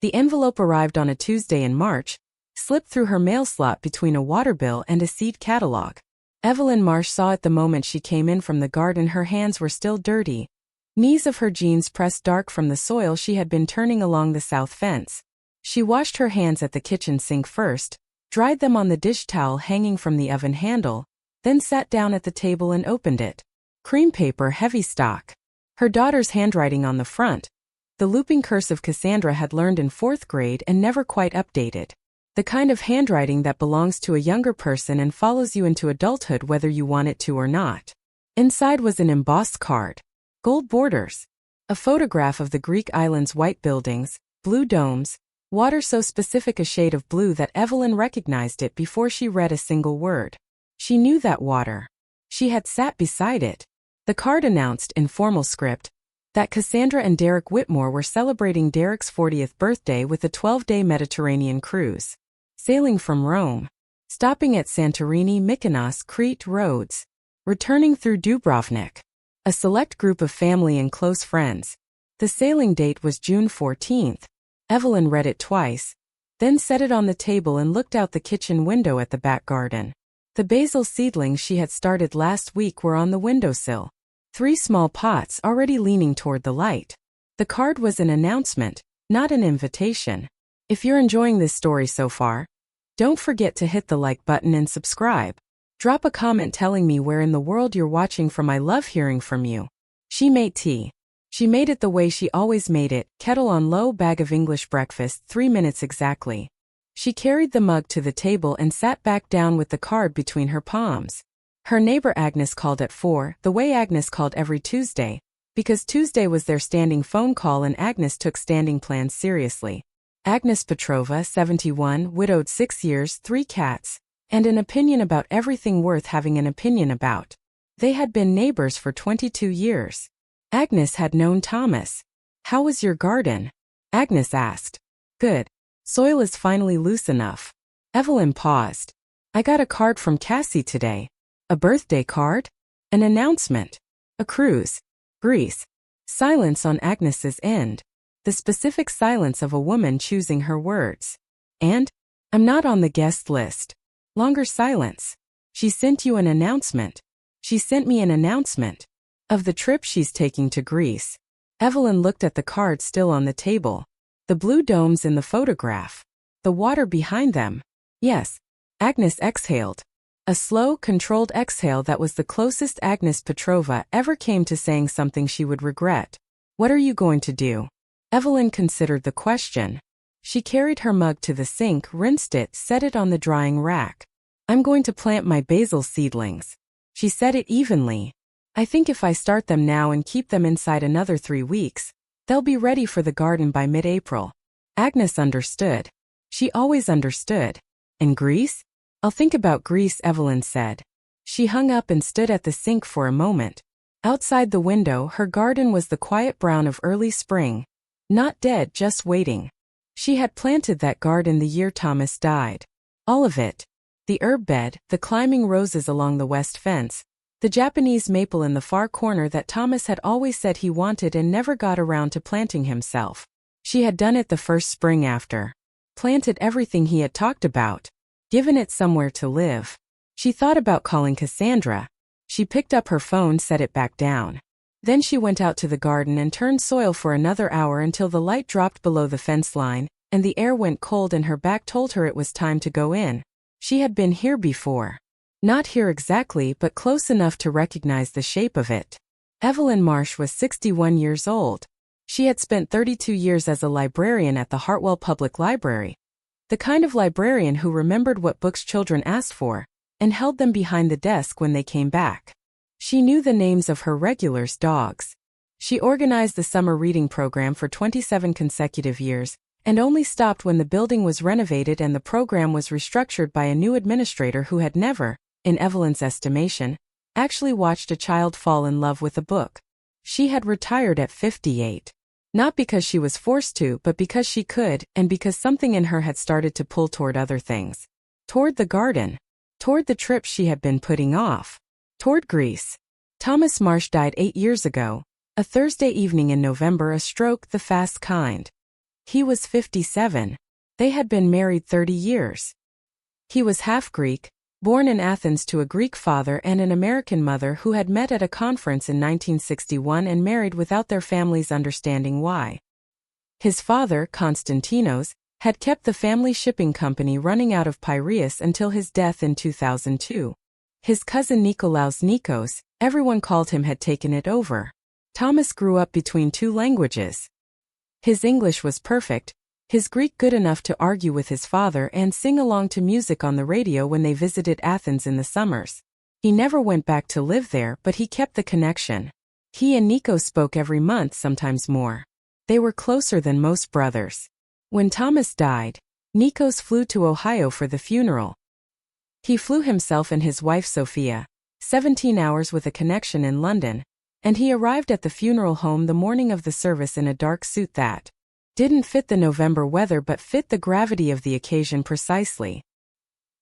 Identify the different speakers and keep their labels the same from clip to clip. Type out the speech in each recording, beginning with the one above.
Speaker 1: The envelope arrived on a Tuesday in March, slipped through her mail slot between a water bill and a seed catalog. Evelyn Marsh saw it the moment she came in from the garden. Her hands were still dirty, knees of her jeans pressed dark from the soil she had been turning along the south fence. She washed her hands at the kitchen sink first, dried them on the dish towel hanging from the oven handle, then sat down at the table and opened it. Cream paper, heavy stock. Her daughter's handwriting on the front. The looping cursive Cassandra had learned in 4th grade and never quite updated. The kind of handwriting that belongs to a younger person and follows you into adulthood whether you want it to or not. Inside was an embossed card. Gold borders. A photograph of the Greek island's white buildings, blue domes, water so specific a shade of blue that Evelyn recognized it before she read a single word. She knew that water. She had sat beside it. The card announced in formal script that Cassandra and Derek Whitmore were celebrating Derek's 40th birthday with a 12-day Mediterranean cruise. Sailing from Rome. Stopping at Santorini, Mykonos, Crete, Rhodes. Returning through Dubrovnik. A select group of family and close friends. The sailing date was June 14th. Evelyn read it twice, then set it on the table and looked out the kitchen window at the back garden. The basil seedlings she had started last week were on the windowsill. 3 small pots already leaning toward the light. The card was an announcement, not an invitation. If you're enjoying this story so far, don't forget to hit the like button and subscribe. Drop a comment telling me where in the world you're watching from. I love hearing from you. She made tea. She made it the way she always made it, kettle on low, bag of English breakfast, 3 minutes exactly. She carried the mug to the table and sat back down with the card between her palms. Her neighbor Agnes called at 4, the way Agnes called every Tuesday, because Tuesday was their standing phone call and Agnes took standing plans seriously. Agnes Petrova, 71, widowed, 6 years, 3 cats, and an opinion about everything worth having an opinion about. They had been neighbors for 22 years. Agnes had known Thomas. "How was your garden?" Agnes asked. "Good. Soil is finally loose enough." Evelyn paused. "I got a card from Cassie today." "A birthday card?" "An announcement. A cruise. Greece." Silence on Agnes's end. The specific silence of a woman choosing her words. "And? I'm not on the guest list." Longer silence. "She sent you an announcement." "She sent me an announcement." "Of the trip she's taking to Greece." Evelyn looked at the card still on the table. The blue domes in the photograph. The water behind them. "Yes." Agnes exhaled. A slow, controlled exhale that was the closest Agnes Petrova ever came to saying something she would regret. "What are you going to do?" Evelyn considered the question. She carried her mug to the sink, rinsed it, set it on the drying rack. "I'm going to plant my basil seedlings." She said it evenly. "I think if I start them now and keep them inside another 3 weeks, they'll be ready for the garden by mid-April." Agnes understood. She always understood. "And Greece?" "I'll think about Greece," Evelyn said. She hung up and stood at the sink for a moment. Outside the window, her garden was the quiet brown of early spring. Not dead, just waiting. She had planted that garden the year Thomas died. All of it. The herb bed, the climbing roses along the west fence, the Japanese maple in the far corner that Thomas had always said he wanted and never got around to planting himself. She had done it the first spring after. Planted everything he had talked about. Given it somewhere to live. She thought about calling Cassandra. She picked up her phone, set it back down. Then she went out to the garden and turned soil for another hour until the light dropped below the fence line, and the air went cold and her back told her it was time to go in. She had been here before. Not here exactly, but close enough to recognize the shape of it. Evelyn Marsh was 61 years old. She had spent 32 years as a librarian at the Hartwell Public Library. The kind of librarian who remembered what books children asked for, and held them behind the desk when they came back. She knew the names of her regulars' dogs. She organized the summer reading program for 27 consecutive years, and only stopped when the building was renovated and the program was restructured by a new administrator who had never, in Evelyn's estimation, actually watched a child fall in love with a book. She had retired at 58. Not because she was forced to, but because she could, and because something in her had started to pull toward other things. Toward the garden. Toward the trip she had been putting off. Toward Greece. Thomas Marsh died 8 years ago, a Thursday evening in November, a stroke the fast kind. He was 57. They had been married 30 years. He was half Greek, born in Athens to a Greek father and an American mother who had met at a conference in 1961 and married without their families understanding why. His father, Konstantinos, had kept the family shipping company running out of Piraeus until his death in 2002. His cousin Nikos, everyone called him, had taken it over. Thomas grew up between two languages. His English was perfect, his Greek good enough to argue with his father and sing along to music on the radio when they visited Athens in the summers. He never went back to live there, but he kept the connection. He and Nikos spoke every month, sometimes more. They were closer than most brothers. When Thomas died, Nikos flew to Ohio for the funeral. He flew himself and his wife Sophia, 17 hours with a connection in London, and he arrived at the funeral home the morning of the service in a dark suit that didn't fit the November weather but fit the gravity of the occasion precisely.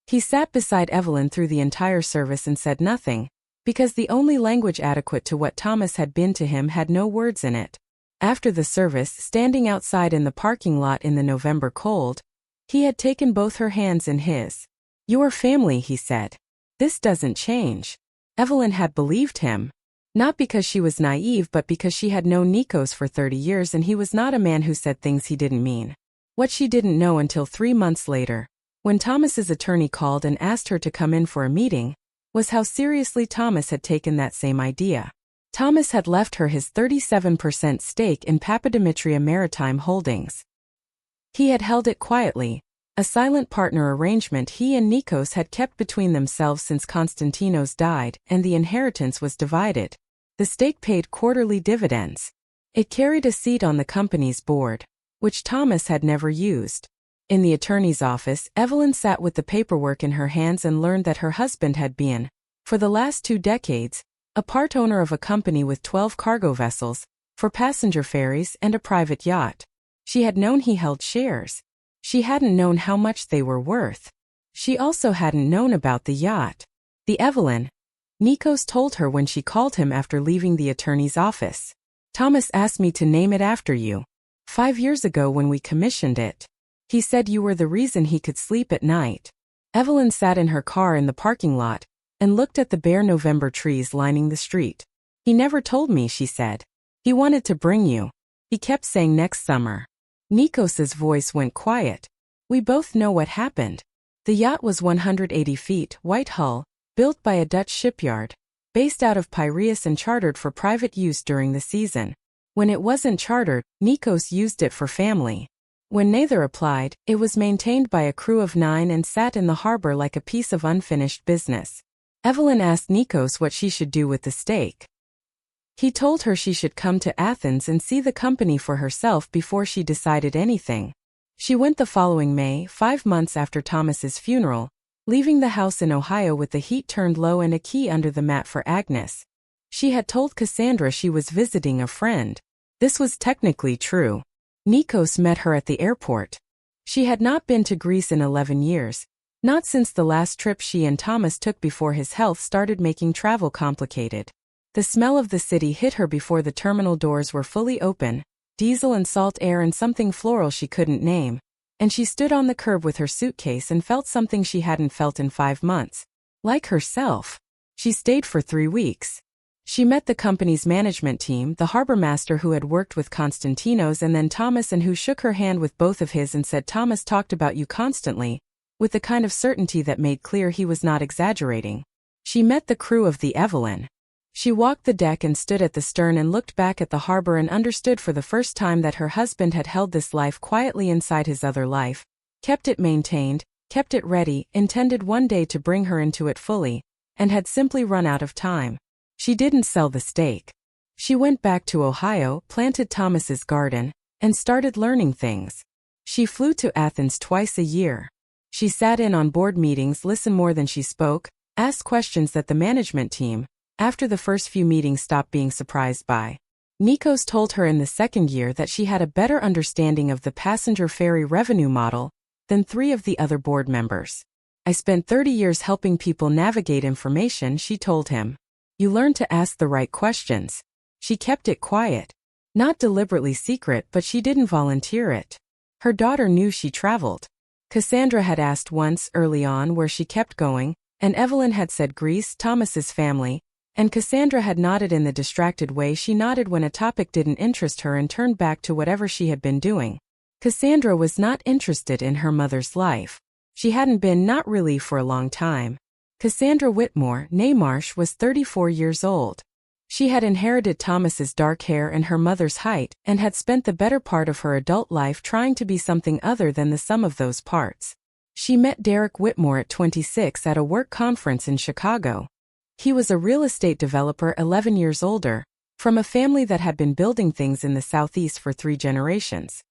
Speaker 1: He sat beside Evelyn through the entire service and said nothing, because the only language adequate to what Thomas had been to him had no words in it. After the service, standing outside in the parking lot in the November cold, he had taken both her hands in his. "Your family," he said. "This doesn't change." Evelyn had believed him. Not because she was naive but because she had known Nikos for 30 years and he was not a man who said things he didn't mean. What she didn't know until 3 months later, when Thomas's attorney called and asked her to come in for a meeting, was how seriously Thomas had taken that same idea. Thomas had left her his 37% stake in Papadimitriou Maritime Holdings. He had held it quietly, a silent partner arrangement he and Nikos had kept between themselves since Konstantinos died and the inheritance was divided. The stake paid quarterly dividends. It carried a seat on the company's board, which Thomas had never used. In the attorney's office, Evelyn sat with the paperwork in her hands and learned that her husband had been, for the last 2 decades, a part owner of a company with 12 cargo vessels, for passenger ferries and a private yacht. She had known he held shares. She hadn't known how much they were worth. She also hadn't known about the yacht. The Evelyn, Nikos told her when she called him after leaving the attorney's office. "Thomas asked me to name it after you. 5 years ago when we commissioned it. He said you were the reason he could sleep at night." Evelyn sat in her car in the parking lot and looked at the bare November trees lining the street. "He never told me," she said. "He wanted to bring you. He kept saying next summer." Nikos's voice went quiet. "We both know what happened. The yacht was 180 feet, white hull, built by a Dutch shipyard, based out of Piraeus and chartered for private use during the season. When it wasn't chartered, Nikos used it for family. When neither applied, it was maintained by a crew of 9 and sat in the harbor like a piece of unfinished business." Evelyn asked Nikos what she should do with the stake. He told her she should come to Athens and see the company for herself before she decided anything. She went the following May, 5 months after Thomas's funeral, leaving the house in Ohio with the heat turned low and a key under the mat for Agnes. She had told Cassandra she was visiting a friend. This was technically true. Nikos met her at the airport. She had not been to Greece in 11 years, not since the last trip she and Thomas took before his health started making travel complicated. The smell of the city hit her before the terminal doors were fully open, diesel and salt air and something floral she couldn't name, and she stood on the curb with her suitcase and felt something she hadn't felt in 5 months. Like herself. She stayed for 3 weeks. She met the company's management team, the harbor master who had worked with Konstantinos and then Thomas and who shook her hand with both of his and said Thomas talked about you constantly, with the kind of certainty that made clear he was not exaggerating. She met the crew of the Evelyn. She walked the deck and stood at the stern and looked back at the harbor and understood for the first time that her husband had held this life quietly inside his other life, kept it maintained, kept it ready, intended one day to bring her into it fully, and had simply run out of time. She didn't sell the stake. She went back to Ohio, planted Thomas's garden, and started learning things. She flew to Athens twice a year. She sat in on board meetings, listened more than she spoke, asked questions that the management team, after the first few meetings, stopped being surprised by. Nikos told her in the second year that she had a better understanding of the passenger ferry revenue model than 3 of the other board members. "I spent 30 years helping people navigate information," she told him. "You learn to ask the right questions." She kept it quiet. Not deliberately secret, but she didn't volunteer it. Her daughter knew she traveled. Cassandra had asked once early on where she kept going, and Evelyn had said Greece, Thomas's family, and Cassandra had nodded in the distracted way she nodded when a topic didn't interest her and turned back to whatever she had been doing. Cassandra was not interested in her mother's life. She hadn't been, not really, for a long time. Cassandra Whitmore, née Marsh, was 34 years old. She had inherited Thomas's dark hair and her mother's height, and had spent the better part of her adult life trying to be something other than the sum of those parts. She met Derek Whitmore at 26 at a work conference in Chicago. He was a real estate developer 11 years older, from a family that had been building things in the Southeast for 3 generations.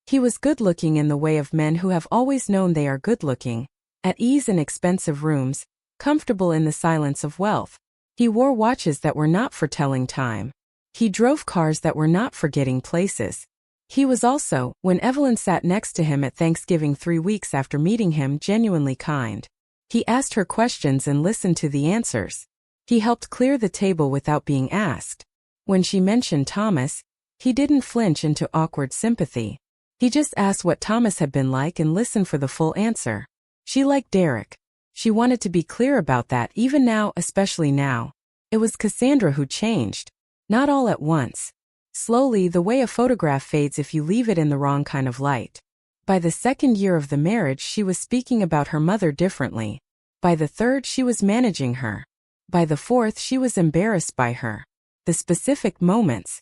Speaker 1: He was good-looking in the way of men who have always known they are good-looking, at ease in expensive rooms, comfortable in the silence of wealth. He wore watches that were not for telling time. He drove cars that were not for getting places. He was also, when Evelyn sat next to him at Thanksgiving 3 weeks after meeting him, genuinely kind. He asked her questions and listened to the answers. He helped clear the table without being asked. When she mentioned Thomas, he didn't flinch into awkward sympathy. He just asked what Thomas had been like and listened for the full answer. She liked Derek. She wanted to be clear about that, even now, especially now. It was Cassandra who changed. Not all at once. Slowly, the way a photograph fades if you leave it in the wrong kind of light. By the 2nd year of the marriage, she was speaking about her mother differently. By the 3rd, she was managing her. By the 4th, she was embarrassed by her. The specific moments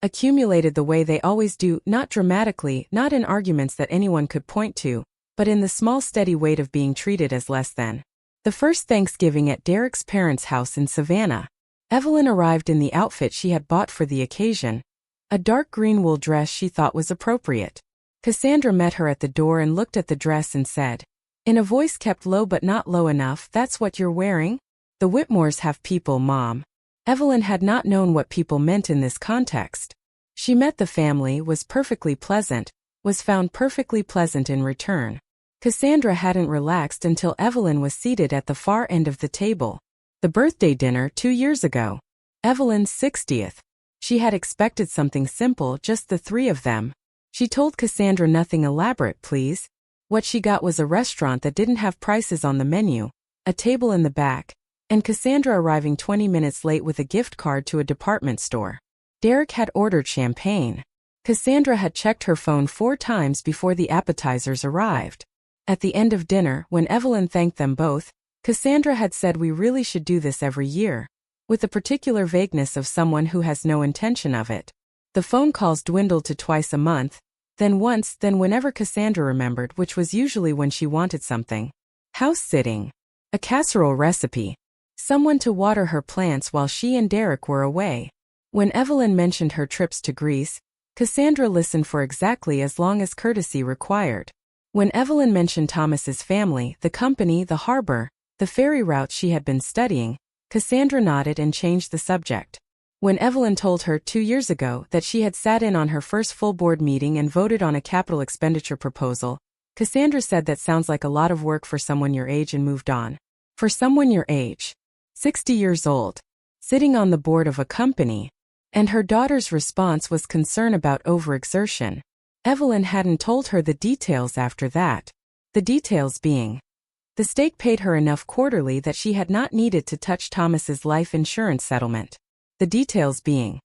Speaker 1: accumulated the way they always do, not dramatically, not in arguments that anyone could point to, but in the small steady weight of being treated as less than. The first Thanksgiving at Derek's parents' house in Savannah. Evelyn arrived in the outfit she had bought for the occasion, a dark green wool dress she thought was appropriate. Cassandra met her at the door and looked at the dress and said, in a voice kept low but not low enough, "That's what you're wearing?" "The Whitmores have people, Mom." Evelyn had not known what people meant in this context. She met the family, was perfectly pleasant, was found perfectly pleasant in return. Cassandra hadn't relaxed until Evelyn was seated at the far end of the table. The birthday dinner 2 years ago. Evelyn's 60th. She had expected something simple, just the 3 of them. She told Cassandra nothing elaborate, please. What she got was a restaurant that didn't have prices on the menu, a table in the back, and Cassandra arriving 20 minutes late with a gift card to a department store. Derek had ordered champagne. Cassandra had checked her phone 4 times before the appetizers arrived. At the end of dinner, when Evelyn thanked them both, Cassandra had said, "We really should do this every year," with the particular vagueness of someone who has no intention of it. The phone calls dwindled to twice a month, then once, then whenever Cassandra remembered, which was usually when she wanted something. House sitting. A casserole recipe. Someone to water her plants while she and Derek were away. When Evelyn mentioned her trips to Greece, Cassandra listened for exactly as long as courtesy required. When Evelyn mentioned Thomas's family, the company, the harbor, the ferry routes she had been studying, Cassandra nodded and changed the subject. When Evelyn told her 2 years ago that she had sat in on her first full board meeting and voted on a capital expenditure proposal, Cassandra said, "That sounds like a lot of work for someone your age," and moved on. For someone your age, 60 years old, sitting on the board of a company, and her daughter's response was concern about overexertion. Evelyn hadn't told her the details after that. The details being, the state paid her enough quarterly that she had not needed to touch Thomas's life insurance settlement. The details being,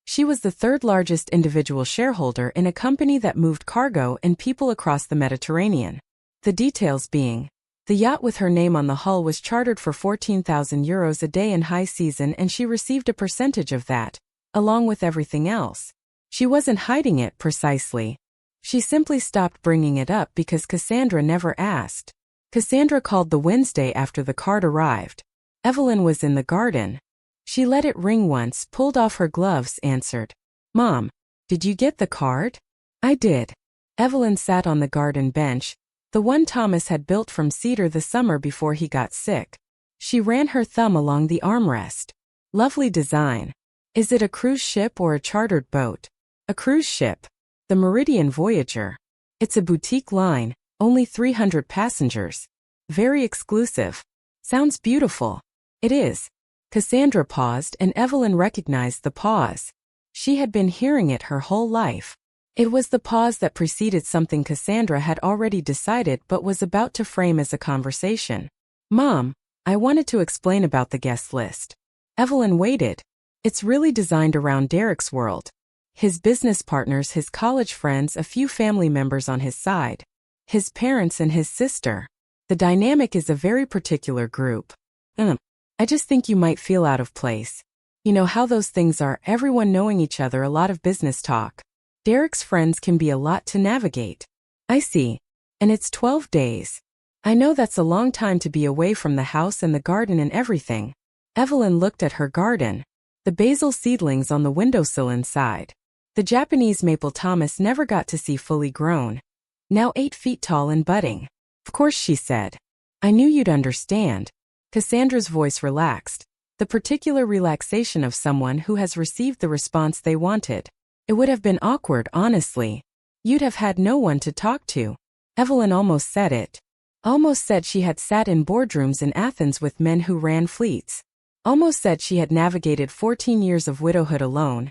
Speaker 1: she was the 3rd largest individual shareholder in a company that moved cargo and people across the Mediterranean. The details being, the yacht with her name on the hull was chartered for €14,000 a day in high season, and she received a percentage of that, along with everything else. She wasn't hiding it precisely. She simply stopped bringing it up because Cassandra never asked. Cassandra called the Wednesday after the card arrived. Evelyn was in the garden. She let it ring once, pulled off her gloves, answered, "Mom, did you get the card?" "I did." Evelyn sat on the garden bench, the one Thomas had built from cedar the summer before he got sick. She ran her thumb along the armrest. "Lovely design. Is it a cruise ship or a chartered boat?" "A cruise ship. The Meridian Voyager. It's a boutique line, only 300 passengers. Very exclusive. Sounds beautiful." "It is." Cassandra paused, and Evelyn recognized the pause. She had been hearing it her whole life. It was the pause that preceded something Cassandra had already decided but was about to frame as a conversation. Mom, I wanted to explain about the guest list. Evelyn waited. It's really designed around Derek's world. His business partners, his college friends, a few family members on his side. His parents and his sister. The dynamic is a very particular group. I just think you might feel out of place. You know how those things are, everyone knowing each other, a lot of business talk. Derek's friends can be a lot to navigate. I see. And it's 12 days. I know that's a long time to be away from the house and the garden and everything. Evelyn looked at her garden. The basil seedlings on the windowsill inside. The Japanese maple Thomas never got to see fully grown. Now 8 feet tall and budding. Of course, she said. I knew you'd understand. Cassandra's voice relaxed. The particular relaxation of someone who has received the response they wanted. It would have been awkward, honestly. You'd have had no one to talk to. Evelyn almost said it. Almost said she had sat in boardrooms in Athens with men who ran fleets. Almost said she had navigated 14 years of widowhood alone.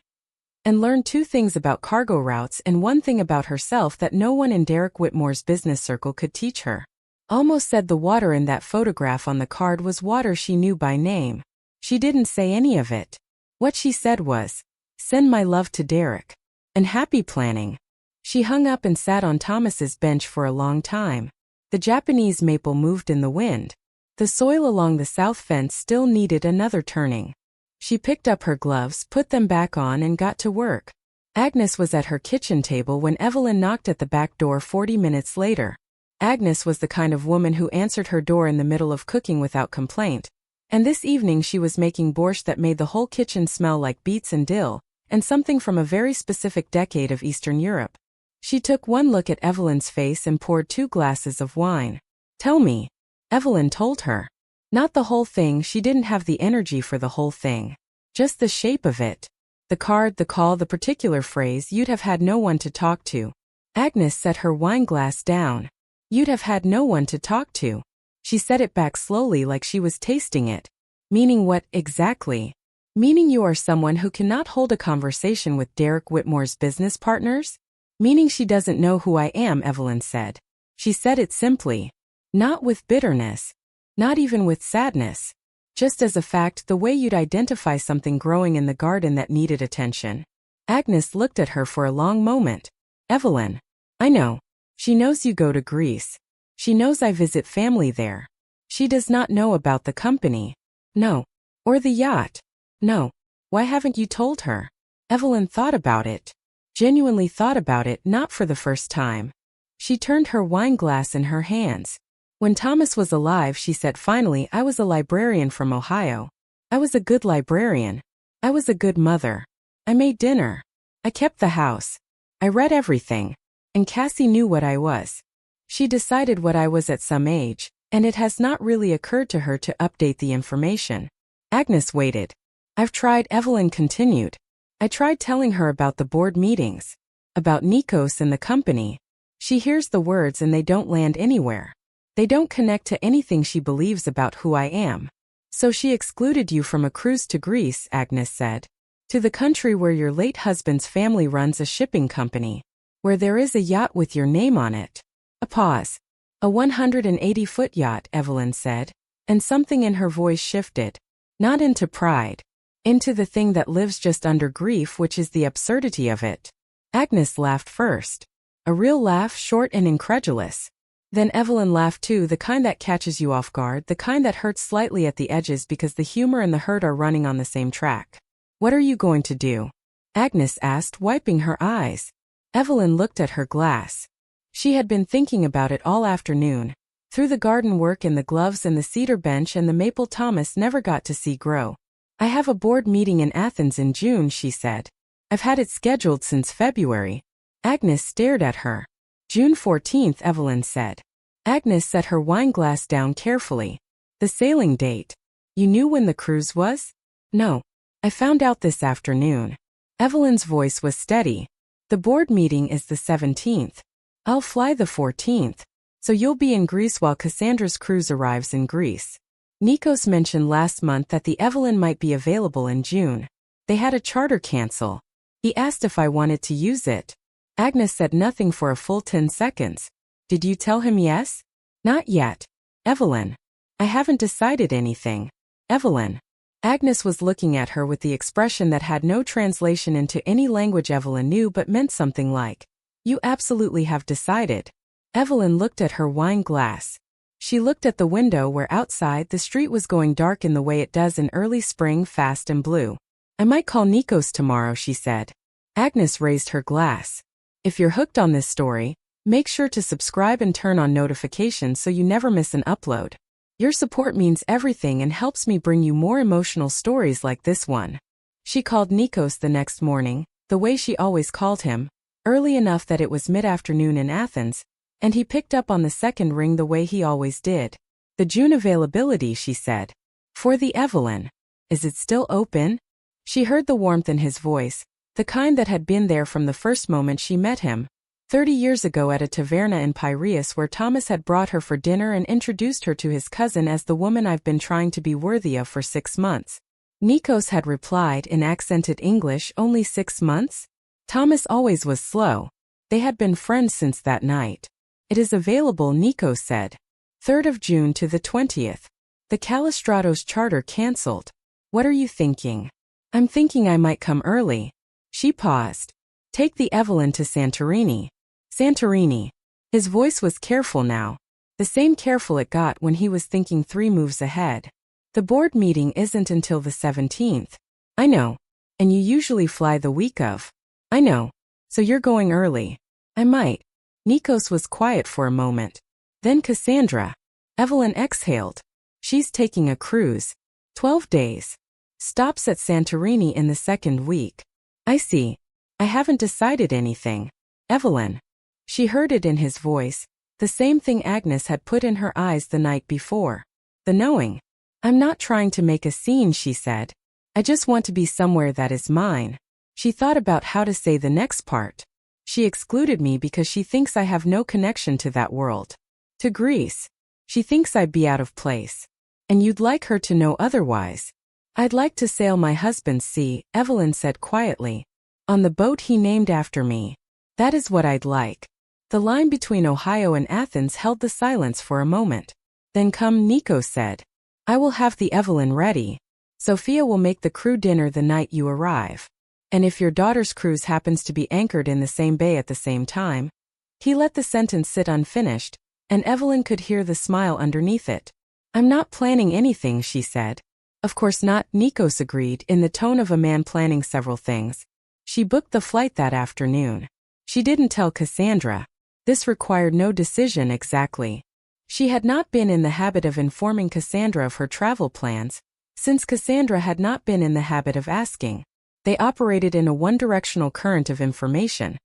Speaker 1: And learned 2 things about cargo routes and 1 thing about herself that no one in Derek Whitmore's business circle could teach her. Almost said the water in that photograph on the card was water she knew by name. She didn't say any of it. What she said was, "Send my love to Derek. And happy planning." She hung up and sat on Thomas's bench for a long time. The Japanese maple moved in the wind. The soil along the south fence still needed another turning. She picked up her gloves, put them back on, and got to work. Agnes was at her kitchen table when Evelyn knocked at the back door 40 minutes later. Agnes was the kind of woman who answered her door in the middle of cooking without complaint. And this evening she was making borscht that made the whole kitchen smell like beets and dill, and something from a very specific decade of Eastern Europe. She took one look at Evelyn's face and poured 2 glasses of wine. Tell me. Evelyn told her. Not the whole thing, she didn't have the energy for the whole thing. Just the shape of it. The card, the call, the particular phrase, you'd have had no one to talk to. Agnes set her wineglass down. You'd have had no one to talk to. She said it back slowly like she was tasting it. Meaning what, exactly? Meaning you are someone who cannot hold a conversation with Derek Whitmore's business partners? Meaning she doesn't know who I am, Evelyn said. She said it simply. Not with bitterness. Not even with sadness. Just as a fact, the way you'd identify something growing in the garden that needed attention. Agnes looked at her for a long moment. Evelyn. I know. She knows you go to Greece. She knows I visit family there. She does not know about the company. No. Or the yacht. No. Why haven't you told her? Evelyn thought about it. Genuinely thought about it, not for the first time. She turned her wineglass in her hands. When Thomas was alive, she said finally, I was a librarian from Ohio. I was a good librarian. I was a good mother. I made dinner. I kept the house. I read everything. And Cassie knew what I was. She decided what I was at some age, and it has not really occurred to her to update the information. Agnes waited. I've tried, Evelyn continued. I tried telling her about the board meetings. About Nikos and the company. She hears the words and they don't land anywhere. They don't connect to anything she believes about who I am. So she excluded you from a cruise to Greece, Agnes said. To the country where your late husband's family runs a shipping company. Where there is a yacht with your name on it. A pause. A 180-foot yacht, Evelyn said. And something in her voice shifted. Not into pride. Into the thing that lives just under grief, which is the absurdity of it. Agnes laughed first. A real laugh, short and incredulous. Then Evelyn laughed too, the kind that catches you off guard, the kind that hurts slightly at the edges because the humor and the hurt are running on the same track. What are you going to do? Agnes asked, wiping her eyes. Evelyn looked at her glass. She had been thinking about it all afternoon. Through the garden work and the gloves and the cedar bench and the maple Thomas never got to see grow. I have a board meeting in Athens in June, she said. I've had it scheduled since February. Agnes stared at her. June 14th, Evelyn said. Agnes set her wineglass down carefully. The sailing date. You knew when the cruise was? No. I found out this afternoon. Evelyn's voice was steady. The board meeting is the 17th. I'll fly the 14th. So you'll be in Greece while Cassandra's cruise arrives in Greece. Nikos mentioned last month that the Evelyn might be available in June. They had a charter cancel. He asked if I wanted to use it. Agnes said nothing for a full 10 seconds. Did you tell him yes? Not yet. Evelyn. I haven't decided anything. Evelyn. Agnes was looking at her with the expression that had no translation into any language Evelyn knew but meant something like, "You absolutely have decided." Evelyn looked at her wine glass. She looked at the window where outside the street was going dark in the way it does in early spring, fast and blue. "I might call Nikos tomorrow," she said. Agnes raised her glass. "If you're hooked on this story, make sure to subscribe and turn on notifications so you never miss an upload. Your support means everything and helps me bring you more emotional stories like this one." She called Nikos the next morning, the way she always called him, early enough that it was mid-afternoon in Athens, and he picked up on the second ring the way he always did. "The June availability," she said. "For the Evelyn. Is it still open?" She heard the warmth in his voice, the kind that had been there from the first moment she met him. 30 years ago at a taverna in Piraeus where Thomas had brought her for dinner and introduced her to his cousin as the woman I've been trying to be worthy of for 6 months. Nikos had replied in accented English, "Only 6 months?" Thomas always was slow. They had been friends since that night. "It is available," Nikos said. 3rd of June to the 20th. "The Callistratos charter cancelled. What are you thinking?" "I'm thinking I might come early." She paused. "Take the Evelyn to Santorini." Santorini. His voice was careful now. The same careful it got when he was thinking 3 moves ahead. "The board meeting isn't until the 17th. "I know. And you usually fly the week of." "I know. So you're going early." "I might." Nikos was quiet for a moment. Then Cassandra. Evelyn exhaled. "She's taking a cruise. 12 days. Stops at Santorini in the 2nd week." "I see. I haven't decided anything." "Evelyn." She heard it in his voice, the same thing Agnes had put in her eyes the night before. The knowing. "I'm not trying to make a scene," she said. "I just want to be somewhere that is mine." She thought about how to say the next part. "She excluded me because she thinks I have no connection to that world. To Greece. She thinks I'd be out of place. And you'd like her to know otherwise." "I'd like to sail my husband's sea," Evelyn said quietly. "On the boat he named after me. That is what I'd like." The line between Ohio and Athens held the silence for a moment. "Then come," Nikos said. "I will have the Evelyn ready. Sophia will make the crew dinner the night you arrive. And if your daughter's cruise happens to be anchored in the same bay at the same time." He let the sentence sit unfinished, and Evelyn could hear the smile underneath it. "I'm not planning anything," she said. "Of course not," Nikos agreed in the tone of a man planning several things. She booked the flight that afternoon. She didn't tell Cassandra. This required no decision exactly. She had not been in the habit of informing Cassandra of her travel plans, since Cassandra had not been in the habit of asking. They operated in a one-directional current of information.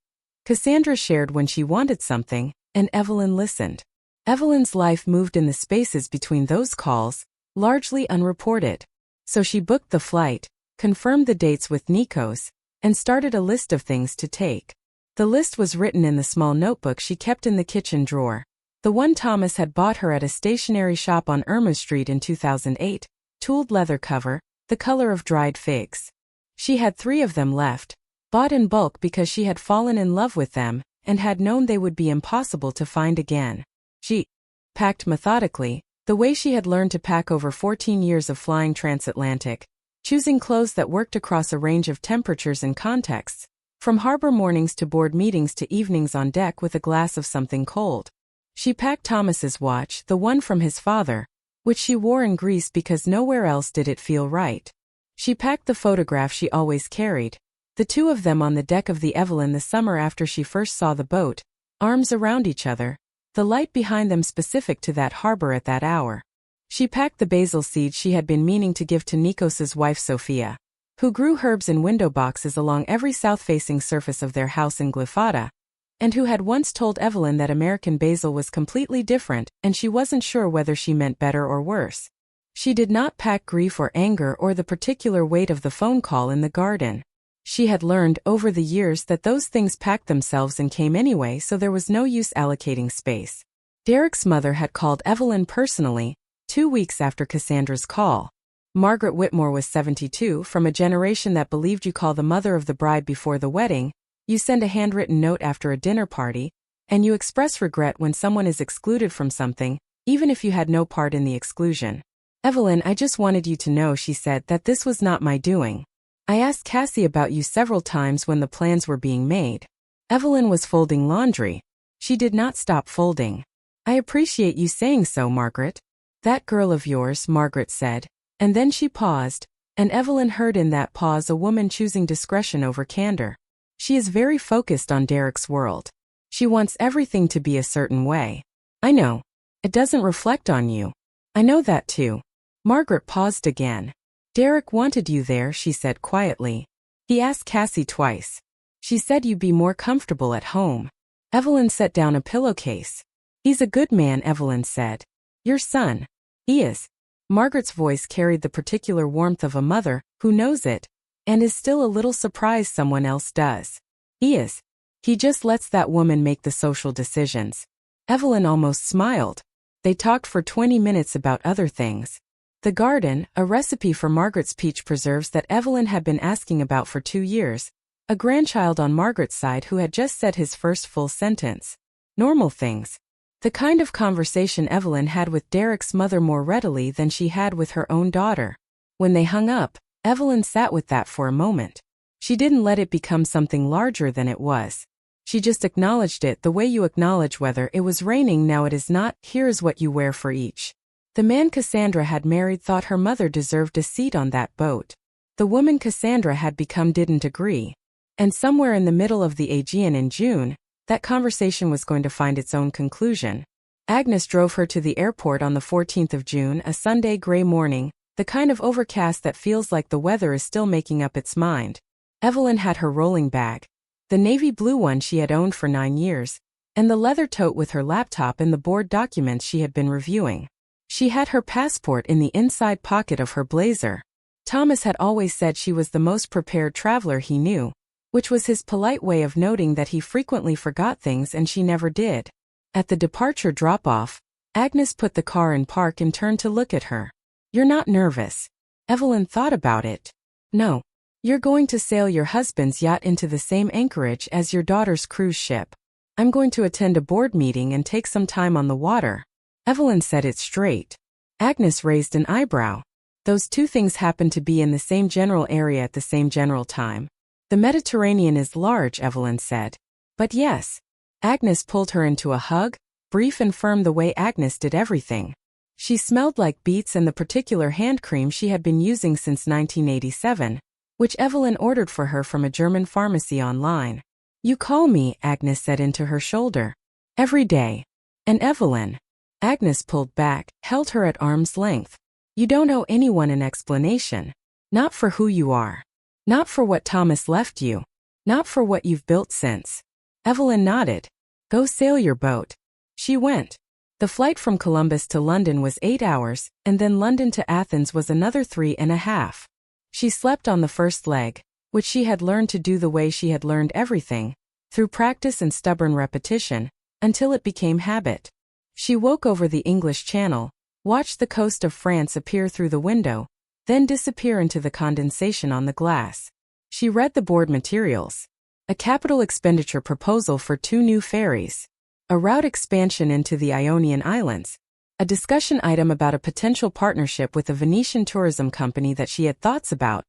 Speaker 1: Cassandra shared when she wanted something, and Evelyn listened. Evelyn's life moved in the spaces between those calls, largely unreported. So she booked the flight, confirmed the dates with Nikos, and started a list of things to take. The list was written in the small notebook she kept in the kitchen drawer. The one Thomas had bought her at a stationery shop on Irma Street in 2008, tooled leather cover, the color of dried figs. She had 3 of them left, bought in bulk because she had fallen in love with them, and had known they would be impossible to find again. She packed methodically, the way she had learned to pack over 14 years of flying transatlantic, choosing clothes that worked across a range of temperatures and contexts, from harbor mornings to board meetings to evenings on deck with a glass of something cold. She packed Thomas's watch, the one from his father, which she wore in Greece because nowhere else did it feel right. She packed the photograph she always carried, the 2 of them on the deck of the Evelyn the summer after she first saw the boat, arms around each other, the light behind them specific to that harbor at that hour. She packed the basil seeds she had been meaning to give to Nikos's wife Sophia, who grew herbs in window boxes along every south-facing surface of their house in Glyfada, and who had once told Evelyn that American basil was completely different and she wasn't sure whether she meant better or worse. She did not pack grief or anger or the particular weight of the phone call in the garden. She had learned over the years that those things packed themselves and came anyway, so there was no use allocating space. Derek's mother had called Evelyn personally, 2 weeks after Cassandra's call. Margaret Whitmore was 72, from a generation that believed you call the mother of the bride before the wedding, You send a handwritten note after a dinner party, and you express regret when someone is excluded from something, even if you had no part in the exclusion. Evelyn, I just wanted you to know, she said, that this was not my doing. I asked Cassie about you several times when the plans were being made. Evelyn was folding laundry. She did not stop folding. I appreciate you saying so, Margaret. That girl of yours, Margaret said, and then she paused, and Evelyn heard in that pause a woman choosing discretion over candor. She is very focused on Derek's world. She wants everything to be a certain way. I know. It doesn't reflect on you. I know that too. Margaret paused again. Derek wanted you there, she said quietly. He asked Cassie twice. She said you'd be more comfortable at home. Evelyn set down a pillowcase. He's a good man, Evelyn said. Your son. He is. Margaret's voice carried the particular warmth of a mother who knows it, and is still a little surprised someone else does. He is. He just lets that woman make the social decisions. Evelyn almost smiled. They talked for 20 minutes about other things. The garden, a recipe for Margaret's peach preserves that Evelyn had been asking about for 2 years, a grandchild on Margaret's side who had just said his first full sentence. Normal things. The kind of conversation Evelyn had with Derek's mother more readily than she had with her own daughter. When they hung up, Evelyn sat with that for a moment. She didn't let it become something larger than it was. She just acknowledged it the way you acknowledge whether it was raining now it is not, here is what you wear for each. The man Cassandra had married thought her mother deserved a seat on that boat. The woman Cassandra had become didn't agree. And somewhere in the middle of the Aegean in June, that conversation was going to find its own conclusion. Agnes drove her to the airport on the 14th of June, a Sunday gray morning, the kind of overcast that feels like the weather is still making up its mind. Evelyn had her rolling bag, the navy blue one she had owned for 9 years, and the leather tote with her laptop and the board documents she had been reviewing. She had her passport in the inside pocket of her blazer. Thomas had always said she was the most prepared traveler he knew, which was his polite way of noting that he frequently forgot things and she never did. At the departure drop-off, Agnes put the car in park and turned to look at her. You're not nervous. Evelyn thought about it. No. You're going to sail your husband's yacht into the same anchorage as your daughter's cruise ship. I'm going to attend a board meeting and take some time on the water. Evelyn said it straight. Agnes raised an eyebrow. Those two things happen to be in the same general area at the same general time. The Mediterranean is large, Evelyn said. But yes. Agnes pulled her into a hug, brief and firm the way Agnes did everything. She smelled like beets and the particular hand cream she had been using since 1987, which Evelyn ordered for her from a German pharmacy online. You call me, Agnes said into her shoulder. Every day. And Evelyn. Agnes pulled back, held her at arm's length. You don't owe anyone an explanation. Not for who you are. Not for what Thomas left you. Not for what you've built since. Evelyn nodded. Go sail your boat. She went. The flight from Columbus to London was 8 hours, and then London to Athens was another 3.5. She slept on the first leg, which she had learned to do the way she had learned everything, through practice and stubborn repetition, until it became habit. She woke over the English Channel, watched the coast of France appear through the window, then disappear into the condensation on the glass. She read the board materials. A capital expenditure proposal for 2 new ferries. A route expansion into the Ionian Islands. A discussion item about a potential partnership with a Venetian tourism company that she had thoughts about.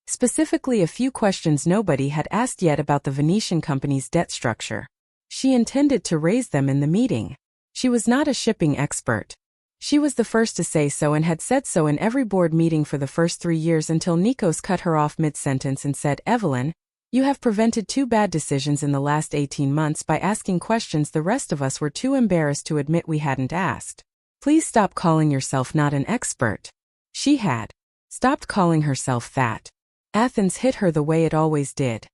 Speaker 1: Specifically a few questions nobody had asked yet about the Venetian company's debt structure. She intended to raise them in the meeting. She was not a shipping expert. She was the first to say so and had said so in every board meeting for the first 3 years until Nikos cut her off mid-sentence and said, Evelyn, you have prevented 2 bad decisions in the last 18 months by asking questions the rest of us were too embarrassed to admit we hadn't asked. Please stop calling yourself not an expert. She had stopped calling herself that. Athens hit her the way it always did.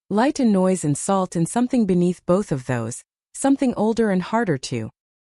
Speaker 1: Light and noise and salt and something beneath both of those, something older and harder to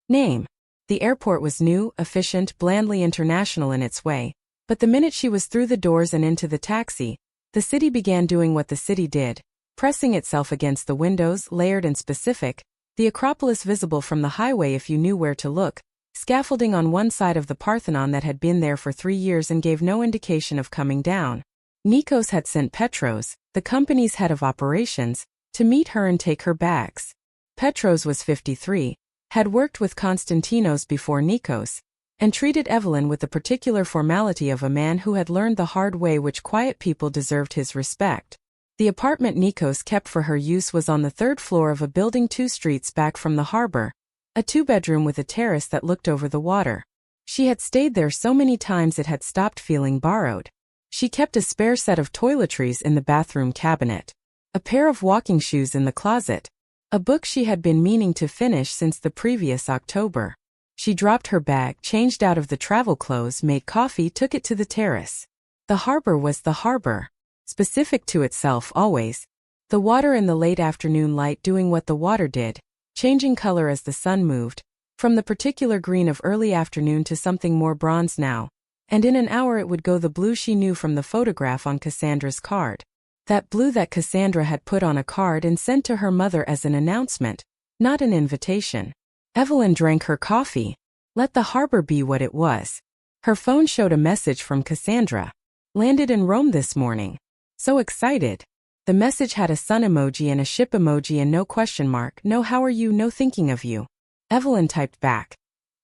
Speaker 1: name. The airport was new, efficient, blandly international in its way, but the minute she was through the doors and into the taxi, the city began doing what the city did, pressing itself against the windows, layered and specific, the Acropolis visible from the highway if you knew where to look, scaffolding on one side of the Parthenon that had been there for 3 years and gave no indication of coming down. Nikos had sent Petros, the company's head of operations, to meet her and take her bags. Petros was 53, had worked with Konstantinos before Nikos, and treated Evelyn with the particular formality of a man who had learned the hard way which quiet people deserved his respect. The apartment Nikos kept for her use was on the third floor of a building 2 streets back from the harbor, a 2-bedroom with a terrace that looked over the water. She had stayed there so many times it had stopped feeling borrowed. She kept a spare set of toiletries in the bathroom cabinet, a pair of walking shoes in the closet, a book she had been meaning to finish since the previous October. She dropped her bag, changed out of the travel clothes, made coffee, took it to the terrace. The harbor was the harbor, specific to itself always. The water in the late afternoon light doing what the water did, changing color as the sun moved, from the particular green of early afternoon to something more bronze now, and in an hour it would go the blue she knew from the photograph on Cassandra's card. That blue that Cassandra had put on a card and sent to her mother as an announcement, not an invitation. Evelyn drank her coffee. Let the harbor be what it was. Her phone showed a message from Cassandra. Landed in Rome this morning. So excited. The message had a sun emoji and a ship emoji and no question mark, no how are you, no thinking of you. Evelyn typed back.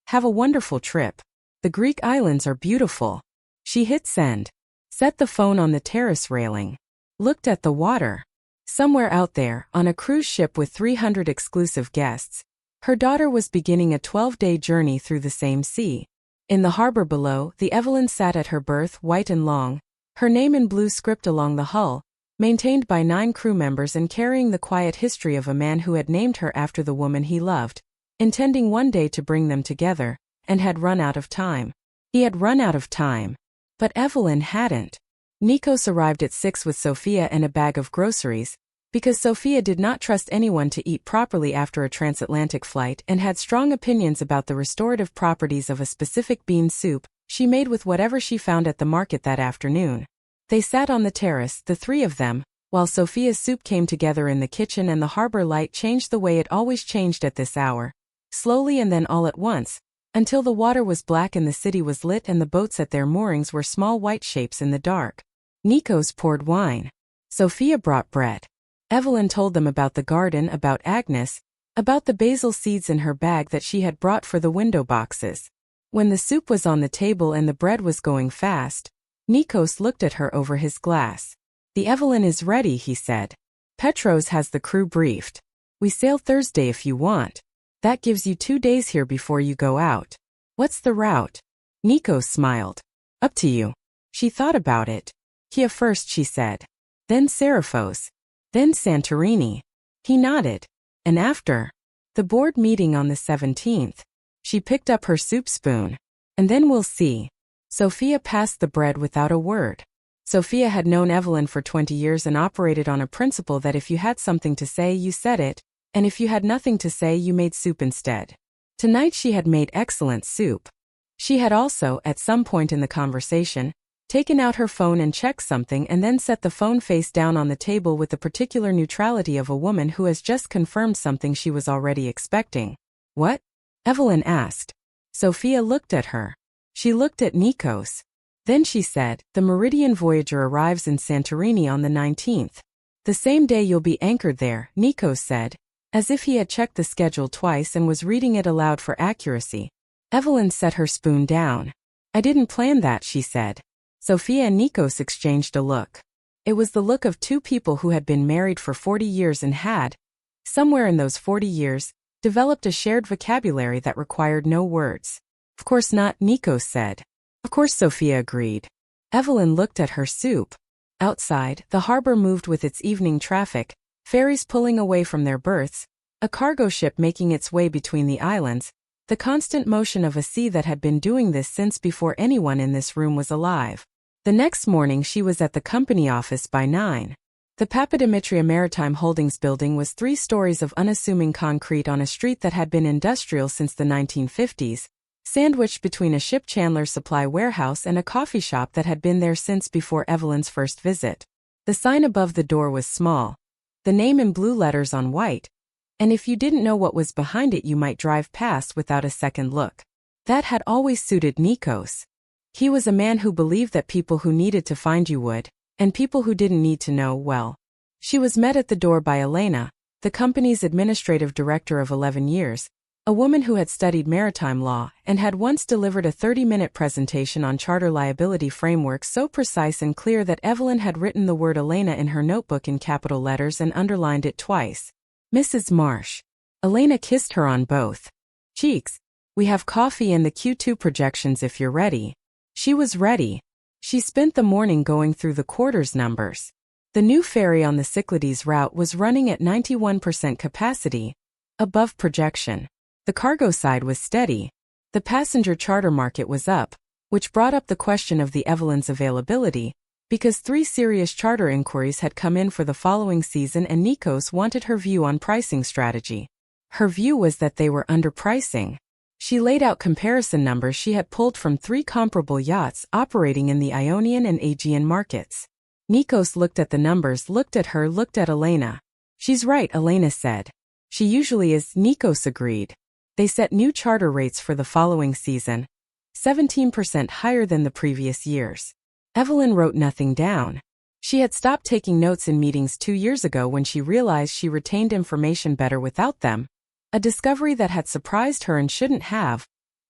Speaker 1: Have a wonderful trip. The Greek islands are beautiful. She hit send. Set the phone on the terrace railing. Looked at the water. Somewhere out there, on a cruise ship with 300 exclusive guests, her daughter was beginning a 12-day journey through the same sea. In the harbor below, the Evelyn sat at her berth, white and long, her name in blue script along the hull, maintained by 9 crew members and carrying the quiet history of a man who had named her after the woman he loved, intending one day to bring them together, and had run out of time. He had run out of time. But Evelyn hadn't. Nikos arrived at 6 with Sophia and a bag of groceries, because Sophia did not trust anyone to eat properly after a transatlantic flight and had strong opinions about the restorative properties of a specific bean soup she made with whatever she found at the market that afternoon. They sat on the terrace, the 3 of them, while Sophia's soup came together in the kitchen and the harbor light changed the way it always changed at this hour, slowly and then all at once, until the water was black and the city was lit and the boats at their moorings were small white shapes in the dark. Nikos poured wine. Sophia brought bread. Evelyn told them about the garden, about Agnes, about the basil seeds in her bag that she had brought for the window boxes. When the soup was on the table and the bread was going fast, Nikos looked at her over his glass. The Evelyn is ready, he said. Petros has the crew briefed. We sail Thursday if you want. That gives you 2 days here before you go out. What's the route? Nikos smiled. Up to you. She thought about it. Kia first, she said. Then Seraphos. Then Santorini. He nodded. And after? The board meeting on the 17th. She picked up her soup spoon. And then we'll see. Sophia passed the bread without a word. Sophia had known Evelyn for 20 years and operated on a principle that if you had something to say, you said it, and if you had nothing to say, you made soup instead. Tonight she had made excellent soup. She had also, at some point in the conversation, taken out her phone and checked something and then set the phone face down on the table with the particular neutrality of a woman who has just confirmed something she was already expecting. What? Evelyn asked. Sophia looked at her. She looked at Nikos. Then she said, the Meridian Voyager arrives in Santorini on the 19th. The same day you'll be anchored there, Nikos said, as if he had checked the schedule twice and was reading it aloud for accuracy. Evelyn set her spoon down. I didn't plan that, she said. Sophia and Nikos exchanged a look. It was the look of 2 people who had been married for 40 years and had, somewhere in those 40 years, developed a shared vocabulary that required no words. Of course not, Nikos said. Of course, Sophia agreed. Evelyn looked at her soup. Outside, the harbor moved with its evening traffic, ferries pulling away from their berths, a cargo ship making its way between the islands, the constant motion of a sea that had been doing this since before anyone in this room was alive. The next morning she was at the company office by 9. The Papadimitriou Maritime Holdings building was 3 stories of unassuming concrete on a street that had been industrial since the 1950s, sandwiched between a ship chandler's supply warehouse and a coffee shop that had been there since before Evelyn's first visit. The sign above the door was small, the name in blue letters on white, and if you didn't know what was behind it you might drive past without a second look. That had always suited Nikos. He was a man who believed that people who needed to find you would, and people who didn't need to know, well, She was met at the door by Elena, the company's administrative director of 11 years, a woman who had studied maritime law and had once delivered a 30-minute presentation on charter liability framework so precise and clear that Evelyn had written the word Elena in her notebook in capital letters and underlined it twice. Mrs. Marsh. Elena kissed her on both cheeks. We have coffee and the Q2 projections if you're ready. She was ready. She spent the morning going through the quarters numbers. The new ferry on the Cyclades route was running at 91% capacity, above projection. The cargo side was steady. The passenger charter market was up, which brought up the question of the Evelyn's availability, because 3 serious charter inquiries had come in for the following season and Nikos wanted her view on pricing strategy. Her view was that they were underpricing. She laid out comparison numbers she had pulled from 3 comparable yachts operating in the Ionian and Aegean markets. Nikos looked at the numbers, looked at her, looked at Elena. She's right, Elena said. She usually is, Nikos agreed. They set new charter rates for the following season, 17% higher than the previous years. Evelyn wrote nothing down. She had stopped taking notes in meetings 2 years ago when she realized she retained information better without them, a discovery that had surprised her and shouldn't have,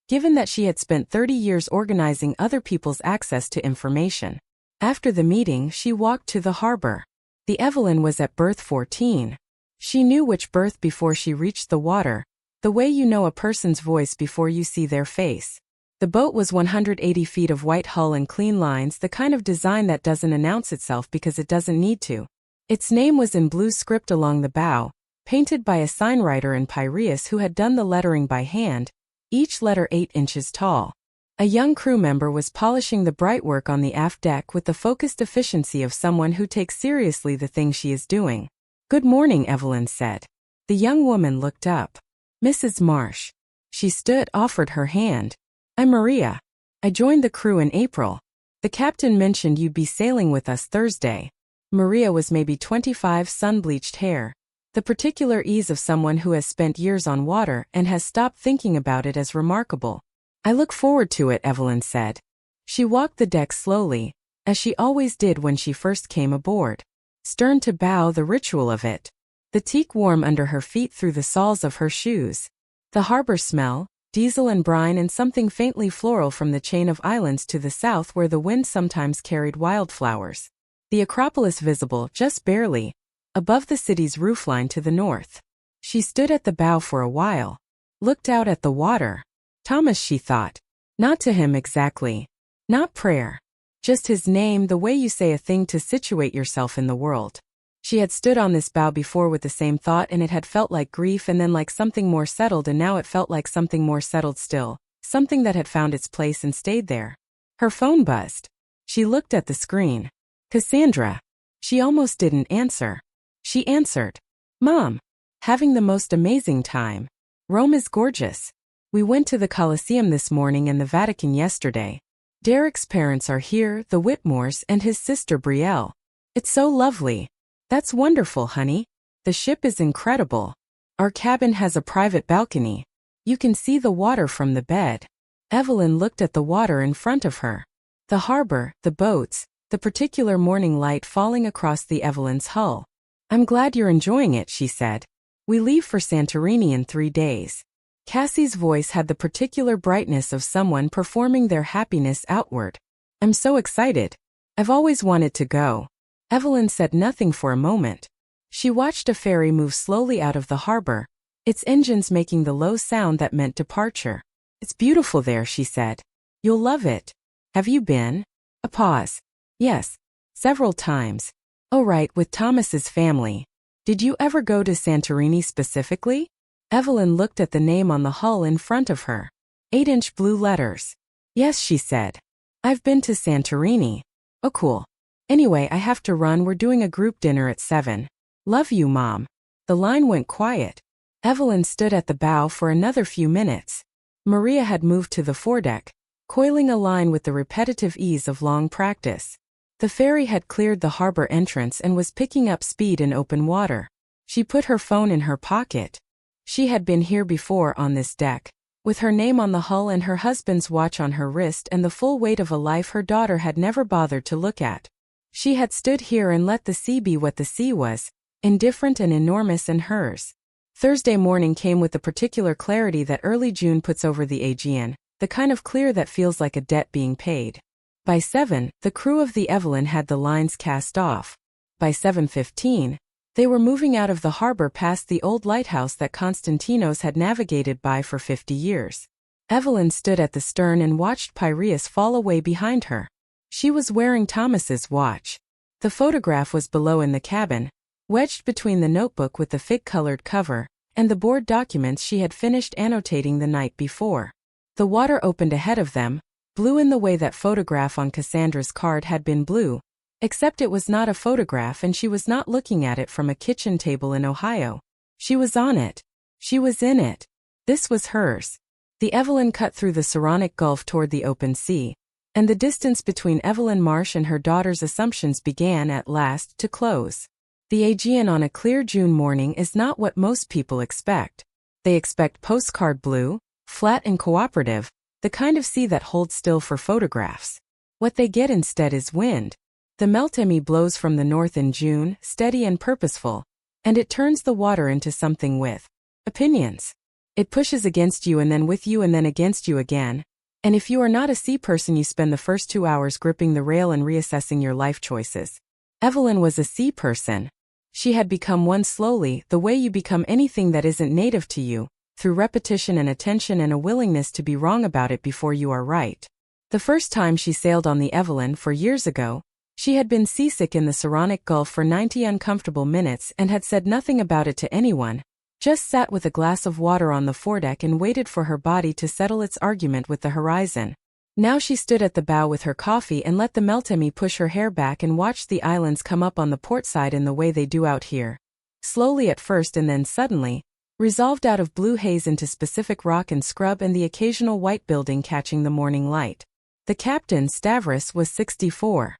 Speaker 1: given that she had spent 30 years organizing other people's access to information. After the meeting, she walked to the harbor. The Evelyn was at berth 14. She knew which berth before she reached the water, the way you know a person's voice before you see their face. The boat was 180 feet of white hull and clean lines, the kind of design that doesn't announce itself because it doesn't need to. Its name was in blue script along the bow, painted by a signwriter in Piraeus who had done the lettering by hand, each letter 8 inches tall. A young crew member was polishing the bright work on the aft deck with the focused efficiency of someone who takes seriously the thing she is doing. Good morning, Evelyn said. The young woman looked up. Mrs. Marsh. She stood, offered her hand. I'm Maria. I joined the crew in April. The captain mentioned you'd be sailing with us Thursday. Maria was maybe 25, sun-bleached hair. The particular ease of someone who has spent years on water and has stopped thinking about it as remarkable. I look forward to it, Evelyn said. She walked the deck slowly, as she always did when she first came aboard. Stern to bow, the ritual of it. The teak warm under her feet through the soles of her shoes. The harbor smell, diesel and brine and something faintly floral from the chain of islands to the south where the wind sometimes carried wildflowers. The Acropolis visible, just barely, above the city's roofline to the north. She stood at the bow for a while. Looked out at the water. Thomas, she thought. Not to him exactly. Not prayer. Just his name, the way you say a thing to situate yourself in the world. She had stood on this bow before with the same thought and it had felt like grief and then like something more settled and now it felt like something more settled still, something that had found its place and stayed there. Her phone buzzed. She looked at the screen. Cassandra. She almost didn't answer. She answered. Mom. Having the most amazing time. Rome is gorgeous. We went to the Colosseum this morning and the Vatican yesterday. Derek's parents are here, the Whitmores and his sister Brielle. It's so lovely. That's wonderful, honey. The ship is incredible. Our cabin has a private balcony. You can see the water from the bed. Evelyn looked at the water in front of her. The harbor, the boats, the particular morning light falling across the Evelyn's hull. I'm glad you're enjoying it, she said. We leave for Santorini in 3 days. Cassie's voice had the particular brightness of someone performing their happiness outward. I'm so excited. I've always wanted to go. Evelyn said nothing for a moment. She watched a ferry move slowly out of the harbor, its engines making the low sound that meant departure. It's beautiful there, she said. You'll love it. Have you been? A pause. Yes. Several times. Oh right, with Thomas's family. Did you ever go to Santorini specifically? Evelyn looked at the name on the hull in front of her. 8-inch blue letters. Yes, she said. I've been to Santorini. Oh cool. Anyway, I have to run, we're doing a group dinner at 7. Love you, Mom. The line went quiet. Evelyn stood at the bow for another few minutes. Maria had moved to the foredeck, coiling a line with the repetitive ease of long practice. The ferry had cleared the harbor entrance and was picking up speed in open water. She put her phone in her pocket. She had been here before on this deck, with her name on the hull and her husband's watch on her wrist and the full weight of a life her daughter had never bothered to look at. She had stood here and let the sea be what the sea was, indifferent and enormous and hers. Thursday morning came with the particular clarity that early June puts over the Aegean, the kind of clear that feels like a debt being paid. By 7, the crew of the Evelyn had the lines cast off. By 7:15, they were moving out of the harbor past the old lighthouse that Konstantinos had navigated by for 50 years. Evelyn stood at the stern and watched Piraeus fall away behind her. She was wearing Thomas's watch. The photograph was below in the cabin, wedged between the notebook with the fig-colored cover and the board documents she had finished annotating the night before. The water opened ahead of them, blue in the way that photograph on Cassandra's card had been blue, except it was not a photograph and she was not looking at it from a kitchen table in Ohio. She was on it. She was in it. This was hers. The Evelyn cut through the Saronic Gulf toward the open sea, and the distance between Evelyn Marsh and her daughter's assumptions began at last to close. The Aegean on a clear June morning is not what most people expect. They expect postcard blue, flat and cooperative, the kind of sea that holds still for photographs. What they get instead is wind. The Meltemi blows from the north in June, steady and purposeful, and it turns the water into something with opinions. It pushes against you and then with you and then against you again. And if you are not a sea person, you spend the first 2 hours gripping the rail and reassessing your life choices. Evelyn was a sea person. She had become one slowly, the way you become anything that isn't native to you, through repetition and attention and a willingness to be wrong about it before you are right. The first time she sailed on the Evelyn 4 years ago, she had been seasick in the Saronic Gulf for 90 uncomfortable minutes and had said nothing about it to anyone, just sat with a glass of water on the foredeck and waited for her body to settle its argument with the horizon. Now she stood at the bow with her coffee and let the Meltemi push her hair back and watched the islands come up on the port side in the way they do out here. Slowly at first and then suddenly, resolved out of blue haze into specific rock and scrub and the occasional white building catching the morning light. The captain, Stavros, was 64.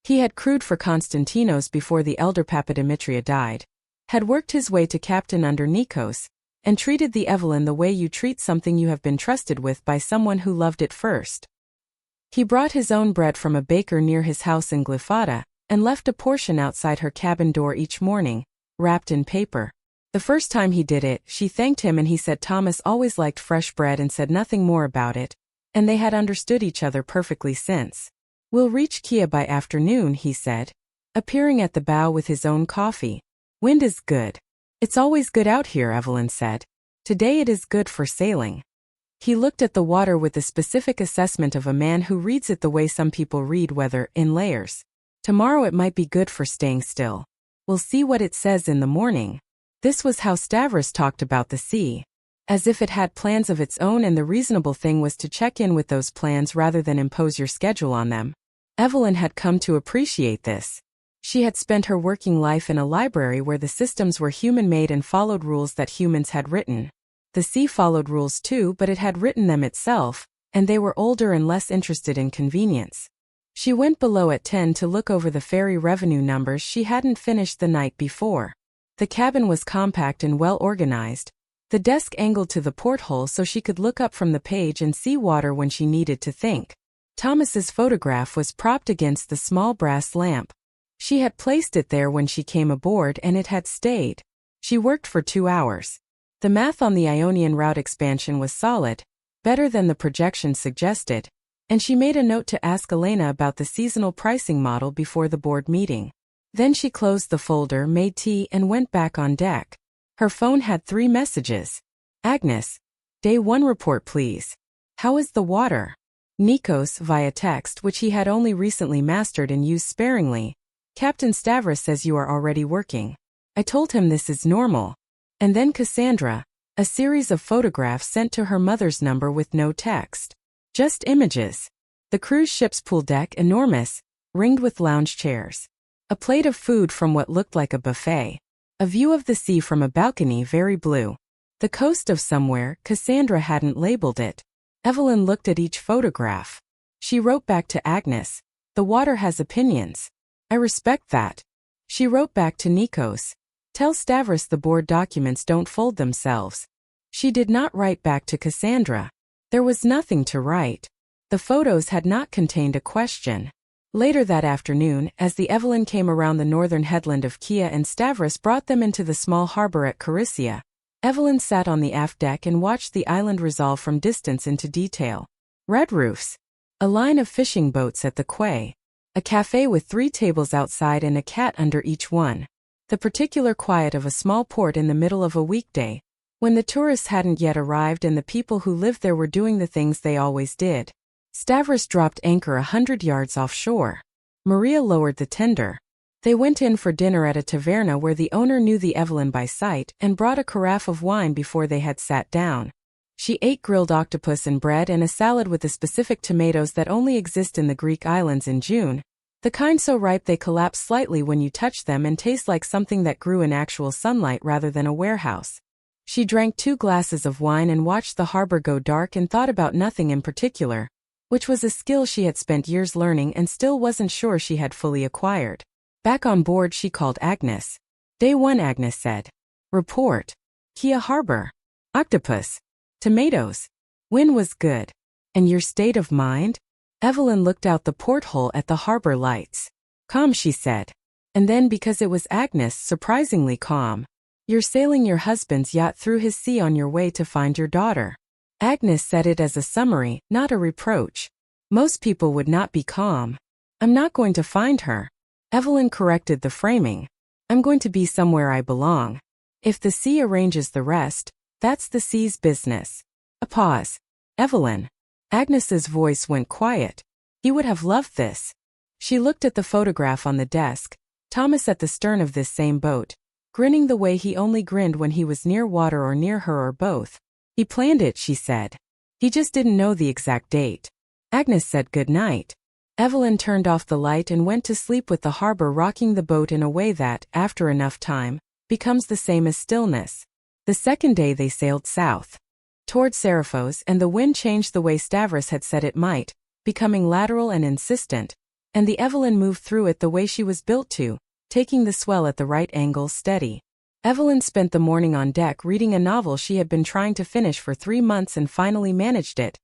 Speaker 1: He had crewed for Konstantinos before the elder Papadimitriou died, had worked his way to captain under Nikos, and treated the Evelyn the way you treat something you have been trusted with by someone who loved it first. He brought his own bread from a baker near his house in Glyfada, and left a portion outside her cabin door each morning, wrapped in paper. The first time he did it, she thanked him and he said Thomas always liked fresh bread and said nothing more about it, and they had understood each other perfectly since. "We'll reach Kia by afternoon," he said, appearing at the bow with his own coffee. "Wind is good." "It's always good out here," Evelyn said. "Today it is good for sailing." He looked at the water with the specific assessment of a man who reads it the way some people read weather, in layers. "Tomorrow it might be good for staying still. We'll see what it says in the morning." This was how Stavros talked about the sea, as if it had plans of its own and the reasonable thing was to check in with those plans rather than impose your schedule on them. Evelyn had come to appreciate this. She had spent her working life in a library where the systems were human-made and followed rules that humans had written. The sea followed rules too, but it had written them itself, and they were older and less interested in convenience. She went below at 10 to look over the ferry revenue numbers she hadn't finished the night before. The cabin was compact and well organized, the desk angled to the porthole so she could look up from the page and see water when she needed to think. Thomas's photograph was propped against the small brass lamp. She had placed it there when she came aboard and it had stayed. She worked for 2 hours. The math on the Ionian route expansion was solid, better than the projections suggested, and she made a note to ask Elena about the seasonal pricing model before the board meeting. Then she closed the folder, made tea, and went back on deck. Her phone had 3 messages. "Agnes. Day 1 report please. How is the water?" Nikos, via text, which he had only recently mastered and used sparingly. "Captain Stavros says you are already working. I told him this is normal." And then Cassandra, a series of photographs sent to her mother's number with no text. Just images. The cruise ship's pool deck, enormous, ringed with lounge chairs. A plate of food from what looked like a buffet. A view of the sea from a balcony, very blue. The coast of somewhere, Cassandra hadn't labeled it. Evelyn looked at each photograph. She wrote back to Agnes, "The water has opinions. I respect that." She wrote back to Nikos, "Tell Stavros the board documents don't fold themselves." She did not write back to Cassandra. There was nothing to write. The photos had not contained a question. Later that afternoon, as the Evelyn came around the northern headland of Kia and Stavros brought them into the small harbor at Carissia, Evelyn sat on the aft deck and watched the island resolve from distance into detail. Red roofs. A line of fishing boats at the quay. A cafe with 3 tables outside and a cat under each one. The particular quiet of a small port in the middle of a weekday, when the tourists hadn't yet arrived and the people who lived there were doing the things they always did. Stavros dropped anchor 100 yards offshore. Maria lowered the tender. They went in for dinner at a taverna where the owner knew the Evelyn by sight and brought a carafe of wine before they had sat down. She ate grilled octopus and bread and a salad with the specific tomatoes that only exist in the Greek islands in June, the kind so ripe they collapse slightly when you touch them and taste like something that grew in actual sunlight rather than a warehouse. She drank 2 glasses of wine and watched the harbor go dark and thought about nothing in particular, which was a skill she had spent years learning and still wasn't sure she had fully acquired. Back on board she called Agnes. Day 1, Agnes said. Report. Kia Harbor. Octopus. Tomatoes. Wind was good. And your state of mind? Evelyn looked out the porthole at the harbor lights. Calm, she said. And then, because it was Agnes, surprisingly calm. You're sailing your husband's yacht through his sea on your way to find your daughter. Agnes said it as a summary, not a reproach. Most people would not be calm. I'm not going to find her. Evelyn corrected the framing. I'm going to be somewhere I belong. If the sea arranges the rest, that's the sea's business. A pause. Evelyn. Agnes's voice went quiet. He would have loved this. She looked at the photograph on the desk, Thomas at the stern of this same boat, grinning the way he only grinned when he was near water or near her or both. He planned it, she said. He just didn't know the exact date. Agnes said good night. Evelyn turned off the light and went to sleep with the harbor rocking the boat in a way that, after enough time, becomes the same as stillness. The second day they sailed south toward Seraphos, and the wind changed the way Stavros had said it might, becoming lateral and insistent, and the Evelyn moved through it the way she was built to, taking the swell at the right angles steady. Evelyn spent the morning on deck reading a novel she had been trying to finish for 3 months and finally managed it,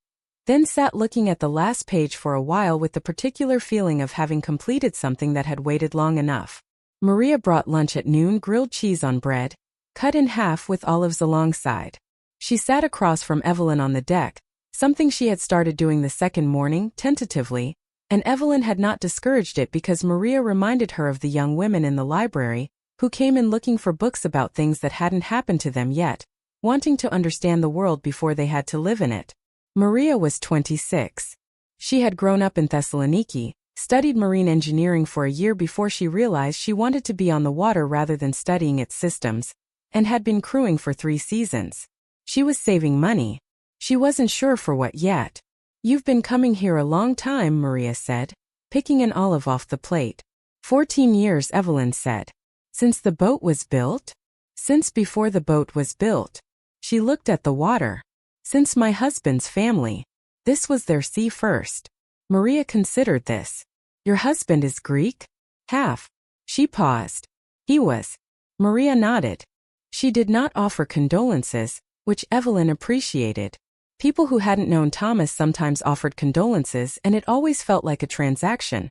Speaker 1: then sat looking at the last page for a while with the particular feeling of having completed something that had waited long enough. Maria brought lunch at noon, grilled cheese on bread, cut in half with olives alongside. She sat across from Evelyn on the deck, something she had started doing the second morning, tentatively, and Evelyn had not discouraged it because Maria reminded her of the young women in the library, who came in looking for books about things that hadn't happened to them yet, wanting to understand the world before they had to live in it. Maria was 26. She had grown up in Thessaloniki, studied marine engineering for a year before she realized she wanted to be on the water rather than studying its systems, and had been crewing for 3 seasons. She was saving money. She wasn't sure for what yet. You've been coming here a long time, Maria said, picking an olive off the plate. 14 years, Evelyn said. Since the boat was built? Since before the boat was built. She looked at the water. Since my husband's family. This was their sea first. Maria considered this. Your husband is Greek? Half. She paused. He was. Maria nodded. She did not offer condolences, which Evelyn appreciated. People who hadn't known Thomas sometimes offered condolences, and it always felt like a transaction,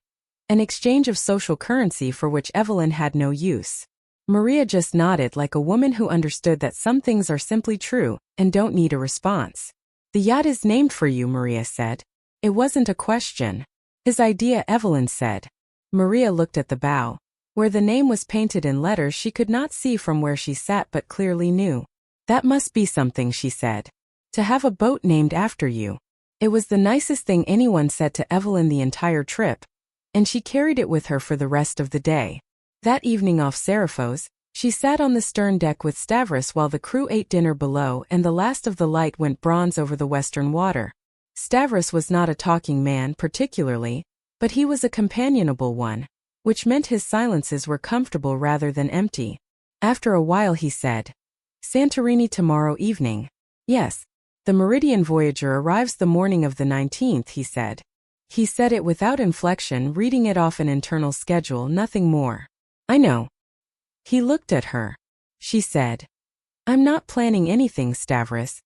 Speaker 1: an exchange of social currency for which Evelyn had no use. Maria just nodded like a woman who understood that some things are simply true and don't need a response. The yacht is named for you, Maria said. It wasn't a question. His idea, Evelyn said. Maria looked at the bow, where the name was painted in letters she could not see from where she sat but clearly knew. That must be something, she said. To have a boat named after you. It was the nicest thing anyone said to Evelyn the entire trip, and she carried it with her for the rest of the day. That evening off Seraphos, she sat on the stern deck with Stavros while the crew ate dinner below and the last of the light went bronze over the western water. Stavros was not a talking man particularly, but he was a companionable one, which meant his silences were comfortable rather than empty. After a while he said, Santorini tomorrow evening. Yes. The Meridian Voyager arrives the morning of the 19th, he said. He said it without inflection, reading it off an internal schedule, nothing more. I know. He looked at her. She said, I'm not planning anything, Stavros.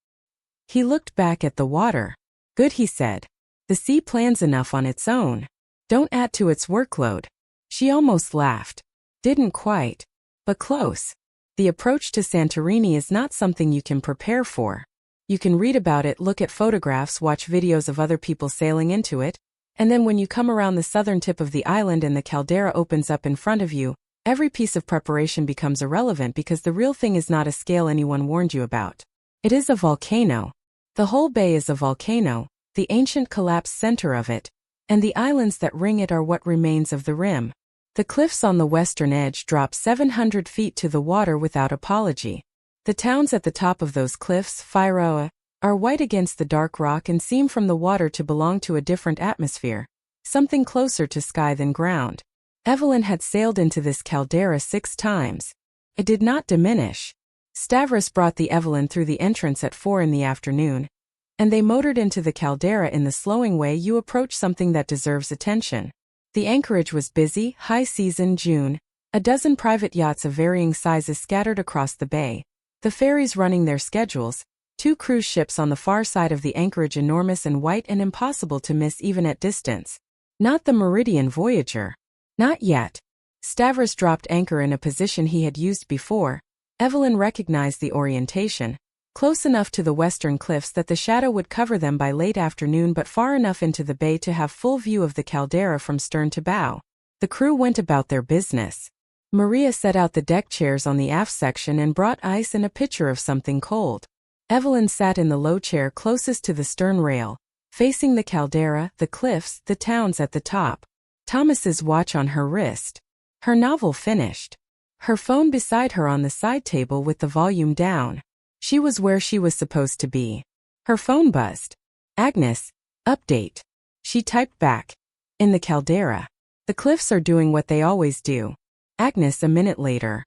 Speaker 1: He looked back at the water. Good, he said. The sea plans enough on its own. Don't add to its workload. She almost laughed. Didn't quite. But close. The approach to Santorini is not something you can prepare for. You can read about it, look at photographs, watch videos of other people sailing into it, and then when you come around the southern tip of the island and the caldera opens up in front of you, every piece of preparation becomes irrelevant because the real thing is not a scale anyone warned you about. It is a volcano. The whole bay is a volcano, the ancient collapsed center of it, and the islands that ring it are what remains of the rim. The cliffs on the western edge drop 700 feet to the water without apology. The towns at the top of those cliffs, Fairoa, are white against the dark rock and seem from the water to belong to a different atmosphere, something closer to sky than ground. Evelyn had sailed into this caldera 6 times. It did not diminish. Stavros brought the Evelyn through the entrance at 4 in the afternoon, and they motored into the caldera in the slowing way you approach something that deserves attention. The anchorage was busy, high season June, a dozen private yachts of varying sizes scattered across the bay, the ferries running their schedules, 2 cruise ships on the far side of the anchorage enormous and white and impossible to miss even at distance. Not the Meridian Voyager. Not yet. Stavros dropped anchor in a position he had used before. Evelyn recognized the orientation. Close enough to the western cliffs that the shadow would cover them by late afternoon but far enough into the bay to have full view of the caldera from stern to bow. The crew went about their business. Maria set out the deck chairs on the aft section and brought ice and a pitcher of something cold. Evelyn sat in the low chair closest to the stern rail, facing the caldera, the cliffs, the towns at the top. Thomas's watch on her wrist. Her novel finished. Her phone beside her on the side table with the volume down. She was where she was supposed to be. Her phone buzzed. Agnes, update. She typed back. In the caldera. The cliffs are doing what they always do. Agnes a minute later.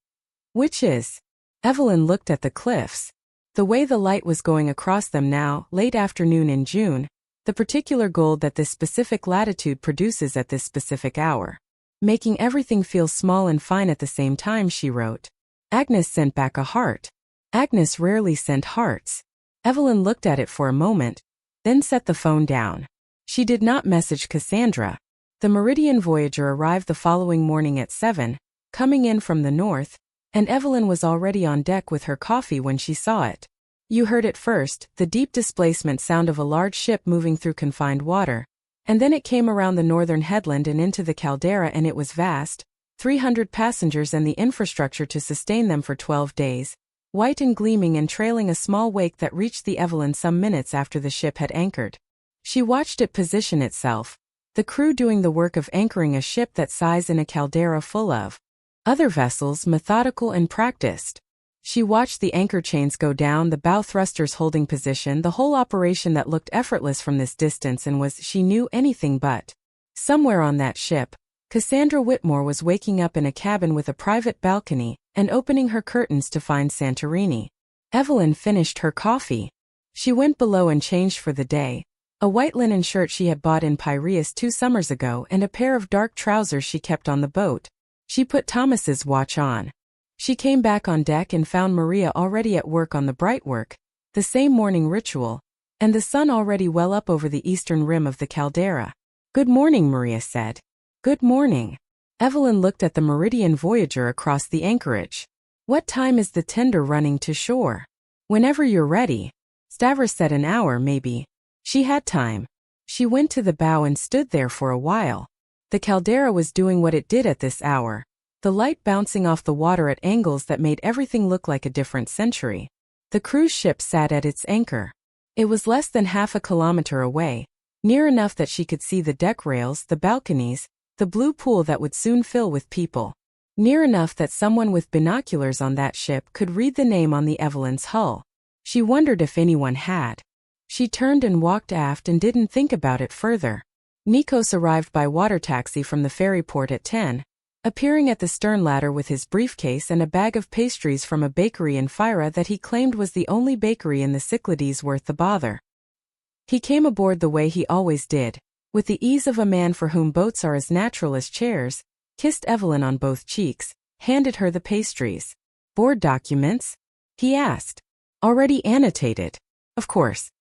Speaker 1: Which is? Evelyn looked at the cliffs. The way the light was going across them now, late afternoon in June, the particular gold that this specific latitude produces at this specific hour. Making everything feel small and fine at the same time, she wrote. Agnes sent back a heart. Agnes rarely sent hearts. Evelyn looked at it for a moment, then set the phone down. She did not message Cassandra. The Meridian Voyager arrived the following morning at 7, coming in from the north, and Evelyn was already on deck with her coffee when she saw it. You heard it first, the deep displacement sound of a large ship moving through confined water, and then it came around the northern headland and into the caldera, and it was vast, 300 passengers and the infrastructure to sustain them for 12 days. White and gleaming and trailing a small wake that reached the Evelyn some minutes after the ship had anchored. She watched it position itself, the crew doing the work of anchoring a ship that size in a caldera full of other vessels, methodical and practiced. She watched the anchor chains go down, the bow thrusters holding position, the whole operation that looked effortless from this distance and was, she knew, anything but. Somewhere on that ship, Cassandra Whitmore was waking up in a cabin with a private balcony and opening her curtains to find Santorini. Evelyn finished her coffee. She went below and changed for the day. A white linen shirt she had bought in Piraeus 2 summers ago and a pair of dark trousers she kept on the boat. She put Thomas's watch on. She came back on deck and found Maria already at work on the Brightwork, the same morning ritual, and the sun already well up over the eastern rim of the caldera. Good morning, Maria said. Good morning. Evelyn looked at the Meridian Voyager across the anchorage. What time is the tender running to shore? Whenever you're ready. Stavros said an hour, maybe. She had time. She went to the bow and stood there for a while. The caldera was doing what it did at this hour, the light bouncing off the water at angles that made everything look like a different century. The cruise ship sat at its anchor. It was less than half a kilometer away, near enough that she could see the deck rails, the balconies, the blue pool that would soon fill with people. Near enough that someone with binoculars on that ship could read the name on the Evelyn's hull. She wondered if anyone had. She turned and walked aft and didn't think about it further. Nikos arrived by water taxi from the ferry port at 10, appearing at the stern ladder with his briefcase and a bag of pastries from a bakery in Fyra that he claimed was the only bakery in the Cyclades worth the bother. He came aboard the way he always did, with the ease of a man for whom boats are as natural as chairs, kissed Evelyn on both cheeks, handed her the pastries. Board documents? He asked. Already annotated. Of course.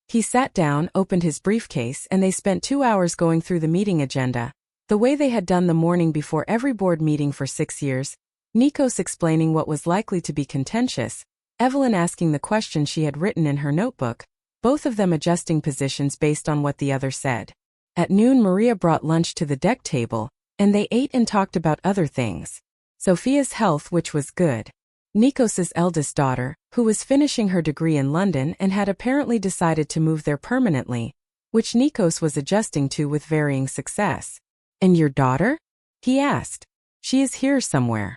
Speaker 1: He sat down, opened his briefcase, and they spent 2 hours going through the meeting agenda, The way they had done the morning before every board meeting for 6 years, Nikos explaining what was likely to be contentious, Evelyn asking the question she had written in her notebook, both of them adjusting positions based on what the other said. At noon Maria brought lunch to the deck table, and they ate and talked about other things. Sophia's health, which was good. Nikos's eldest daughter, who was finishing her degree in London and had apparently decided to move there permanently, which Nikos was adjusting to with varying success. "And your daughter?" he asked. "She is here somewhere."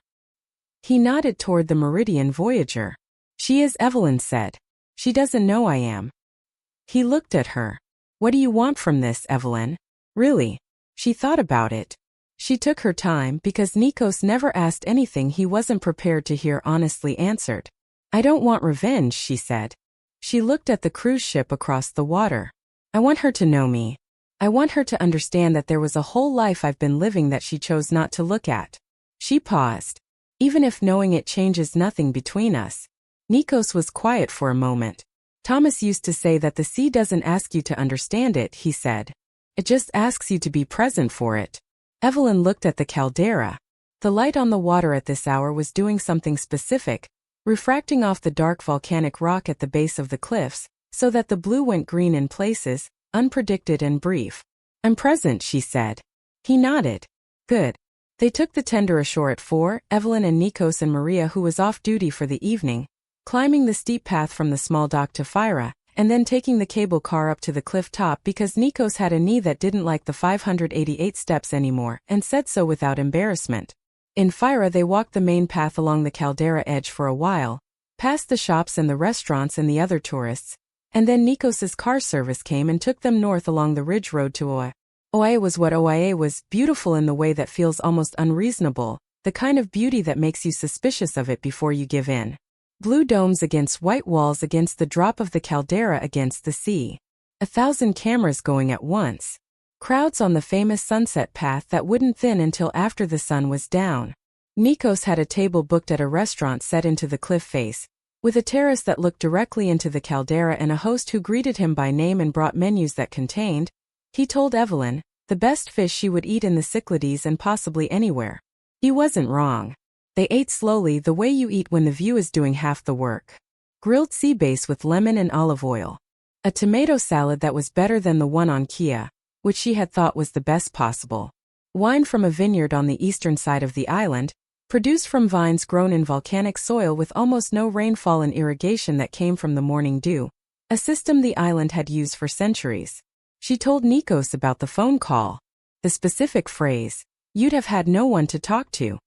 Speaker 1: He nodded toward the Meridian Voyager. "She is," Evelyn said. "She doesn't know I am." He looked at her. "What do you want from this, Evelyn?" "Really?" She thought about it. She took her time because Nikos never asked anything he wasn't prepared to hear honestly answered. "I don't want revenge," she said. She looked at the cruise ship across the water. "I want her to know me. I want her to understand that there was a whole life I've been living that she chose not to look at." She paused. "Even if knowing it changes nothing between us." Nikos was quiet for a moment. "Thomas used to say that the sea doesn't ask you to understand it," he said. "It just asks you to be present for it." Evelyn looked at the Caldera. The light on the water at this hour was doing something specific, refracting off the dark volcanic rock at the base of the cliffs, so that the blue went green in places, unpredicted and brief. "I'm present," she said. He nodded. "Good." They took the tender ashore at 4, Evelyn and Nikos and Maria, who was off duty for the evening, climbing the steep path from the small dock to Fyra, and then taking the cable car up to the cliff top because Nikos had a knee that didn't like the 588 steps anymore, and said so without embarrassment. In Fyra they walked the main path along the Caldera edge for a while, past the shops and the restaurants and the other tourists, and then Nikos's car service came and took them north along the ridge road to Oia. Oia was what Oia was, beautiful in the way that feels almost unreasonable, the kind of beauty that makes you suspicious of it before you give in. Blue domes against white walls against the drop of the Caldera against the sea. 1,000 cameras going at once. Crowds on the famous sunset path that wouldn't thin until after the sun was down. Nikos had a table booked at a restaurant set into the cliff face, with a terrace that looked directly into the Caldera and a host who greeted him by name and brought menus that contained, he told Evelyn, the best fish she would eat in the Cyclades and possibly anywhere. He wasn't wrong. They ate slowly, the way you eat when the view is doing half the work. Grilled sea bass with lemon and olive oil. A tomato salad that was better than the one on Kia, which she had thought was the best possible. Wine from a vineyard on the eastern side of the island, produced from vines grown in volcanic soil with almost no rainfall and irrigation that came from the morning dew, a system the island had used for centuries. She told Nikos about the phone call. The specific phrase, "You'd have had no one to talk to."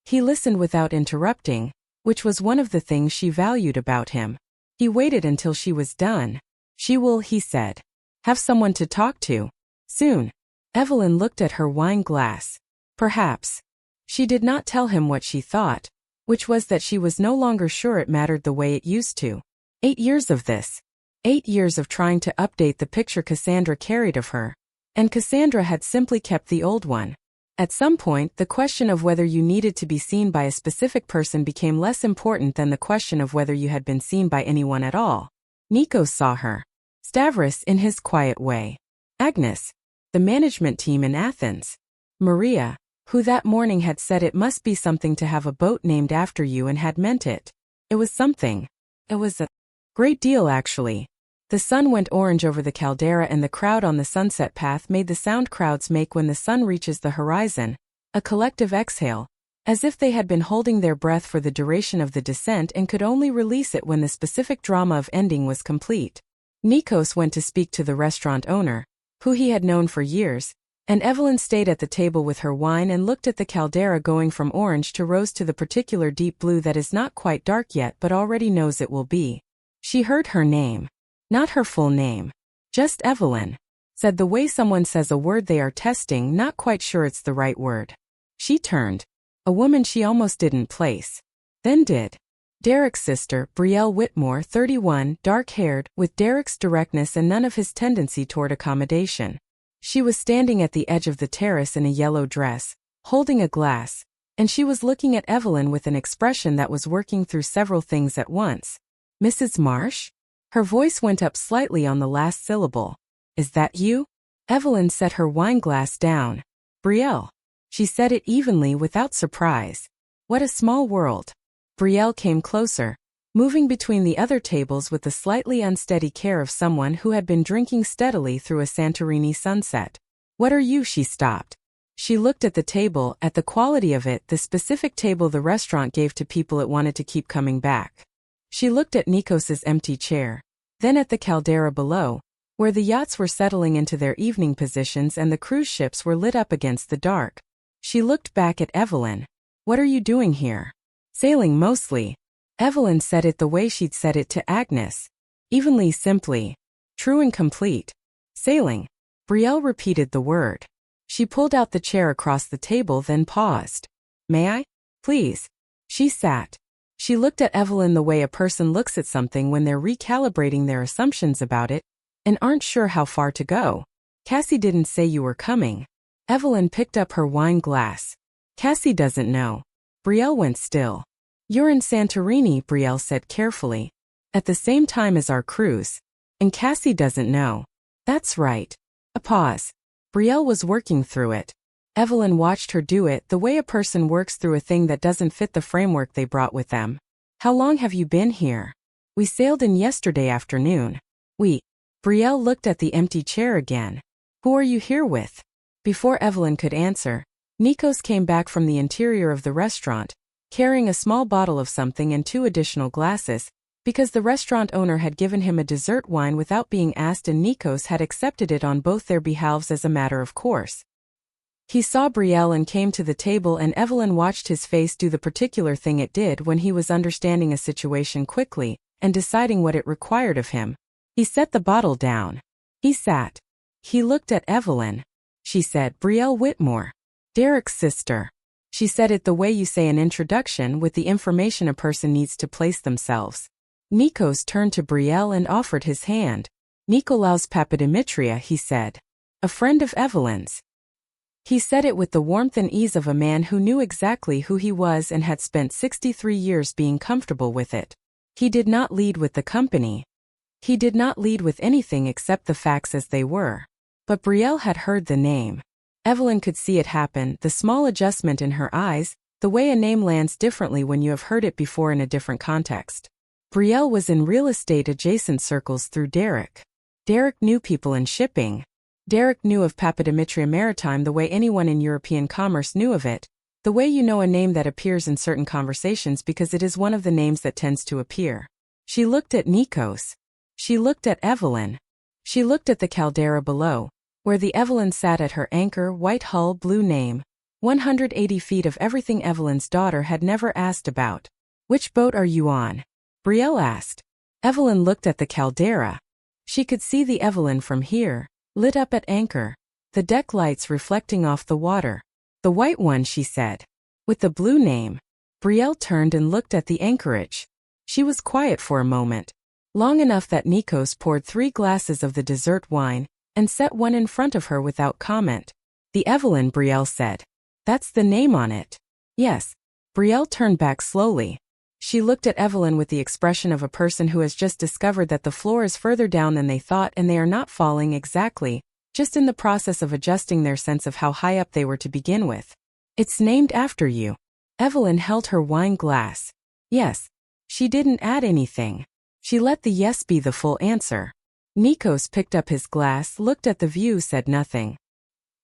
Speaker 1: He listened without interrupting, which was one of the things she valued about him. He waited until she was done. "She will," he said, "have someone to talk to. Soon." Evelyn looked at her wine glass. Perhaps. She did not tell him what she thought, which was that she was no longer sure it mattered the way it used to. 8 years of this. 8 years of trying to update the picture Cassandra carried of her. And Cassandra had simply kept the old one. At some point, the question of whether you needed to be seen by a specific person became less important than the question of whether you had been seen by anyone at all. Nikos saw her. Stavros in his quiet way. Agnes. The management team in Athens. Maria, who that morning had said it must be something to have a boat named after you and had meant it. It was something. It was a great deal, actually. The sun went orange over the Caldera and the crowd on the sunset path made the sound crowds make when the sun reaches the horizon, a collective exhale, as if they had been holding their breath for the duration of the descent and could only release it when the specific drama of ending was complete. Nikos went to speak to the restaurant owner, who he had known for years, and Evelyn stayed at the table with her wine and looked at the Caldera going from orange to rose to the particular deep blue that is not quite dark yet but already knows it will be. She heard her name. Not her full name. Just Evelyn. Said the way someone says a word they are testing, not quite sure it's the right word. She turned. A woman she almost didn't place. Then did. Derek's sister, Brielle Whitmore, 31, dark-haired, with Derek's directness and none of his tendency toward accommodation. She was standing at the edge of the terrace in a yellow dress, holding a glass, and she was looking at Evelyn with an expression that was working through several things at once. "Mrs. Marsh?" Her voice went up slightly on the last syllable. "Is that you?" Evelyn set her wine glass down. Brielle. She said it evenly without surprise. What a small world. Brielle came closer, moving between the other tables with the slightly unsteady care of someone who had been drinking steadily through a Santorini sunset. What are you? She stopped. She looked at the table, at the quality of it, the specific table the restaurant gave to people it wanted to keep coming back. She looked at Nikos's empty chair, then at the Caldera below, where the yachts were settling into their evening positions and the cruise ships were lit up against the dark. She looked back at Evelyn. What are you doing here? Sailing mostly. Evelyn said it the way she'd said it to Agnes. Evenly, simply. True and complete. Sailing. Brielle repeated the word. She pulled out the chair across the table, then paused. May I? Please. She sat. She looked at Evelyn the way a person looks at something when they're recalibrating their assumptions about it and aren't sure how far to go. Cassie didn't say you were coming. Evelyn picked up her wine glass. Cassie doesn't know. Brielle went still. You're in Santorini, Brielle said carefully. At the same time as our cruise. And Cassie doesn't know. That's right. A pause. Brielle was working through it. Evelyn watched her do it the way a person works through a thing that doesn't fit the framework they brought with them. How long have you been here? We sailed in yesterday afternoon. Brielle looked at the empty chair again. Who are you here with? Before Evelyn could answer, Nikos came back from the interior of the restaurant, carrying a small bottle of something and 2 additional glasses, because the restaurant owner had given him a dessert wine without being asked and Nikos had accepted it on both their behalves as a matter of course. He saw Brielle and came to the table, and Evelyn watched his face do the particular thing it did when he was understanding a situation quickly and deciding what it required of him. He set the bottle down. He sat. He looked at Evelyn. She said, Brielle Whitmore. Derek's sister. She said it the way you say an introduction with the information a person needs to place themselves. Nikos turned to Brielle and offered his hand. Nikolaos Papadimitriou, he said. A friend of Evelyn's. He said it with the warmth and ease of a man who knew exactly who he was and had spent 63 years being comfortable with it. He did not lead with the company. He did not lead with anything except the facts as they were. But Brielle had heard the name. Evelyn could see it happen, the small adjustment in her eyes, the way a name lands differently when you have heard it before in a different context. Brielle was in real estate adjacent circles through Derek. Derek knew people in shipping. Derek knew of Papadimitriou Maritime the way anyone in European commerce knew of it, the way you know a name that appears in certain conversations because it is one of the names that tends to appear. She looked at Nikos. She looked at Evelyn. She looked at the Caldera below, where the Evelyn sat at her anchor, white hull, blue name. 180 feet of everything Evelyn's daughter had never asked about. Which boat are you on? Brielle asked. Evelyn looked at the Caldera. She could see the Evelyn from here, lit up at anchor, the deck lights reflecting off the water. The white one, she said. With the blue name. Brielle turned and looked at the anchorage. She was quiet for a moment. Long enough that Nikos poured 3 glasses of the dessert wine and set one in front of her without comment. The Evelyn, Brielle said. That's the name on it. Yes. Brielle turned back slowly. She looked at Evelyn with the expression of a person who has just discovered that the floor is further down than they thought and they are not falling exactly, just in the process of adjusting their sense of how high up they were to begin with. It's named after you. Evelyn held her wine glass. Yes. She didn't add anything. She let the yes be the full answer. Nikos picked up his glass, looked at the view, said nothing.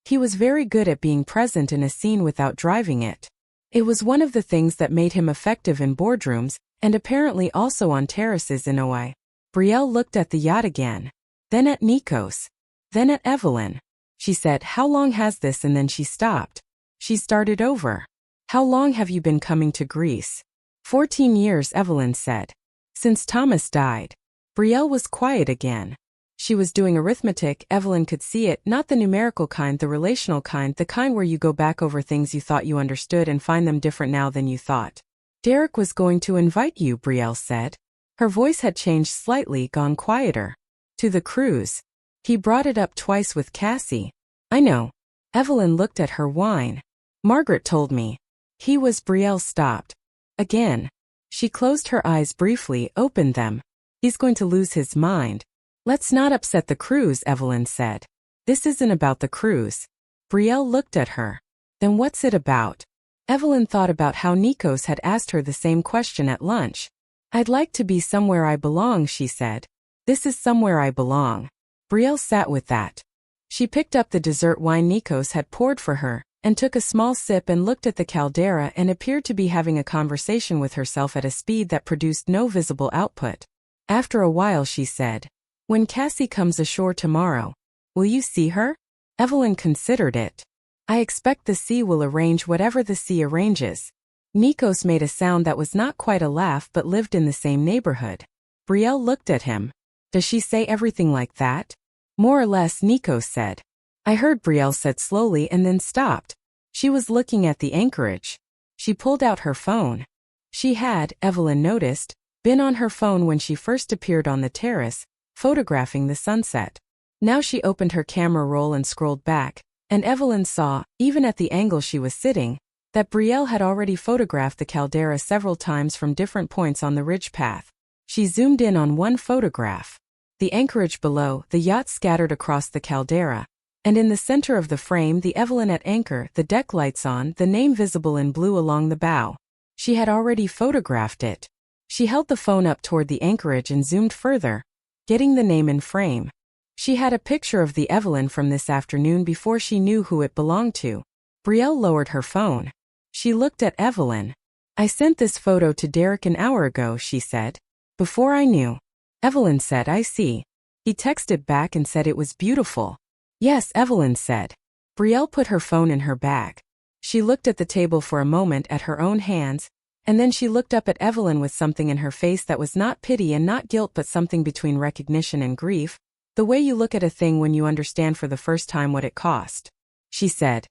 Speaker 1: He was very good at being present in a scene without driving it. It was one of the things that made him effective in boardrooms, and apparently also on terraces in Hawaii. Brielle looked at the yacht again. Then at Nikos. Then at Evelyn. She said, how long has this? And then she stopped. She started over. How long have you been coming to Greece? 14 years, Evelyn said. Since Thomas died. Brielle was quiet again. She was doing arithmetic. Evelyn could see it, not the numerical kind, the relational kind, the kind where you go back over things you thought you understood and find them different now than you thought. Derek was going to invite you, Brielle said. Her voice had changed slightly, gone quieter. To the cruise. He brought it up twice with Cassie. I know. Evelyn looked at her wine. Margaret told me. He was. Brielle stopped. Again. She closed her eyes briefly, opened them. He's going to lose his mind. Let's not upset the cruise, Evelyn said. This isn't about the cruise. Brielle looked at her. Then what's it about? Evelyn thought about how Nikos had asked her the same question at lunch. I'd like to be somewhere I belong, she said. This is somewhere I belong. Brielle sat with that. She picked up the dessert wine Nikos had poured for her, and took a small sip and looked at the Caldera and appeared to be having a conversation with herself at a speed that produced no visible output. After a while she said, "When Cassie comes ashore tomorrow, will you see her?" Evelyn considered it. "I expect the sea will arrange whatever the sea arranges." Nikos made a sound that was not quite a laugh but lived in the same neighborhood. Brielle looked at him. "Does she say everything like that?" "More or less," Nikos said. "I heard," Brielle said slowly and then stopped. She was looking at the anchorage. She pulled out her phone. She had, Evelyn noticed, been on her phone when she first appeared on the terrace, photographing the sunset. Now she opened her camera roll and scrolled back, and Evelyn saw, even at the angle she was sitting, that Brielle had already photographed the Caldera several times from different points on the ridge path. She zoomed in on one photograph. The anchorage below, the yacht scattered across the Caldera, and in the center of the frame the Evelyn at anchor, the deck lights on, the name visible in blue along the bow. She had already photographed it. She held the phone up toward the anchorage and zoomed further, getting the name in frame. She had a picture of the Evelyn from this afternoon before she knew who it belonged to. Brielle lowered her phone. She looked at Evelyn. "I sent this photo to Derek an hour ago," she said. "Before I knew." Evelyn said, "I see." He texted back and said it was beautiful. "Yes," Evelyn said. Brielle put her phone in her bag. She looked at the table for a moment at her own hands, and then she looked up at Evelyn with something in her face that was not pity and not guilt but something between recognition and grief. The way you look at a thing when you understand for the first time what it cost. She said,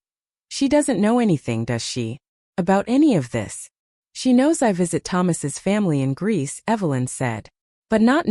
Speaker 1: "She doesn't know anything, does she? About any of this?" "She knows I visit Thomas's family in Greece," Evelyn said. "But not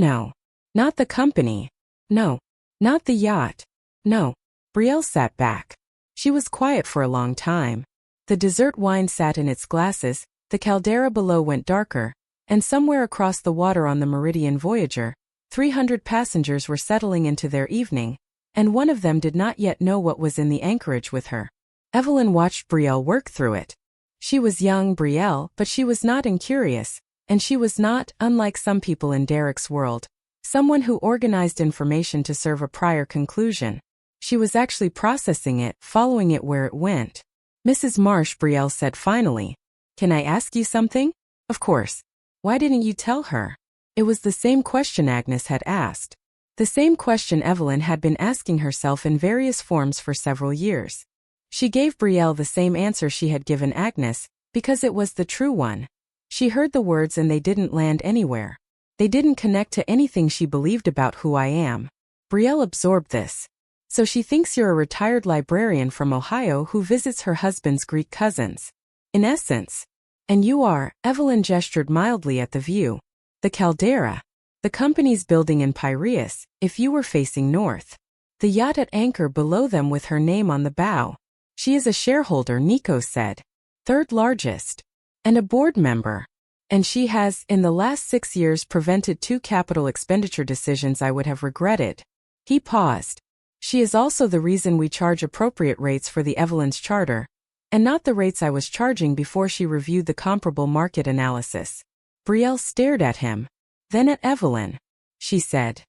Speaker 1: the company. No. Not the yacht. No." Brielle sat back. She was quiet for a long time. The dessert wine sat in its glasses, the Caldera below went darker, and somewhere across the water on the Meridian Voyager, 300 passengers were settling into their evening, and one of them did not yet know what was in the anchorage with her. Evelyn watched Brielle work through it. She was young, Brielle, but she was not incurious, and she was not, unlike some people in Derek's world, someone who organized information to serve a prior conclusion. She was actually processing it, following it where it went. "Mrs. Marsh," Brielle said finally, "can I ask you something?" "Of course." "Why didn't you tell her?" It was the same question Agnes had asked. The same question Evelyn had been asking herself in various forms for several years. She gave Brielle the same answer she had given Agnes, because it was the true one. She heard the words and they didn't land anywhere. They didn't connect to anything she believed about who I am. Brielle absorbed this. "So she thinks you're a retired librarian from Ohio who visits her husband's Greek cousins. In essence. And you are," Evelyn gestured mildly at the view. "The Caldera. The company's building in Piraeus, if you were facing north. The yacht at anchor below them with her name on the bow. She is a shareholder," Nikos said. "Third largest. And a board member. And she has, in the last 6 years, prevented 2 capital expenditure decisions I would have regretted." He paused. "She is also the reason we charge appropriate rates for the Evelyn's charter, and not the rates I was charging before she reviewed the comparable market analysis." Brielle stared at him. Then at Evelyn. She said,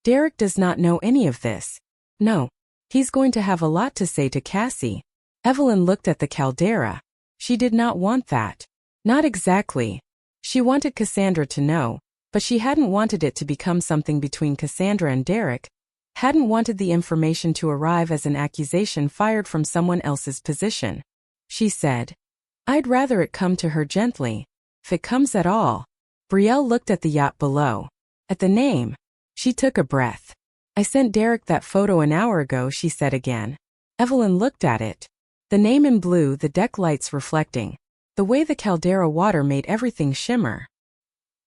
Speaker 1: "Derek does not know any of this. No. He's going to have a lot to say to Cassie." Evelyn looked at the Caldera. She did not want that. Not exactly. She wanted Cassandra to know, but she hadn't wanted it to become something between Cassandra and Derek, hadn't wanted the information to arrive as an accusation fired from someone else's position. She said, "I'd rather it come to her gently. If it comes at all." Brielle looked at the yacht below. At the name. She took a breath. "I sent Derek that photo an hour ago," she said again. Evelyn looked at it. The name in blue, the deck lights reflecting. The way the Caldera water made everything shimmer.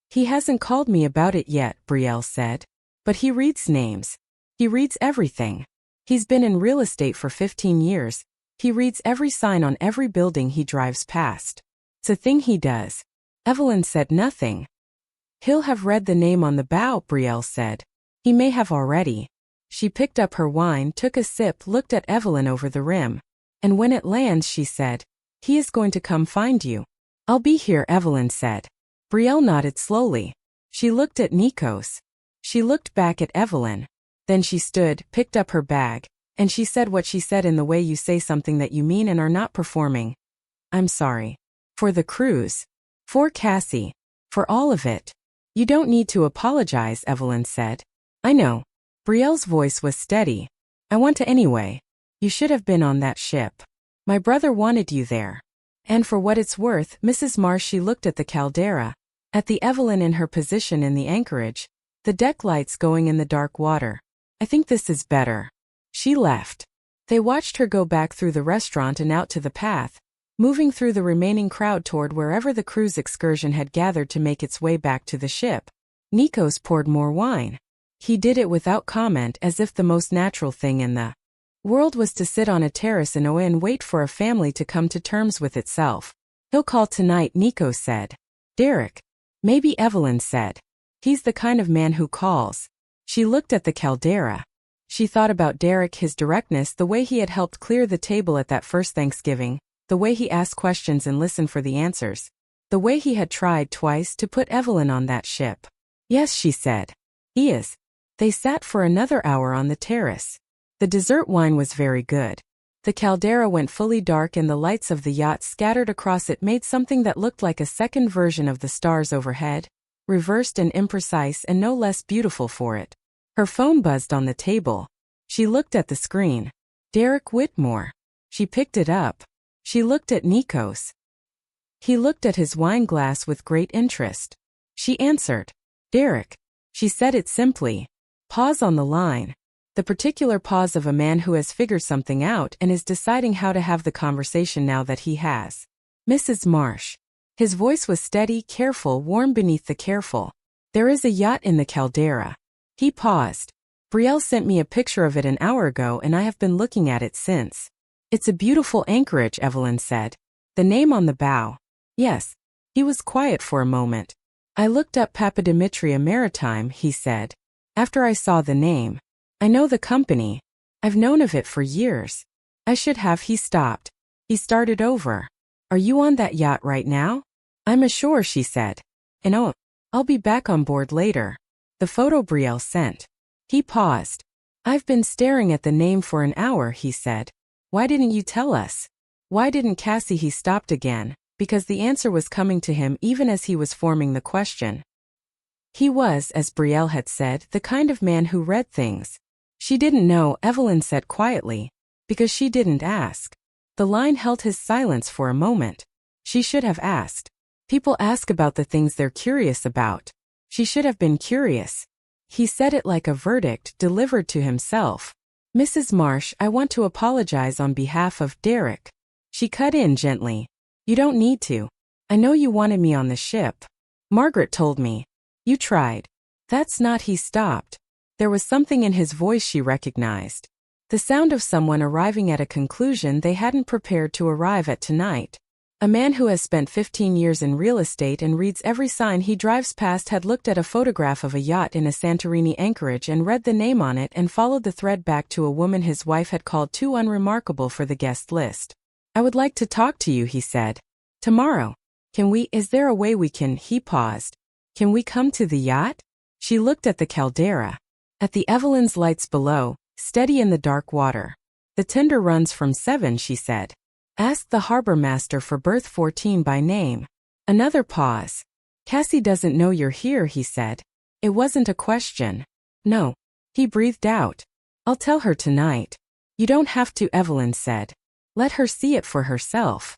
Speaker 1: "He hasn't called me about it yet," Brielle said. "But he reads names. He reads everything. He's been in real estate for 15 years. He reads every sign on every building he drives past. It's a thing he does." Evelyn said nothing. "He'll have read the name on the bow," Brielle said. "He may have already." She picked up her wine, took a sip, looked at Evelyn over the rim. And when it lands, she said, he is going to come find you. I'll be here, Evelyn said. Brielle nodded slowly. She looked at Nikos. She looked back at Evelyn. Then she stood, picked up her bag, and she said what she said in the way you say something that you mean and are not performing. I'm sorry. For the cruise. For Cassie. For all of it. You don't need to apologize, Evelyn said. I know. Brielle's voice was steady. I want to anyway. You should have been on that ship. My brother wanted you there. And for what it's worth, Mrs. Marsh, she looked at the Caldera, at the Evelyn in her position in the anchorage, the deck lights going in the dark water. I think this is better. She left. They watched her go back through the restaurant and out to the path, moving through the remaining crowd toward wherever the cruise excursion had gathered to make its way back to the ship. Nikos poured more wine. He did it without comment, as if the most natural thing in the world was to sit on a terrace in Oa and wait for a family to come to terms with itself. He'll call tonight, Nikos said. Derek. Maybe, Evelyn said. He's the kind of man who calls. She looked at the Caldera. She thought about Derek, his directness, the way he had helped clear the table at that first Thanksgiving, the way he asked questions and listened for the answers, the way he had tried twice to put Evelyn on that ship. Yes, she said. He is. They sat for another hour on the terrace. The dessert wine was very good. The Caldera went fully dark and the lights of the yacht scattered across it made something that looked like a second version of the stars overhead, reversed and imprecise and no less beautiful for it. Her phone buzzed on the table. She looked at the screen. Derek Whitmore. She picked it up. She looked at Nikos. He looked at his wine glass with great interest. She answered. Derek. She said it simply. Pause on the line. The particular pause of a man who has figured something out and is deciding how to have the conversation now that he has. Mrs. Marsh. His voice was steady, careful, warm beneath the careful. There is a yacht in the Caldera. He paused. Brielle sent me a picture of it an hour ago and I have been looking at it since. It's a beautiful anchorage, Evelyn said. The name on the bow. Yes. He was quiet for a moment. I looked up Papadimitriou Maritime, he said. After I saw the name. I know the company. I've known of it for years. I should have. He stopped. He started over. Are you on that yacht right now? I'm ashore, she said. And oh, I'll be back on board later. The photo Brielle sent. He paused. I've been staring at the name for an hour, he said. Why didn't you tell us? Why didn't Cassie? He stopped again, because the answer was coming to him even as he was forming the question. He was, as Brielle had said, the kind of man who read things. She didn't know, Evelyn said quietly, because she didn't ask. The line held his silence for a moment. She should have asked. People ask about the things they're curious about. She should have been curious. He said it like a verdict delivered to himself. Mrs. Marsh, I want to apologize on behalf of Derek. She cut in gently. You don't need to. I know you wanted me on the ship. Margaret told me. You tried. That's not. He stopped. There was something in his voice she recognized. The sound of someone arriving at a conclusion they hadn't prepared to arrive at tonight. A man who has spent 15 years in real estate and reads every sign he drives past had looked at a photograph of a yacht in a Santorini anchorage and read the name on it and followed the thread back to a woman his wife had called too unremarkable for the guest list. I would like to talk to you, he said. Tomorrow. Can we? Is there a way we can? He paused. Can we come to the yacht? She looked at the Caldera. At the Evelyn's lights below, steady in the dark water. The tender runs from 7, she said. Ask the harbor master for berth 14 by name. Another pause. Cassie doesn't know you're here, he said. It wasn't a question. No. He breathed out. I'll tell her tonight. You don't have to, Evelyn said. Let her see it for herself.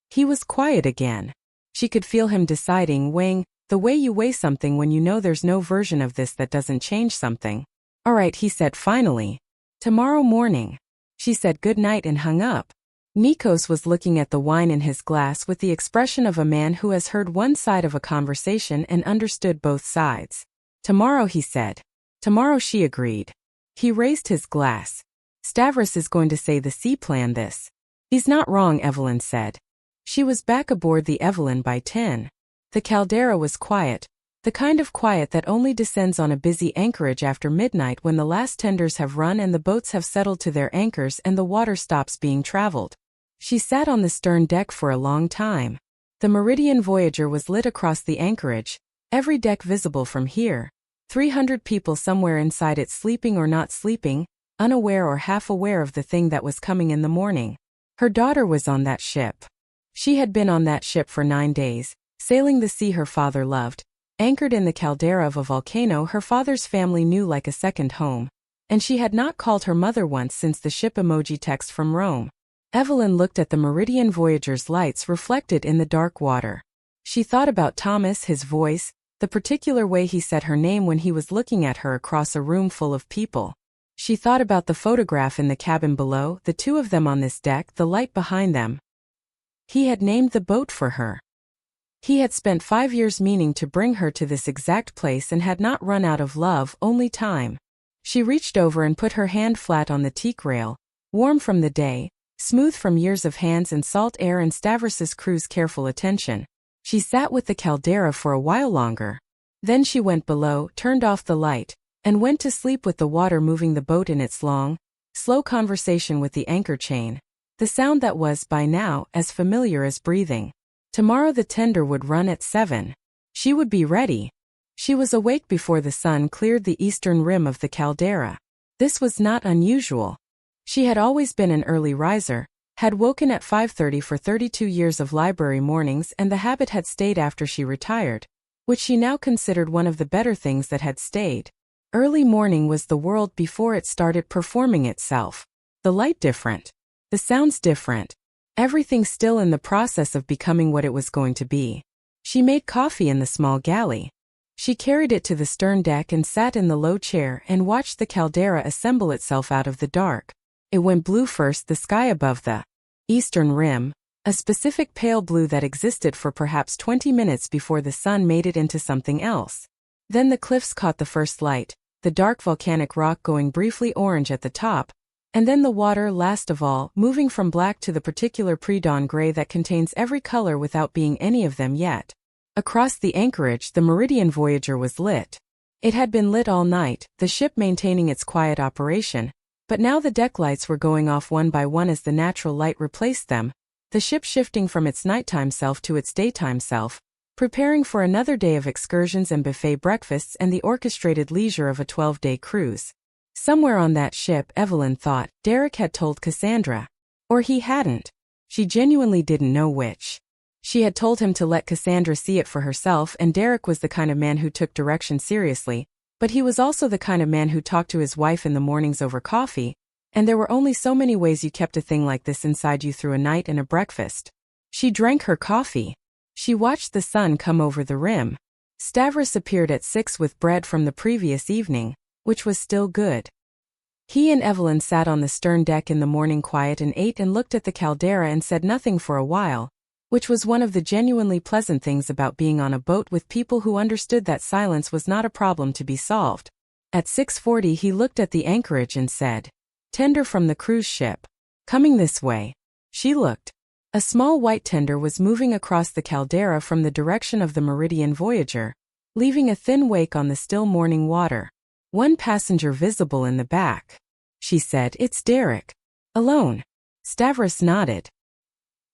Speaker 1: He was quiet again. She could feel him deciding, weighing, the way you weigh something when you know there's no version of this that doesn't change something. All right, he said finally. Tomorrow morning. She said good night and hung up. Nikos was looking at the wine in his glass with the expression of a man who has heard one side of a conversation and understood both sides. Tomorrow, he said. Tomorrow, she agreed. He raised his glass. Stavros is going to say the sea planned this. He's not wrong, Evelyn said. She was back aboard the Evelyn by 10. The Caldera was quiet, the kind of quiet that only descends on a busy anchorage after midnight when the last tenders have run and the boats have settled to their anchors and the water stops being traveled. She sat on the stern deck for a long time. The Meridian Voyager was lit across the anchorage, every deck visible from here. 300 people somewhere inside it, sleeping or not sleeping, unaware or half aware of the thing that was coming in the morning. Her daughter was on that ship. She had been on that ship for 9 days, sailing the sea her father loved, anchored in the caldera of a volcano her father's family knew like a second home. And she had not called her mother once since the ship emoji text from Rome. Evelyn looked at the Meridian Voyager's lights reflected in the dark water. She thought about Thomas, his voice, the particular way he said her name when he was looking at her across a room full of people. She thought about the photograph in the cabin below, the two of them on this deck, the light behind them. He had named the boat for her. He had spent 5 years meaning to bring her to this exact place and had not run out of love, only time. She reached over and put her hand flat on the teak rail, warm from the day, smooth from years of hands and salt air and Stavros's crew's careful attention. She sat with the caldera for a while longer. Then she went below, turned off the light, and went to sleep with the water moving the boat in its long, slow conversation with the anchor chain, the sound that was, by now, as familiar as breathing. Tomorrow the tender would run at 7. She would be ready. She was awake before the sun cleared the eastern rim of the caldera. This was not unusual. She had always been an early riser, had woken at 5:30 for 32 years of library mornings, and the habit had stayed after she retired, which she now considered one of the better things that had stayed. Early morning was the world before it started performing itself. The light different. The sounds different. Everything still in the process of becoming what it was going to be. She made coffee in the small galley. She carried it to the stern deck and sat in the low chair and watched the caldera assemble itself out of the dark. It went blue first, the sky above the eastern rim, a specific pale blue that existed for perhaps 20 minutes before the sun made it into something else. Then the cliffs caught the first light, the dark volcanic rock going briefly orange at the top, and then the water last of all, moving from black to the particular pre-dawn gray that contains every color without being any of them yet. Across the anchorage the Meridian Voyager was lit. It had been lit all night, the ship maintaining its quiet operation, but now the deck lights were going off one by one as the natural light replaced them, the ship shifting from its nighttime self to its daytime self, preparing for another day of excursions and buffet breakfasts and the orchestrated leisure of a 12-day cruise. Somewhere on that ship, Evelyn thought, Derek had told Cassandra. Or he hadn't. She genuinely didn't know which. She had told him to let Cassandra see it for herself, and Derek was the kind of man who took direction seriously, but he was also the kind of man who talked to his wife in the mornings over coffee, and there were only so many ways you kept a thing like this inside you through a night and a breakfast. She drank her coffee. She watched the sun come over the rim. Stavros appeared at 6 with bread from the previous evening, which was still good. He and Evelyn sat on the stern deck in the morning quiet and ate and looked at the caldera and said nothing for a while, which was one of the genuinely pleasant things about being on a boat with people who understood that silence was not a problem to be solved. At 6:40 he looked at the anchorage and said, "Tender from the cruise ship. Coming this way." She looked. A small white tender was moving across the caldera from the direction of the Meridian Voyager, leaving a thin wake on the still morning water. One passenger visible in the back. She said, "It's Derek." "Alone?" Stavros nodded.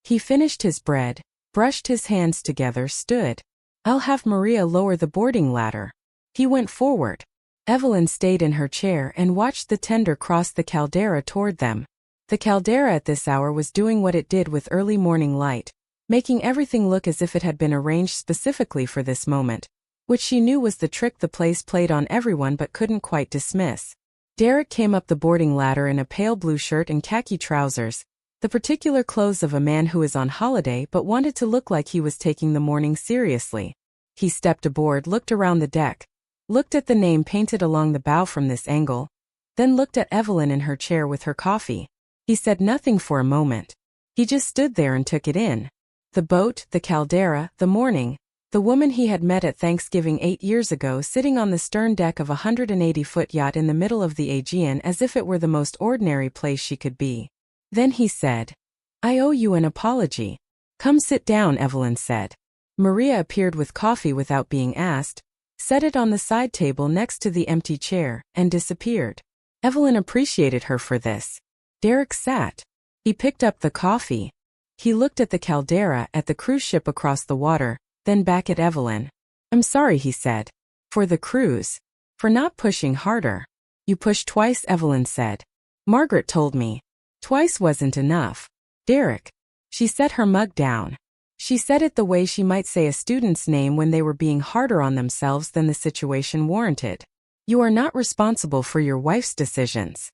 Speaker 1: He finished his bread, brushed his hands together, stood. "I'll have Maria lower the boarding ladder." He went forward. Evelyn stayed in her chair and watched the tender cross the caldera toward them. The caldera at this hour was doing what it did with early morning light, making everything look as if it had been arranged specifically for this moment, which she knew was the trick the place played on everyone but couldn't quite dismiss. Derek came up the boarding ladder in a pale blue shirt and khaki trousers, the particular clothes of a man who is on holiday but wanted to look like he was taking the morning seriously. He stepped aboard, looked around the deck, looked at the name painted along the bow from this angle, then looked at Evelyn in her chair with her coffee. He said nothing for a moment. He just stood there and took it in. The boat, the caldera, the morning, the woman he had met at Thanksgiving 8 years ago sitting on the stern deck of a 180-foot yacht in the middle of the Aegean as if it were the most ordinary place she could be. Then he said, "I owe you an apology." "Come sit down," Evelyn said. Maria appeared with coffee without being asked, set it on the side table next to the empty chair, and disappeared. Evelyn appreciated her for this. Derek sat. He picked up the coffee. He looked at the Caldera at the cruise ship across the water, then back at Evelyn. I'm sorry, he said. For the cruise. For not pushing harder. You pushed twice, Evelyn said. Margaret told me. Twice wasn't enough. Derek. She set her mug down. She said it the way she might say a student's name when they were being harder on themselves than the situation warranted. You are not responsible for your wife's decisions.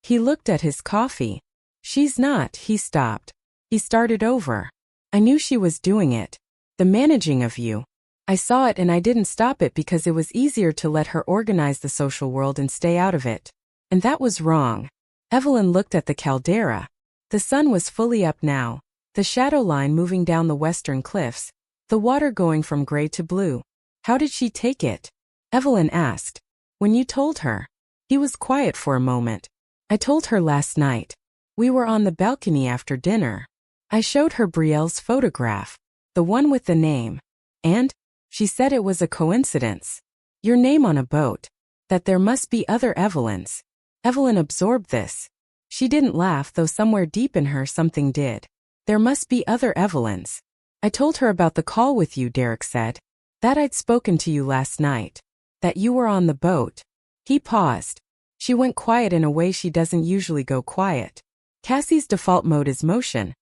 Speaker 1: He looked at his coffee. She's not, he stopped. He started over. I knew she was doing it. The managing of you. I saw it and I didn't stop it because it was easier to let her organize the social world and stay out of it. And that was wrong. Evelyn looked at the Caldera. The sun was fully up now, the shadow line moving down the western cliffs, the water going from gray to blue. How did she take it? Evelyn asked. When you told her. He was quiet for a moment. I told her last night. We were on the balcony after dinner. I showed her Brielle's photograph, the one with the name. And? She said it was a coincidence. Your name on a boat. That there must be other Evelyns. Evelyn absorbed this. She didn't laugh, though somewhere deep in her something did. There must be other Evelyns. I told her about the call with you, Derek said. That I'd spoken to you last night. That you were on the boat. He paused. She went quiet in a way she doesn't usually go quiet. Cassie's default mode is motion.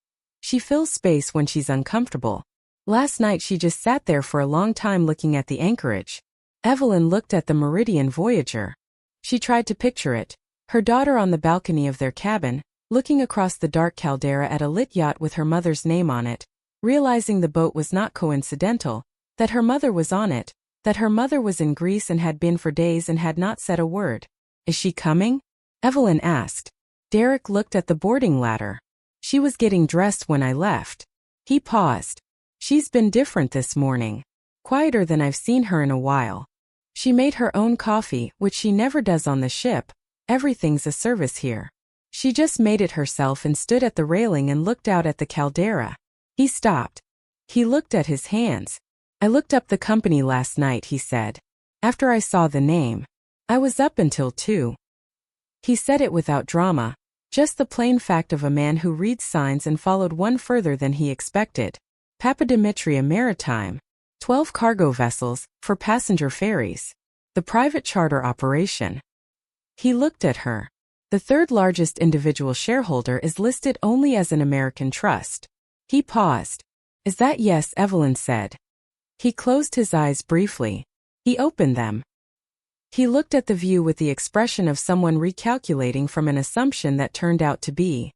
Speaker 1: She fills space when she's uncomfortable. Last night she just sat there for a long time looking at the anchorage. Evelyn looked at the Meridian Voyager. She tried to picture it, her daughter on the balcony of their cabin, looking across the dark Caldera at a lit yacht with her mother's name on it, realizing the boat was not coincidental, that her mother was on it, that her mother was in Greece and had been for days and had not said a word. Is she coming? Evelyn asked. Derek looked at the boarding ladder. She was getting dressed when I left. He paused. She's been different this morning. Quieter than I've seen her in a while. She made her own coffee, which she never does on the ship. Everything's a service here. She just made it herself and stood at the railing and looked out at the Caldera. He stopped. He looked at his hands. I looked up the company last night, he said. After I saw the name. I was up until 2. He said it without drama. Just the plain fact of a man who reads signs and followed one further than he expected. Papadimitriou Maritime. 12 cargo vessels, for passenger ferries. The private charter operation. He looked at her. The third largest individual shareholder is listed only as an American trust. He paused. Is that yes? Evelyn said. He closed his eyes briefly. He opened them. He looked at the view with the expression of someone recalculating from an assumption that turned out to be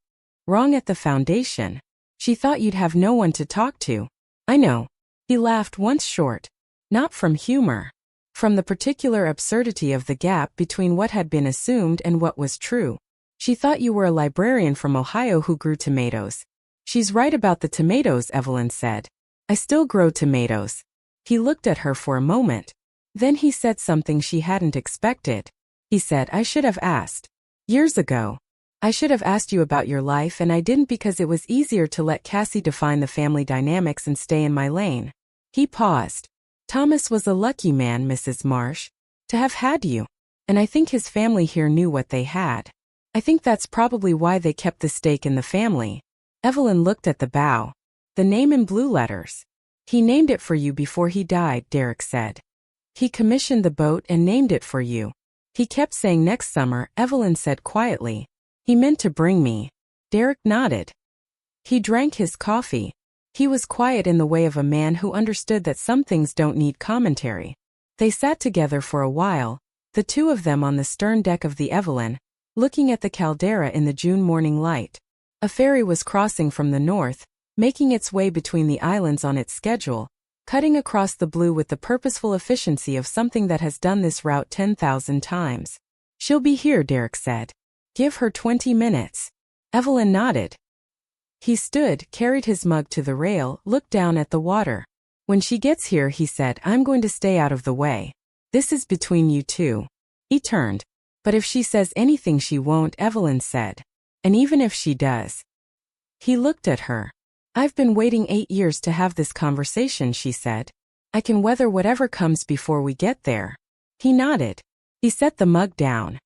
Speaker 1: wrong at the foundation. She thought you'd have no one to talk to. I know. He laughed once short. Not from humor. From the particular absurdity of the gap between what had been assumed and what was true. She thought you were a librarian from Ohio who grew tomatoes. She's right about the tomatoes, Evelyn said. I still grow tomatoes. He looked at her for a moment. Then he said something she hadn't expected. He said, I should have asked. Years ago. I should have asked you about your life and I didn't because it was easier to let Cassie define the family dynamics and stay in my lane. He paused. Thomas was a lucky man, Mrs. Marsh, to have had you. And I think his family here knew what they had. I think that's probably why they kept the stake in the family. Evelyn looked at the bow. The name in blue letters. He named it for you before he died, Derek said. He commissioned the boat and named it for you. He kept saying next summer, Evelyn said quietly. He meant to bring me. Derek nodded. He drank his coffee. He was quiet in the way of a man who understood that some things don't need commentary. They sat together for a while, the two of them on the stern deck of the Evelyn, looking at the Caldera in the June morning light. A ferry was crossing from the north, making its way between the islands on its schedule, cutting across the blue with the purposeful efficiency of something that has done this route 10,000 times. She'll be here, Derek said. Give her 20 minutes. Evelyn nodded. He stood, carried his mug to the rail, looked down at the water. When she gets here, he said, I'm going to stay out of the way. This is between you two. He turned. But if she says anything she won't, Evelyn said. And even if she does. He looked at her. I've been waiting 8 years to have this conversation, she said. I can weather whatever comes before we get there. He nodded. He set the mug down.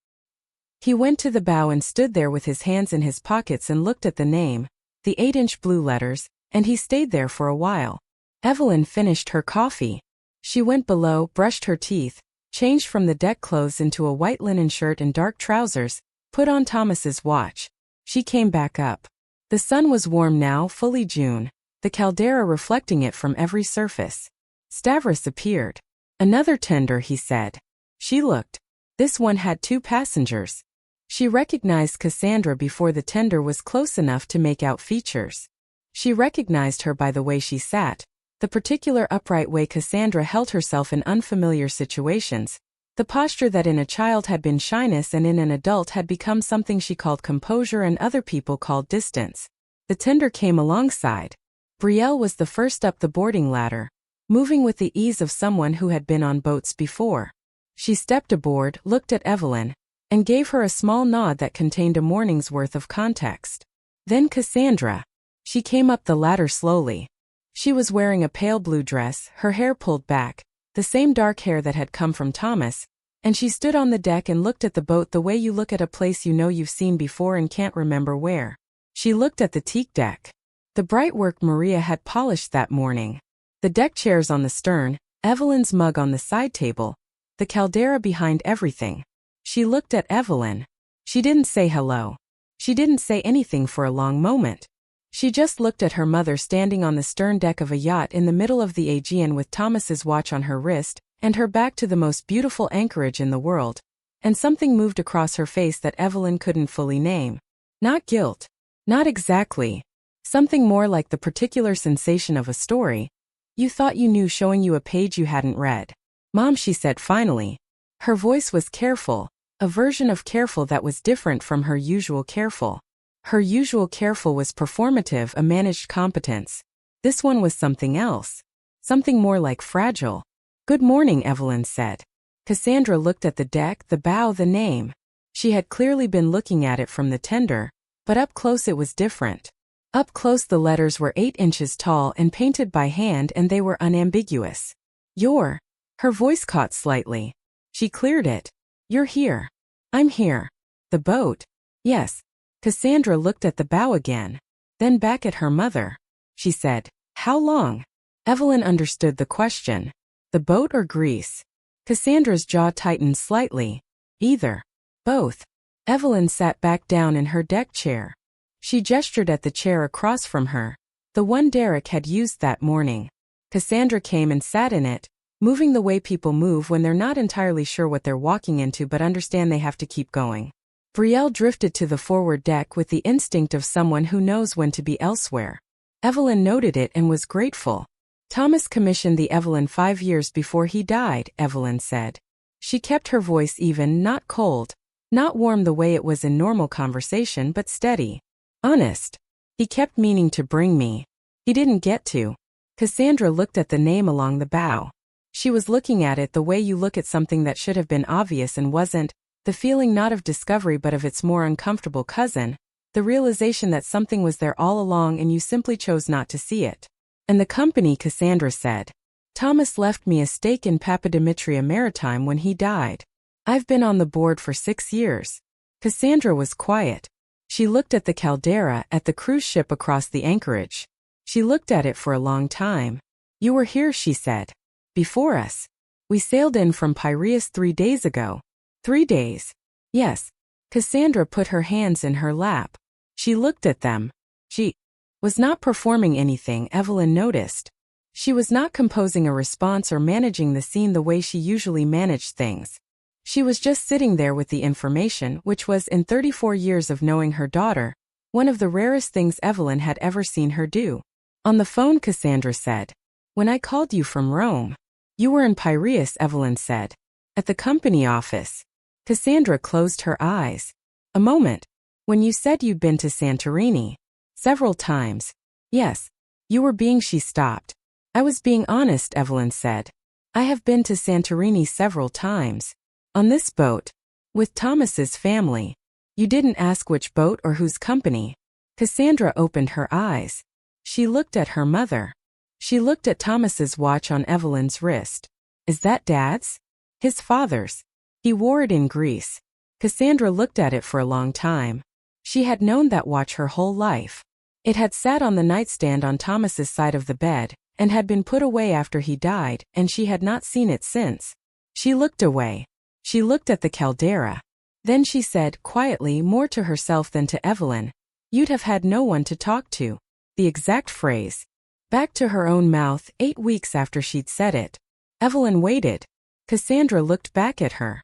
Speaker 1: He went to the bow and stood there with his hands in his pockets and looked at the name, the 8-inch blue letters, and he stayed there for a while. Evelyn finished her coffee. She went below, brushed her teeth, changed from the deck clothes into a white linen shirt and dark trousers, put on Thomas's watch. She came back up. The sun was warm now, fully June, the Caldera reflecting it from every surface. Stavros appeared. Another tender, he said. She looked. This one had 2 passengers. She recognized Cassandra before the tender was close enough to make out features. She recognized her by the way she sat, the particular upright way Cassandra held herself in unfamiliar situations, the posture that in a child had been shyness and in an adult had become something she called composure and other people called distance. The tender came alongside. Brielle was the first up the boarding ladder, moving with the ease of someone who had been on boats before. She stepped aboard, looked at Evelyn, and gave her a small nod that contained a morning's worth of context. Then Cassandra. She came up the ladder slowly. She was wearing a pale blue dress, her hair pulled back, the same dark hair that had come from Thomas, and she stood on the deck and looked at the boat the way you look at a place you know you've seen before and can't remember where. She looked at the teak deck. The bright work Maria had polished that morning. The deck chairs on the stern, Evelyn's mug on the side table, the Caldera behind everything. She looked at Evelyn. She didn't say hello. She didn't say anything for a long moment. She just looked at her mother standing on the stern deck of a yacht in the middle of the Aegean with Thomas's watch on her wrist, and her back to the most beautiful anchorage in the world. And something moved across her face that Evelyn couldn't fully name. Not guilt. Not exactly. Something more like the particular sensation of a story you thought you knew showing you a page you hadn't read. Mom, she said finally. Her voice was careful, a version of careful that was different from her usual careful. Her usual careful was performative, a managed competence. This one was something else. Something more like fragile. Good morning, Evelyn said. Cassandra looked at the deck, the bow, the name. She had clearly been looking at it from the tender, but up close it was different. Up close the letters were 8 inches tall and painted by hand, and they were unambiguous. Her voice caught slightly. She cleared it. You're here. I'm here. The boat? Yes. Cassandra looked at the bow again, then back at her mother. She said, How long? Evelyn understood the question. The boat or Greece? Cassandra's jaw tightened slightly. Either. Both. Evelyn sat back down in her deck chair. She gestured at the chair across from her, the one Derek had used that morning. Cassandra came and sat in it, moving the way people move when they're not entirely sure what they're walking into but understand they have to keep going. Brielle drifted to the forward deck with the instinct of someone who knows when to be elsewhere. Evelyn noted it and was grateful. Thomas commissioned the Evelyn 5 years before he died, Evelyn said. She kept her voice even, not cold, not warm the way it was in normal conversation, but steady. Honest. He kept meaning to bring me. He didn't get to. Cassandra looked at the name along the bow. She was looking at it the way you look at something that should have been obvious and wasn't, the feeling not of discovery but of its more uncomfortable cousin, the realization that something was there all along and you simply chose not to see it. And the company, Cassandra said. Thomas left me a stake in Papadimitriou Maritime when he died. I've been on the board for 6 years. Cassandra was quiet. She looked at the Caldera, at the cruise ship across the anchorage. She looked at it for a long time. You were here, she said. Before us. We sailed in from Piraeus 3 days ago. 3 days. Yes. Cassandra put her hands in her lap. She looked at them. She was not performing anything, Evelyn noticed. She was not composing a response or managing the scene the way she usually managed things. She was just sitting there with the information, which was, in 34 years of knowing her daughter, one of the rarest things Evelyn had ever seen her do. On the phone, Cassandra said. When I called you from Rome. You were in Piraeus, Evelyn said. At the company office. Cassandra closed her eyes. A moment. When you said you'd been to Santorini. Several times. Yes. You were being. She stopped. I was being honest, Evelyn said. I have been to Santorini several times. On this boat. With Thomas's family. You didn't ask which boat or whose company. Cassandra opened her eyes. She looked at her mother. She looked at Thomas's watch on Evelyn's wrist. Is that Dad's? His father's. He wore it in Greece. Cassandra looked at it for a long time. She had known that watch her whole life. It had sat on the nightstand on Thomas's side of the bed, and had been put away after he died, and she had not seen it since. She looked away. She looked at the Caldera. Then she said, quietly, more to herself than to Evelyn, "You'd have had no one to talk to." The exact phrase. Back to her own mouth, 8 weeks after she'd said it. Evelyn waited. Cassandra looked back at her.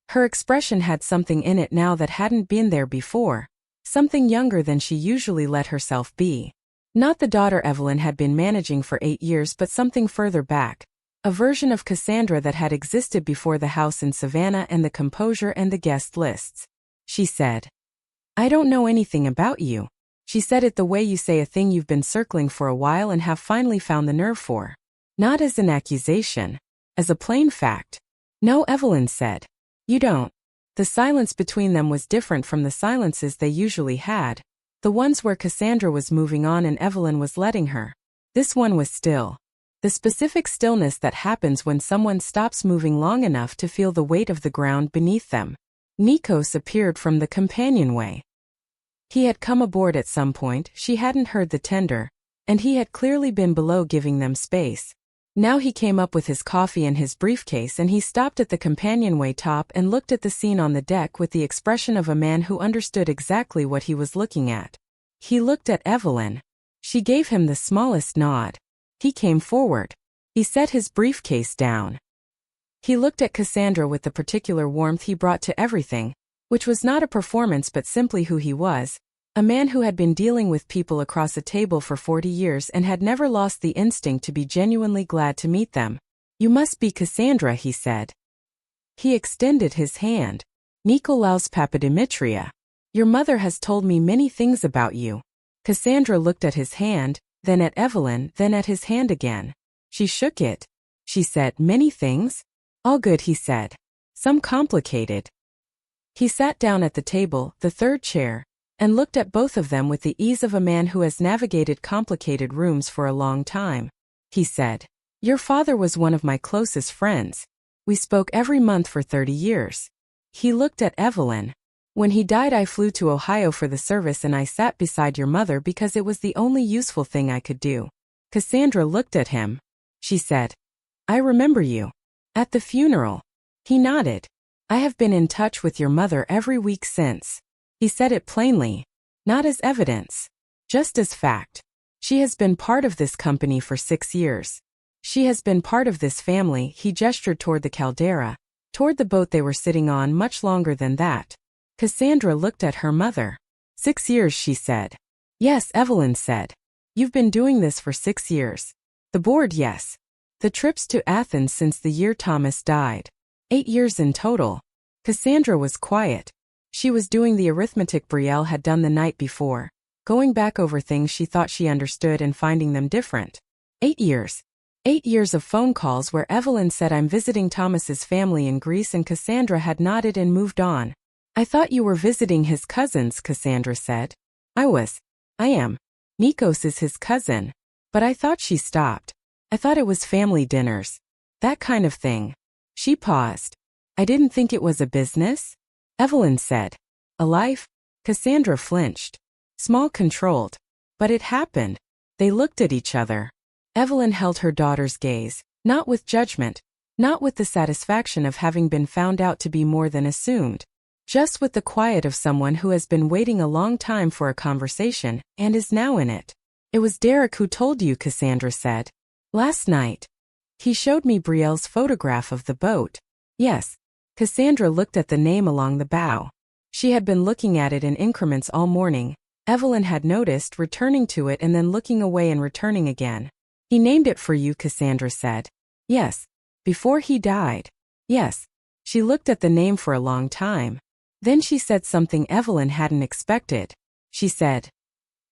Speaker 1: Her expression had something in it now that hadn't been there before. Something younger than she usually let herself be. Not the daughter Evelyn had been managing for 8 years, but something further back. A version of Cassandra that had existed before the house in Savannah and the composure and the guest lists. She said, "I don't know anything about you." She said it the way you say a thing you've been circling for a while and have finally found the nerve for. Not as an accusation. As a plain fact. "No," Evelyn said. "You don't." The silence between them was different from the silences they usually had. The ones where Cassandra was moving on and Evelyn was letting her. This one was still. The specific stillness that happens when someone stops moving long enough to feel the weight of the ground beneath them. Nikos appeared from the companionway. He had come aboard at some point, she hadn't heard the tender, and he had clearly been below giving them space. Now he came up with his coffee and his briefcase, and he stopped at the companionway top and looked at the scene on the deck with the expression of a man who understood exactly what he was looking at. He looked at Evelyn. She gave him the smallest nod. He came forward. He set his briefcase down. He looked at Cassandra with the particular warmth he brought to everything, which was not a performance but simply who he was. A man who had been dealing with people across a table for 40 years and had never lost the instinct to be genuinely glad to meet them. "You must be Cassandra," he said. He extended his hand. "Nikolaos Papadimitriou. Your mother has told me many things about you." Cassandra looked at his hand, then at Evelyn, then at his hand again. She shook it. She said, "Many things?" "All good," he said. "Some complicated." He sat down at the table, the third chair, and looked at both of them with the ease of a man who has navigated complicated rooms for a long time. He said, "Your father was one of my closest friends. We spoke every month for 30 years. He looked at Evelyn. "When he died, I flew to Ohio for the service and I sat beside your mother because it was the only useful thing I could do." Cassandra looked at him. She said, "I remember you. At the funeral." He nodded. "I have been in touch with your mother every week since." He said it plainly. Not as evidence. Just as fact. She has been part of this company for 6 years. She has been part of this family. He gestured toward the Caldera, toward the boat they were sitting on, much longer than that. Cassandra looked at her mother. 6 years, she said. "Yes," Evelyn said. "You've been doing this for 6 years. The board, yes. The trips to Athens since the year Thomas died. 8 years in total." Cassandra was quiet. She was doing the arithmetic Brielle had done the night before, going back over things she thought she understood and finding them different. 8 years. 8 years of phone calls where Evelyn said, "I'm visiting Thomas's family in Greece," and Cassandra had nodded and moved on. "I thought you were visiting his cousins," Cassandra said. I am. Nikos is his cousin. But I thought," she stopped. "I thought it was family dinners. That kind of thing." She paused. "I didn't think it was a business?" Evelyn said. "A life?" Cassandra flinched. Small, controlled. But it happened. They looked at each other. Evelyn held her daughter's gaze, not with judgment, not with the satisfaction of having been found out to be more than assumed, just with the quiet of someone who has been waiting a long time for a conversation, and is now in it. "It was Derek who told you," Cassandra said. "Last night. He showed me Brielle's photograph of the boat." "Yes." Cassandra looked at the name along the bow. She had been looking at it in increments all morning. Evelyn had noticed, returning to it and then looking away and returning again. "He named it for you," Cassandra said. "Yes." "Before he died." "Yes." She looked at the name for a long time. Then she said something Evelyn hadn't expected. She said,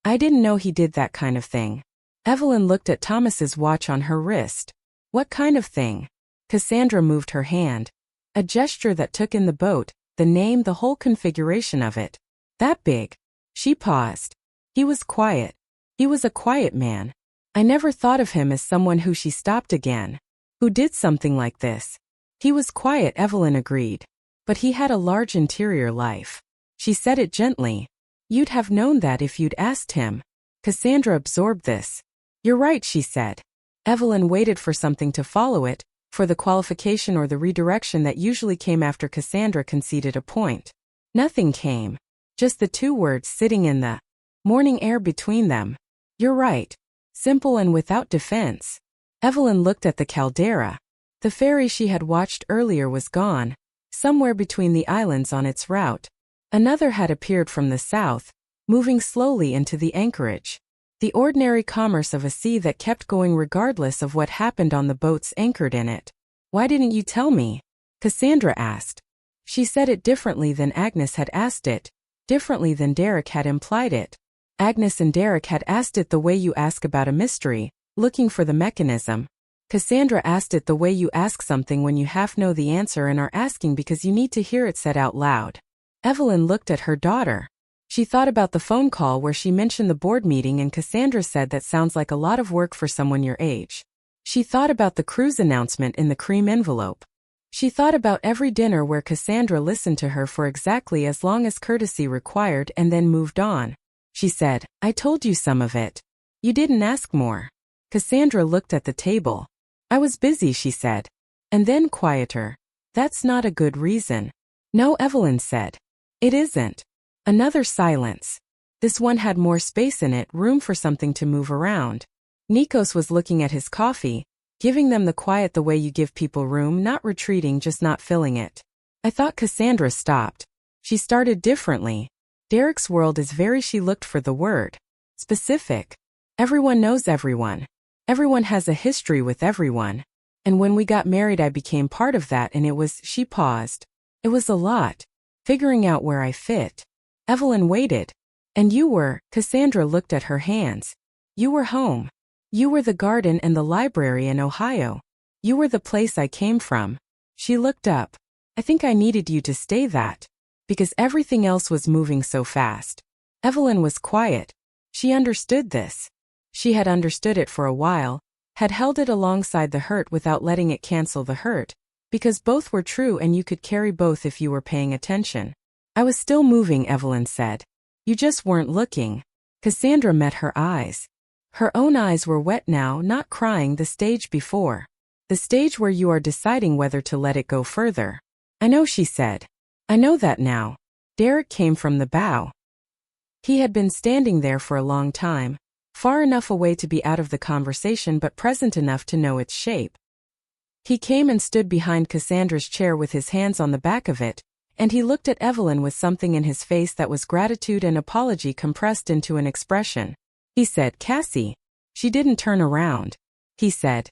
Speaker 1: "I didn't know he did that kind of thing." Evelyn looked at Thomas's watch on her wrist. "What kind of thing?" Cassandra moved her hand. A gesture that took in the boat, the name, the whole configuration of it. "That big." She paused. "He was quiet. He was a quiet man. I never thought of him as someone who," she stopped again, "who did something like this." "He was quiet," Evelyn agreed. "But he had a large interior life." She said it gently. "You'd have known that if you'd asked him." Cassandra absorbed this. You're right, she said. Evelyn waited for something to follow it, for the qualification or the redirection that usually came after Cassandra conceded a point. Nothing came. Just the two words sitting in the morning air between them. You're right. Simple and without defense. Evelyn looked at the Caldera. The ferry she had watched earlier was gone, somewhere between the islands on its route. Another had appeared from the south, moving slowly into the anchorage. The ordinary commerce of a sea that kept going regardless of what happened on the boats anchored in it. Why didn't you tell me? Cassandra asked. She said it differently than Agnes had asked it, differently than Derek had implied it. Agnes and Derek had asked it the way you ask about a mystery, looking for the mechanism. Cassandra asked it the way you ask something when you half know the answer and are asking because you need to hear it said out loud. Evelyn looked at her daughter. She thought about the phone call where she mentioned the board meeting and Cassandra said that sounds like a lot of work for someone your age. She thought about the cruise announcement in the cream envelope. She thought about every dinner where Cassandra listened to her for exactly as long as courtesy required and then moved on. She said, I told you some of it. You didn't ask more. Cassandra looked at the table. I was busy, she said. And then quieter. That's not a good reason. No, Evelyn said. It isn't. Another silence. This one had more space in it, room for something to move around. Nikos was looking at his coffee, giving them the quiet the way you give people room, not retreating, just not filling it. I thought Cassandra stopped. She started differently. Derek's world is very, she looked for the word. Specific. Everyone knows everyone. Everyone has a history with everyone. And when we got married I became part of that and it was, she paused. It was a lot. Figuring out where I fit. Evelyn waited. And you were, Cassandra looked at her hands. You were home. You were the garden and the library in Ohio. You were the place I came from. She looked up. I think I needed you to stay that. Because everything else was moving so fast. Evelyn was quiet. She understood this. She had understood it for a while, had held it alongside the hurt without letting it cancel the hurt, because both were true and you could carry both if you were paying attention. I was still moving, Evelyn said. You just weren't looking. Cassandra met her eyes. Her own eyes were wet now, not crying, the stage before. The stage where you are deciding whether to let it go further. I know, she said. I know that now. Derek came from the bow. He had been standing there for a long time, far enough away to be out of the conversation but present enough to know its shape. He came and stood behind Cassandra's chair with his hands on the back of it, and he looked at Evelyn with something in his face that was gratitude and apology compressed into an expression. He said, Cassie. She didn't turn around. He said,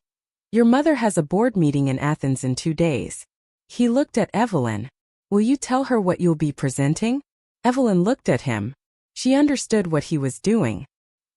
Speaker 1: your mother has a board meeting in Athens in 2 days. He looked at Evelyn. Will you tell her what you'll be presenting? Evelyn looked at him. She understood what he was doing.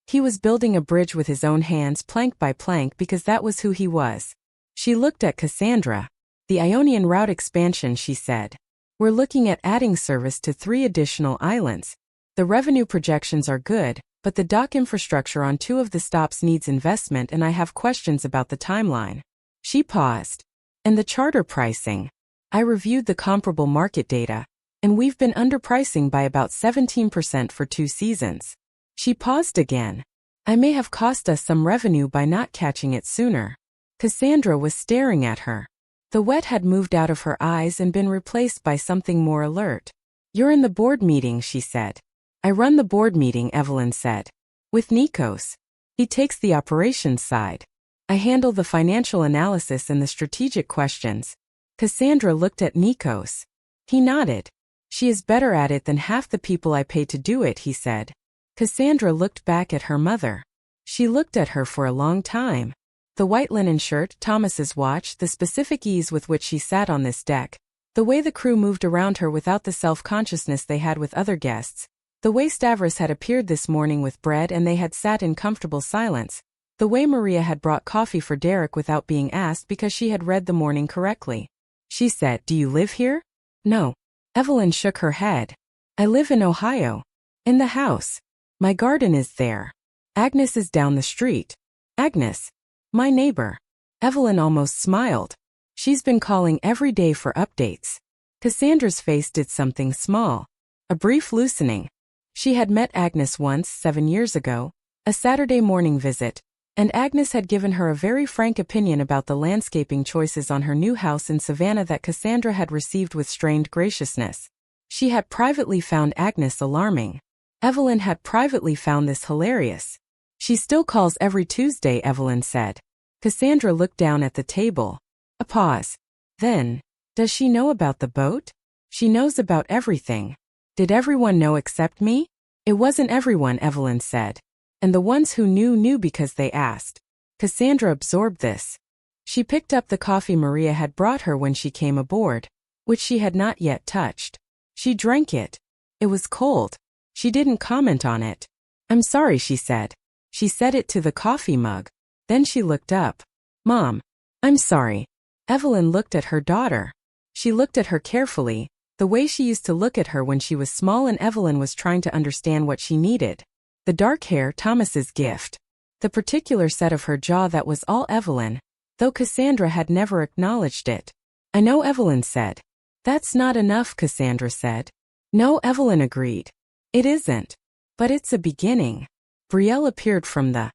Speaker 1: He was building a bridge with his own hands, plank by plank, because that was who he was. She looked at Cassandra. The Ionian route expansion, she said. We're looking at adding service to 3 additional islands. The revenue projections are good, but the dock infrastructure on 2 of the stops needs investment and I have questions about the timeline. She paused. And the charter pricing. I reviewed the comparable market data, and we've been underpricing by about 17% for 2 seasons. She paused again. I may have cost us some revenue by not catching it sooner. Cassandra was staring at her. The wet had moved out of her eyes and been replaced by something more alert. You're in the board meeting, she said. I run the board meeting, Evelyn said. With Nikos. He takes the operations side. I handle the financial analysis and the strategic questions. Cassandra looked at Nikos. He nodded. She is better at it than half the people I pay to do it, he said. Cassandra looked back at her mother. She looked at her for a long time. The white linen shirt, Thomas's watch, the specific ease with which she sat on this deck, the way the crew moved around her without the self-consciousness they had with other guests, the way Stavros had appeared this morning with bread and they had sat in comfortable silence, the way Maria had brought coffee for Derek without being asked because she had read the morning correctly. She said, Do you live here? No. Evelyn shook her head. I live in Ohio. In the house. My garden is there. Agnes is down the street. Agnes. My neighbor. Evelyn almost smiled. She's been calling every day for updates. Cassandra's face did something small. A brief loosening. She had met Agnes once, 7 years ago, A Saturday morning visit, and Agnes had given her a very frank opinion about the landscaping choices on her new house in Savannah that Cassandra had received with strained graciousness. She had privately found Agnes alarming. Evelyn had privately found this hilarious. She still calls every Tuesday, Evelyn said. Cassandra looked down at the table. A pause. Then, does she know about the boat? She knows about everything. Did everyone know except me? It wasn't everyone, Evelyn said. And the ones who knew because they asked. Cassandra absorbed this. She picked up the coffee Maria had brought her when she came aboard, which she had not yet touched. She drank it. It was cold. She didn't comment on it. I'm sorry, she said. She said it to the coffee mug. Then she looked up. Mom, I'm sorry. Evelyn looked at her daughter. She looked at her carefully, the way she used to look at her when she was small and Evelyn was trying to understand what she needed. The dark hair, Thomas's gift. The particular set of her jaw, that was all Evelyn, though Cassandra had never acknowledged it. I know, Evelyn said. That's not enough, Cassandra said. No, Evelyn agreed. It isn't. But it's a beginning. Brielle appeared from the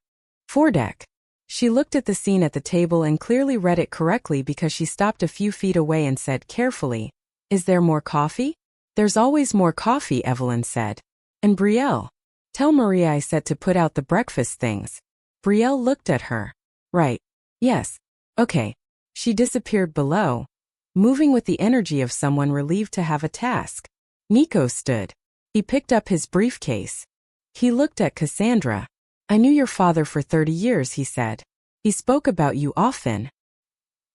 Speaker 1: foredeck. She looked at the scene at the table and clearly read it correctly because she stopped a few feet away and said carefully, Is there more coffee? There's always more coffee, Evelyn said. And Brielle? Tell Maria I said to put out the breakfast things. Brielle looked at her. Right. Yes. Okay. She disappeared below, moving with the energy of someone relieved to have a task. Nico stood. He picked up his briefcase. He looked at Cassandra. I knew your father for 30 years, he said. He spoke about you often.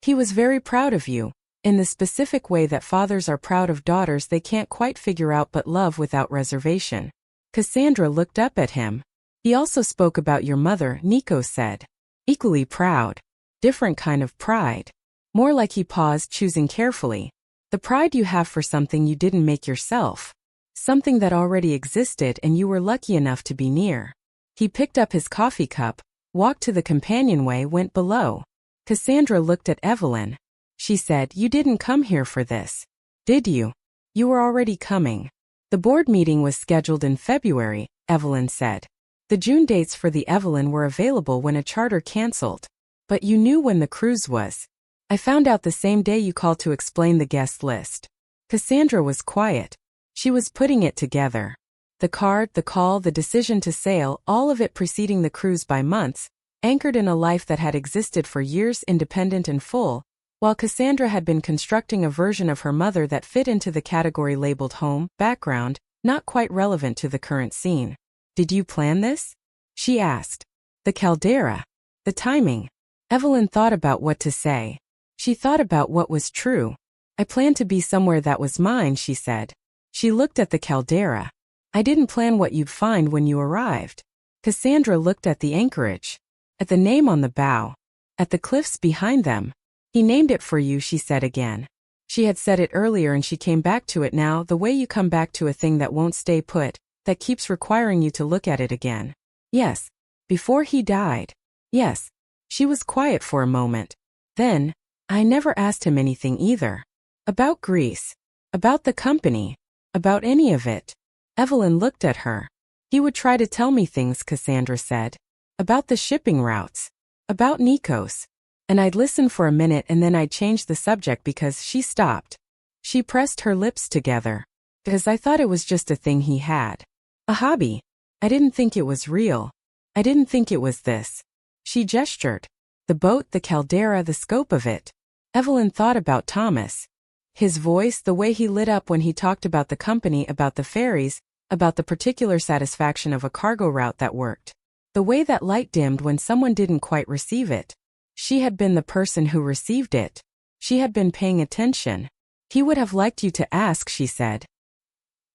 Speaker 1: He was very proud of you, in the specific way that fathers are proud of daughters they can't quite figure out but love without reservation. Cassandra looked up at him. He also spoke about your mother, Nico said. Equally proud. Different kind of pride. More like, he paused, choosing carefully. The pride you have for something you didn't make yourself. Something that already existed and you were lucky enough to be near. He picked up his coffee cup, walked to the companionway, went below. Cassandra looked at Evelyn. She said, You didn't come here for this, did you? You were already coming. The board meeting was scheduled in February, Evelyn said. The June dates for the Evelyn were available when a charter canceled. But you knew when the cruise was. I found out the same day you called to explain the guest list. Cassandra was quiet. She was putting it together. The card, the call, the decision to sail, all of it preceding the cruise by months, anchored in a life that had existed for years, independent and full, while Cassandra had been constructing a version of her mother that fit into the category labeled home, background, not quite relevant to the current scene. Did you plan this? She asked. The Caldera. The timing. Evelyn thought about what to say. She thought about what was true. I planned to be somewhere that was mine, she said. She looked at the Caldera. I didn't plan what you'd find when you arrived. Cassandra looked at the anchorage. At the name on the bow. At the cliffs behind them. He named it for you, she said again. She had said it earlier and she came back to it now, the way you come back to a thing that won't stay put, that keeps requiring you to look at it again. Yes. Before he died. Yes. She was quiet for a moment. Then, I never asked him anything either. About Greece. About the company. About any of it. Evelyn looked at her. He would try to tell me things, Cassandra said. About the shipping routes. About Nikos. And I'd listen for a minute and then I'd change the subject because she stopped. She pressed her lips together. Because I thought it was just a thing he had. A hobby. I didn't think it was real. I didn't think it was this. She gestured. The boat, the Caldera, the scope of it. Evelyn thought about Thomas. His voice, the way he lit up when he talked about the company, about the ferries, about the particular satisfaction of a cargo route that worked. The way that light dimmed when someone didn't quite receive it. She had been the person who received it. She had been paying attention. He would have liked you to ask, she said.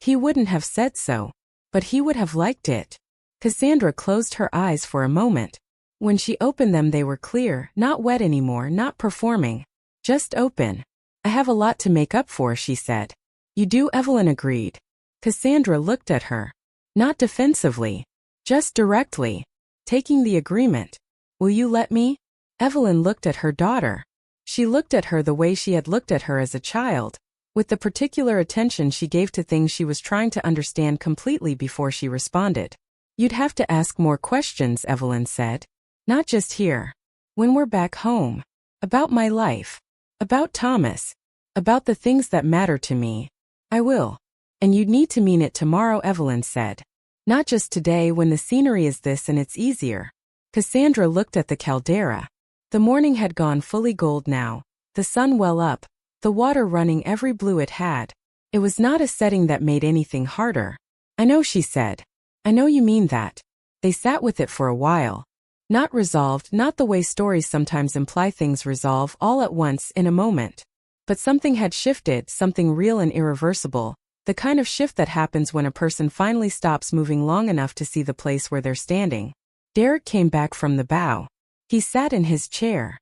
Speaker 1: He wouldn't have said so. But he would have liked it. Cassandra closed her eyes for a moment. When she opened them they were clear, not wet anymore, not performing. Just open. I have a lot to make up for, she said. You do, Evelyn agreed. Cassandra looked at her. Not defensively. Just directly. Taking the agreement. Will you let me? Evelyn looked at her daughter. She looked at her the way she had looked at her as a child, with the particular attention she gave to things she was trying to understand completely before she responded. You'd have to ask more questions, Evelyn said. Not just here. When we're back home. About my life. About Thomas. About the things that matter to me. I will. And you'd need to mean it tomorrow, Evelyn said. Not just today when the scenery is this and it's easier. Cassandra looked at the Caldera. The morning had gone fully gold now, the sun well up, the water running every blue it had. It was not a setting that made anything harder. I know, she said. I know you mean that. They sat with it for a while. Not resolved, not the way stories sometimes imply things resolve all at once in a moment. But something had shifted, something real and irreversible, the kind of shift that happens when a person finally stops moving long enough to see the place where they're standing. Derek came back from the bow. He sat in his chair.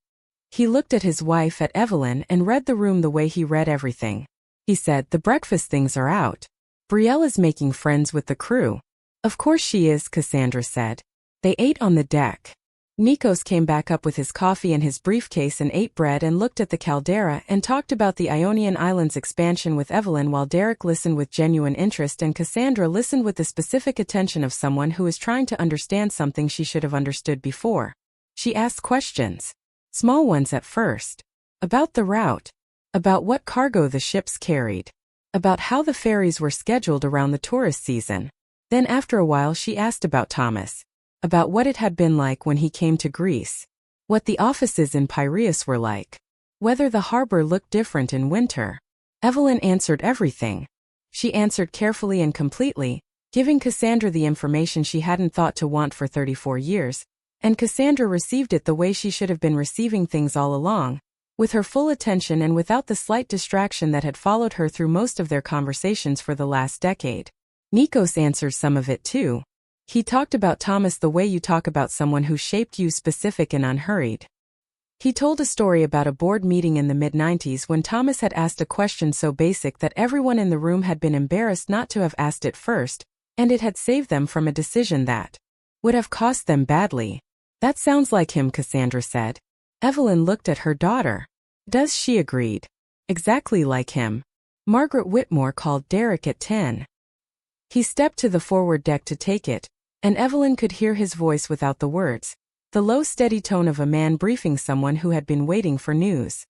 Speaker 1: He looked at his wife, at Evelyn, and read the room the way he read everything. He said, the breakfast things are out. Brielle is making friends with the crew. Of course she is, Cassandra said. They ate on the deck. Nikos came back up with his coffee and his briefcase and ate bread and looked at the Caldera and talked about the Ionian Islands expansion with Evelyn while Derek listened with genuine interest and Cassandra listened with the specific attention of someone who is trying to understand something she should have understood before. She asked questions. Small ones at first. About the route. About what cargo the ships carried. About how the ferries were scheduled around the tourist season. Then after a while she asked about Thomas. About what it had been like when he came to Greece. What the offices in Piraeus were like. Whether the harbor looked different in winter. Evelyn answered everything. She answered carefully and completely, giving Cassandra the information she hadn't thought to want for 34 years, and Cassandra received it the way she should have been receiving things all along, with her full attention and without the slight distraction that had followed her through most of their conversations for the last decade. Nikos answered some of it too. He talked about Thomas the way you talk about someone who shaped you, specific and unhurried. He told a story about a board meeting in the mid-90s when Thomas had asked a question so basic that everyone in the room had been embarrassed not to have asked it first, and it had saved them from a decision that would have cost them badly. That sounds like him, Cassandra said. Evelyn looked at her daughter. Does she? Agreed. Exactly like him. Margaret Whitmore called Derek at 10. He stepped to the forward deck to take it, and Evelyn could hear his voice without the words, the low steady tone of a man briefing someone who had been waiting for news.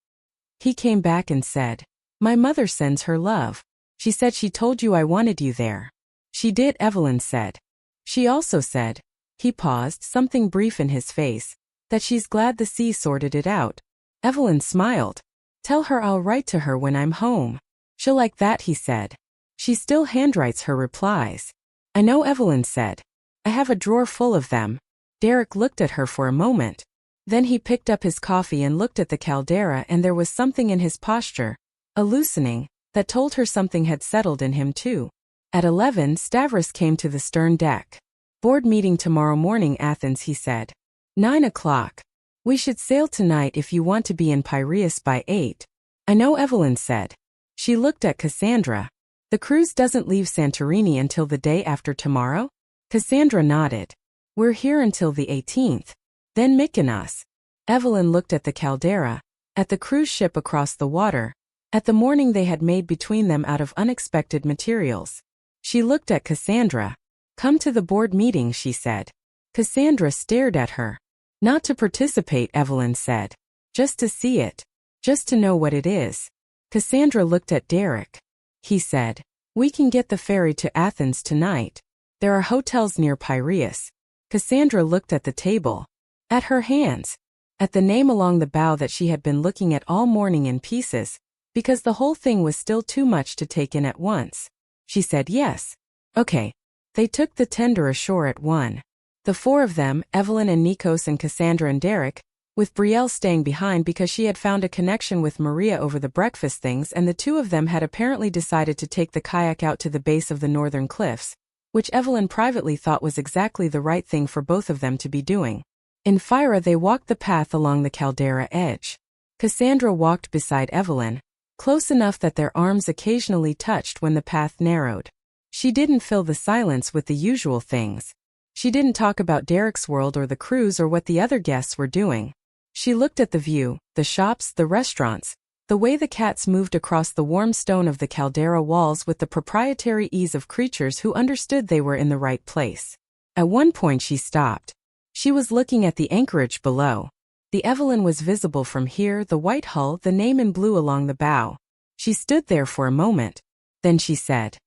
Speaker 1: He came back and said, My mother sends her love. She said she told you I wanted you there. She did, Evelyn said. She also said, he paused, something brief in his face, that she's glad the sea sorted it out. Evelyn smiled. Tell her I'll write to her when I'm home. She'll like that, he said. She still handwrites her replies. I know, Evelyn said. I have a drawer full of them. Derek looked at her for a moment. Then he picked up his coffee and looked at the Caldera, and there was something in his posture, a loosening, that told her something had settled in him too. At 11, Stavros came to the stern deck. Board meeting tomorrow morning, Athens, he said. 9 o'clock. We should sail tonight if you want to be in Piraeus by 8. I know, Evelyn said. She looked at Cassandra. The cruise doesn't leave Santorini until the day after tomorrow? Cassandra nodded. We're here until the 18th. Then Mykonos. Evelyn looked at the Caldera, at the cruise ship across the water, at the morning they had made between them out of unexpected materials. She looked at Cassandra. Come to the board meeting, she said. Cassandra stared at her. Not to participate, Evelyn said. Just to see it. Just to know what it is. Cassandra looked at Derek. He said, we can get the ferry to Athens tonight. There are hotels near Piraeus. Cassandra looked at the table. At her hands. At the name along the bow that she had been looking at all morning in pieces, because the whole thing was still too much to take in at once. She said yes. Okay. They took the tender ashore at 1. The four of them, Evelyn and Nikos and Cassandra and Derek, with Brielle staying behind because she had found a connection with Maria over the breakfast things, and the two of them had apparently decided to take the kayak out to the base of the northern cliffs, which Evelyn privately thought was exactly the right thing for both of them to be doing. In Phyra they walked the path along the Caldera edge. Cassandra walked beside Evelyn, close enough that their arms occasionally touched when the path narrowed. She didn't fill the silence with the usual things. She didn't talk about Derek's world or the cruise or what the other guests were doing. She looked at the view, the shops, the restaurants, the way the cats moved across the warm stone of the Caldera walls with the proprietary ease of creatures who understood they were in the right place. At one point she stopped. She was looking at the anchorage below. The Evelyn was visible from here, the white hull, the name in blue along the bow. She stood there for a moment. Then she said,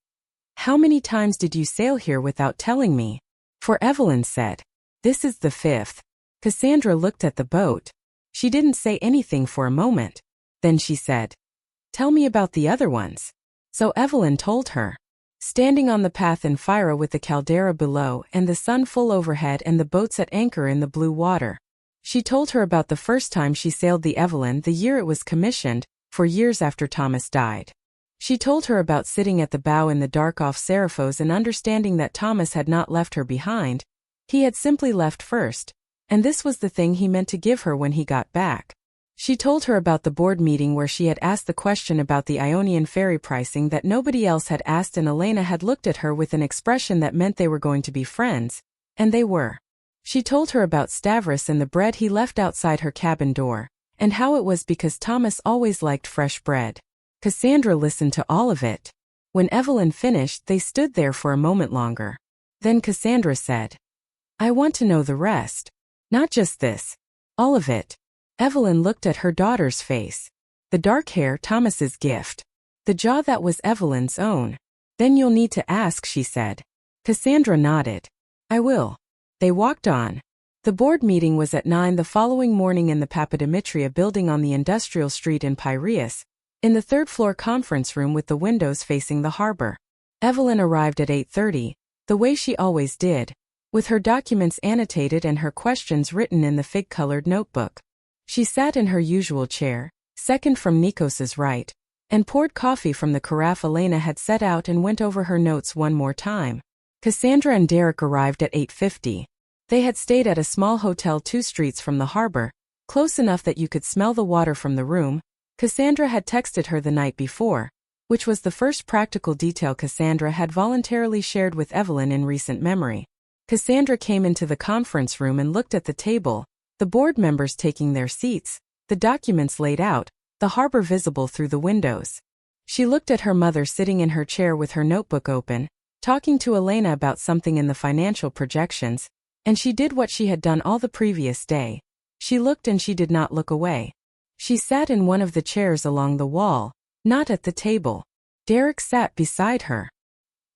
Speaker 1: "How many times did you sail here without telling me?" For Evelyn said, "This is the 5th. Cassandra looked at the boat. She didn't say anything for a moment. Then she said, "Tell me about the other ones." So Evelyn told her. Standing on the path in Fira with the Caldera below and the sun full overhead and the boats at anchor in the blue water. She told her about the first time she sailed the Evelyn, the year it was commissioned, 4 years after Thomas died. She told her about sitting at the bow in the dark off Seraphos and understanding that Thomas had not left her behind. He had simply left first, and this was the thing he meant to give her when he got back. She told her about the board meeting where she had asked the question about the Ionian ferry pricing that nobody else had asked, and Elena had looked at her with an expression that meant they were going to be friends, and they were. She told her about Stavros and the bread he left outside her cabin door, and how it was because Thomas always liked fresh bread. Cassandra listened to all of it. When Evelyn finished, they stood there for a moment longer. Then Cassandra said, "I want to know the rest. Not just this. All of it." Evelyn looked at her daughter's face. The dark hair, Thomas's gift. The jaw, that was Evelyn's own. "Then you'll need to ask," she said. Cassandra nodded. "I will." They walked on. The board meeting was at 9 the following morning in the Papadimitriou building on the industrial street in Piraeus, in the 3rd-floor conference room with the windows facing the harbor. Evelyn arrived at 8:30, the way she always did, with her documents annotated and her questions written in the fig-colored notebook. She sat in her usual chair, second from Nikos's right, and poured coffee from the carafe Elena had set out and went over her notes one more time. Cassandra and Derek arrived at 8:50. They had stayed at a small hotel 2 streets from the harbor, close enough that you could smell the water from the room. Cassandra had texted her the night before, which was the first practical detail Cassandra had voluntarily shared with Evelyn in recent memory. Cassandra came into the conference room and looked at the table, the board members taking their seats, the documents laid out, the harbor visible through the windows. She looked at her mother sitting in her chair with her notebook open, talking to Elena about something in the financial projections, and she did what she had done all the previous day. She looked and she did not look away. She sat in one of the chairs along the wall, not at the table. Derek sat beside her.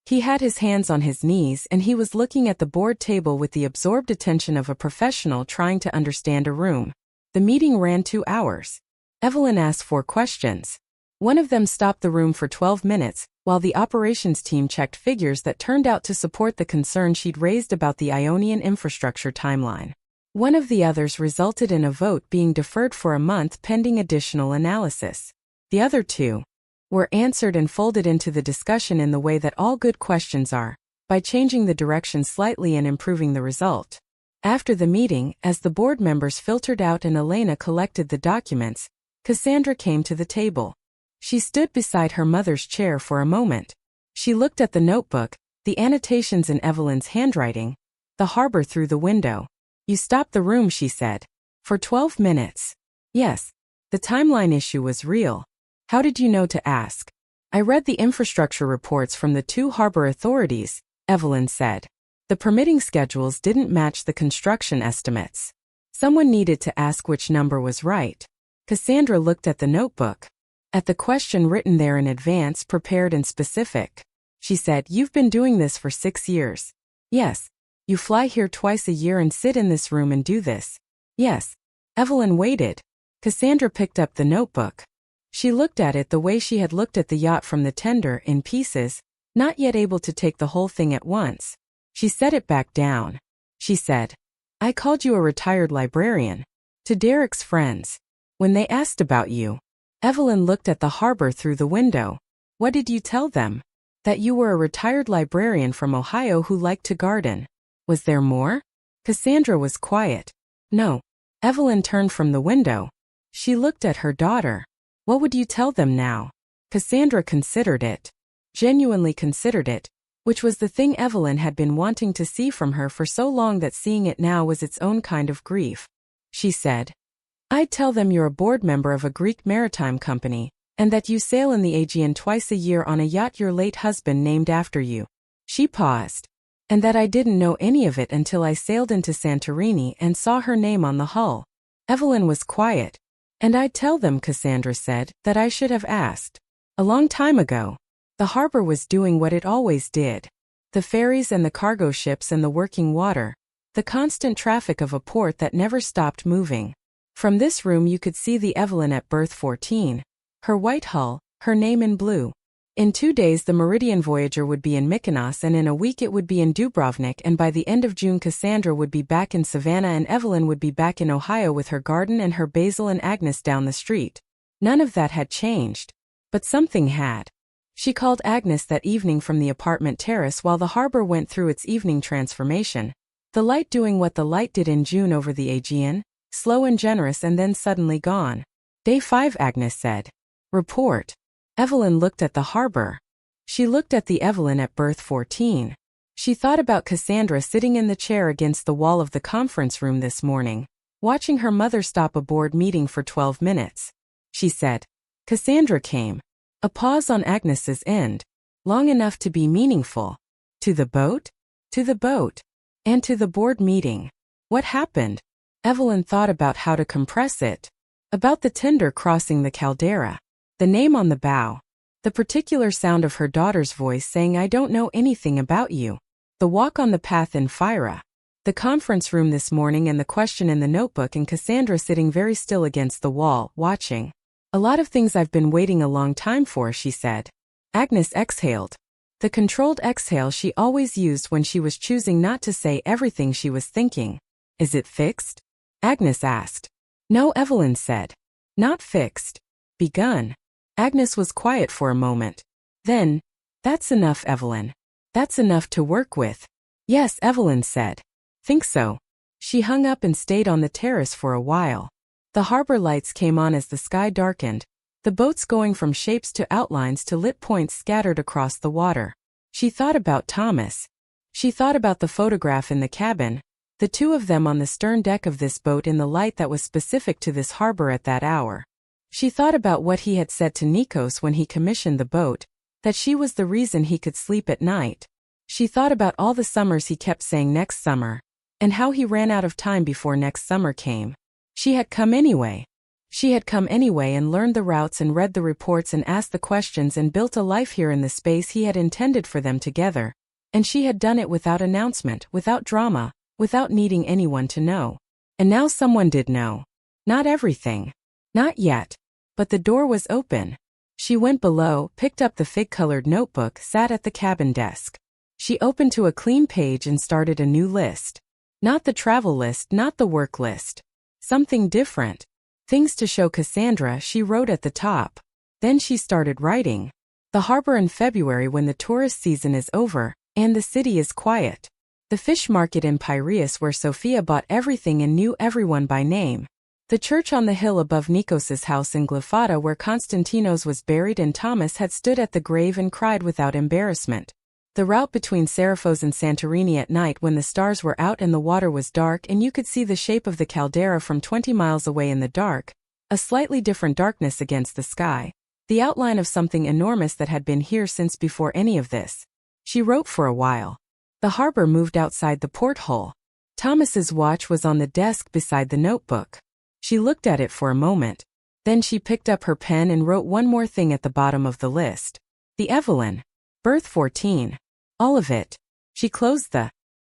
Speaker 1: He had his hands on his knees and he was looking at the board table with the absorbed attention of a professional trying to understand a room. The meeting ran 2 hours. Evelyn asked 4 questions. One of them stopped the room for 12 minutes, while the operations team checked figures that turned out to support the concern she'd raised about the Ionian infrastructure timeline. One of the others resulted in a vote being deferred for a month pending additional analysis. The other 2 were answered and folded into the discussion in the way that all good questions are, by changing the direction slightly and improving the result. After the meeting, as the board members filtered out and Elena collected the documents, Cassandra came to the table. She stood beside her mother's chair for a moment. She looked at the notebook, the annotations in Evelyn's handwriting, the harbor through the window. "You stopped the room," she said. "For 12 minutes. "Yes. The timeline issue was real." "How did you know to ask?" "I read the infrastructure reports from the 2 harbor authorities," Evelyn said. "The permitting schedules didn't match the construction estimates. Someone needed to ask which number was right." Cassandra looked at the notebook. At the question written there in advance, prepared and specific. She said, "You've been doing this for 6 years." "Yes." "You fly here twice a year and sit in this room and do this." "Yes." Evelyn waited. Cassandra picked up the notebook. She looked at it the way she had looked at the yacht from the tender, in pieces, not yet able to take the whole thing at once. She set it back down. She said, "I called you a retired librarian." To Derek's friends. "When they asked about you." Evelyn looked at the harbor through the window. "What did you tell them?" "That you were a retired librarian from Ohio who liked to garden." "Was there more?" Cassandra was quiet. "No." Evelyn turned from the window. She looked at her daughter. "What would you tell them now?" Cassandra considered it. Genuinely considered it, which was the thing Evelyn had been wanting to see from her for so long that seeing it now was its own kind of grief. She said, "I'd tell them you're a board member of a Greek maritime company, and that you sail in the Aegean twice a year on a yacht your late husband named after you." She paused. and that I didn't know any of it until I sailed into Santorini and saw her name on the hull. Evelyn was quiet. And I'd tell them, Cassandra said, that I should have asked. A long time ago. The harbor was doing what it always did. The ferries and the cargo ships and the working water. The constant traffic of a port that never stopped moving. From this room you could see the Evelyn at berth 14. Her white hull, her name in blue. In 2 days the Meridian Voyager would be in Mykonos, and in a week it would be in Dubrovnik, and by the end of June Cassandra would be back in Savannah and Evelyn would be back in Ohio with her garden and her basil and Agnes down the street. None of that had changed. But something had. She called Agnes that evening from the apartment terrace while the harbor went through its evening transformation. The light doing what the light did in June over the Aegean, slow and generous and then suddenly gone. Day 5, Agnes said. Report. Evelyn looked at the harbor. She looked at the Evelyn at berth 14. She thought about Cassandra sitting in the chair against the wall of the conference room this morning, watching her mother stop a board meeting for 12 minutes. She said. Cassandra came. A pause on Agnes's end, long enough to be meaningful. To the boat? To the boat. And to the board meeting. What happened? Evelyn thought about how to compress it. About the tender crossing the Caldera. The name on the bow. The particular sound of her daughter's voice saying, I don't know anything about you. The walk on the path in Fyra. The conference room this morning and the question in the notebook and Cassandra sitting very still against the wall, watching. A lot of things I've been waiting a long time for, she said. Agnes exhaled. The controlled exhale she always used when she was choosing not to say everything she was thinking. Is it fixed? Agnes asked. No, Evelyn said. Not fixed. Begun. Agnes was quiet for a moment. Then, that's enough, Evelyn. That's enough to work with. Yes, Evelyn said. Think so. She hung up and stayed on the terrace for a while. The harbor lights came on as the sky darkened, the boats going from shapes to outlines to lit points scattered across the water. She thought about Thomas. She thought about the photograph in the cabin, the two of them on the stern deck of this boat in the light that was specific to this harbor at that hour. She thought about what he had said to Nikos when he commissioned the boat, that she was the reason he could sleep at night. She thought about all the summers he kept saying next summer, and how he ran out of time before next summer came. She had come anyway. She had come anyway and learned the routes and read the reports and asked the questions and built a life here in the space he had intended for them together. And she had done it without announcement, without drama, without needing anyone to know. And now someone did know. Not everything. Not yet. But the door was open. She went below, picked up the fig-colored notebook, sat at the cabin desk. She opened to a clean page and started a new list. Not the travel list, not the work list. Something different. Things to show Cassandra, she wrote at the top. Then she started writing. The harbor in February when the tourist season is over, and the city is quiet. The fish market in Piraeus where Sophia bought everything and knew everyone by name. The church on the hill above Nikos's house in Glyfada where Konstantinos was buried and Thomas had stood at the grave and cried without embarrassment. The route between Seraphos and Santorini at night when the stars were out and the water was dark and you could see the shape of the Caldera from 20 miles away in the dark, a slightly different darkness against the sky, the outline of something enormous that had been here since before any of this. She wrote for a while. The harbor moved outside the porthole. Thomas's watch was on the desk beside the notebook. She looked at it for a moment. Then she picked up her pen and wrote one more thing at the bottom of the list. The Evelyn. Berth 14. All of it. She closed the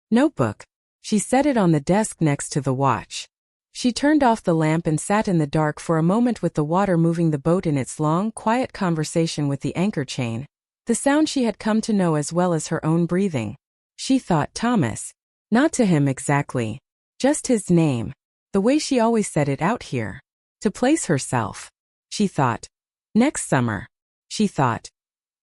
Speaker 1: notebook. She set it on the desk next to the watch. She turned off the lamp and sat in the dark for a moment with the water moving the boat in its long, quiet conversation with the anchor chain, the sound she had come to know as well as her own breathing. She thought Thomas. Not to him exactly. Just his name. The way she always said it out here. To place herself. She thought. Next summer. She thought.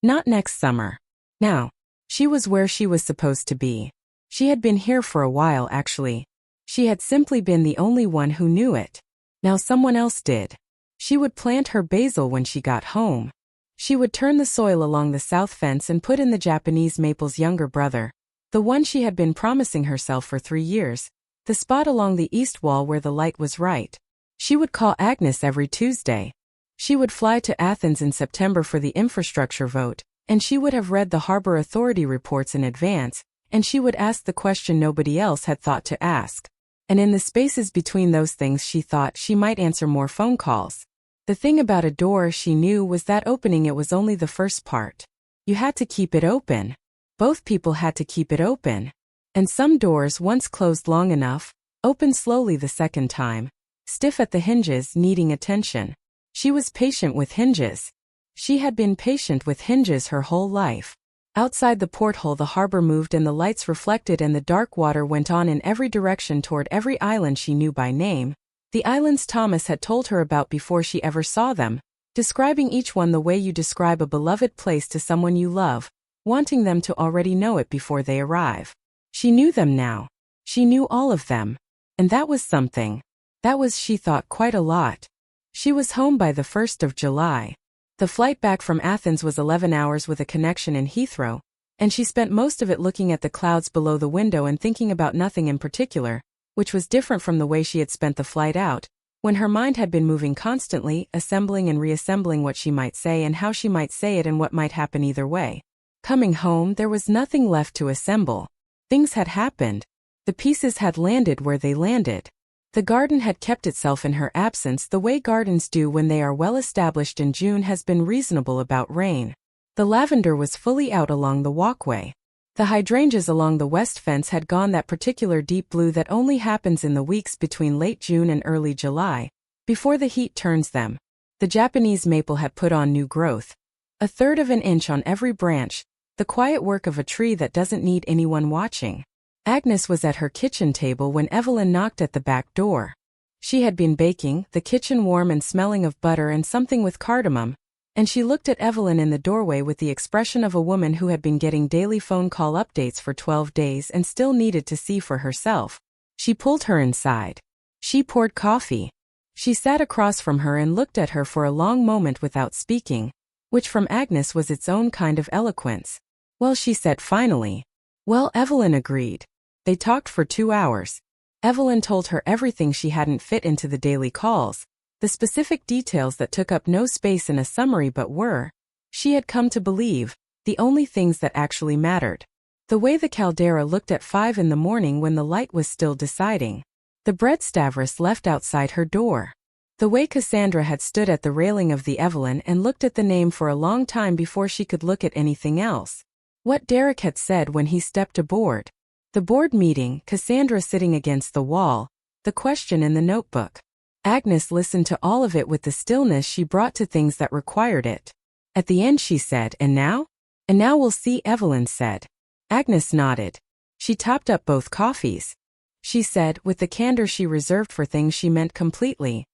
Speaker 1: Not next summer. Now. She was where she was supposed to be. She had been here for a while actually. She had simply been the only one who knew it. Now someone else did. She would plant her basil when she got home. She would turn the soil along the south fence and put in the Japanese maple's younger brother, the one she had been promising herself for 3 years, the spot along the east wall where the light was right. She would call Agnes every Tuesday. She would fly to Athens in September for the infrastructure vote, and she would have read the harbor authority reports in advance, and she would ask the question nobody else had thought to ask. And in the spaces between those things she thought she might answer more phone calls. The thing about a door she knew was that opening it was only the first part. You had to keep it open. Both people had to keep it open. And some doors, once closed long enough, opened slowly the second time, stiff at the hinges, needing attention. She was patient with hinges. She had been patient with hinges her whole life. Outside the porthole the harbor moved and the lights reflected and the dark water went on in every direction toward every island she knew by name, the islands Thomas had told her about before she ever saw them, describing each one the way you describe a beloved place to someone you love, wanting them to already know it before they arrive. She knew them now. She knew all of them. And that was something. That was, she thought, quite a lot. She was home by the 1st of July. The flight back from Athens was 11 hours with a connection in Heathrow, and she spent most of it looking at the clouds below the window and thinking about nothing in particular, which was different from the way she had spent the flight out, when her mind had been moving constantly, assembling and reassembling what she might say and how she might say it and what might happen either way. Coming home, there was nothing left to assemble. Things had happened. The pieces had landed where they landed. The garden had kept itself in her absence the way gardens do when they are well established, and June has been reasonable about rain. The lavender was fully out along the walkway. The hydrangeas along the west fence had gone that particular deep blue that only happens in the weeks between late June and early July, before the heat turns them. The Japanese maple had put on new growth. 1/3 of an inch on every branch, the quiet work of a tree that doesn't need anyone watching. Agnes was at her kitchen table when Evelyn knocked at the back door. She had been baking, the kitchen warm and smelling of butter and something with cardamom, and she looked at Evelyn in the doorway with the expression of a woman who had been getting daily phone call updates for 12 days and still needed to see for herself. She pulled her inside. She poured coffee. She sat across from her and looked at her for a long moment without speaking, which from Agnes was its own kind of eloquence. "Well," she said finally. "Well," Evelyn agreed. They talked for 2 hours. Evelyn told her everything she hadn't fit into the daily calls, the specific details that took up no space in a summary but were, she had come to believe, the only things that actually mattered. The way the Caldera looked at 5 in the morning when the light was still deciding. The bread Stavros left outside her door. The way Cassandra had stood at the railing of the Evelyn and looked at the name for a long time before she could look at anything else. What Derek had said when he stepped aboard. The board meeting, Cassandra sitting against the wall, the question in the notebook. Agnes listened to all of it with the stillness she brought to things that required it. At the end she said, "And now?" "And now we'll see," Evelyn said. Agnes nodded. She topped up both coffees. She said, with the candor she reserved for things she meant completely,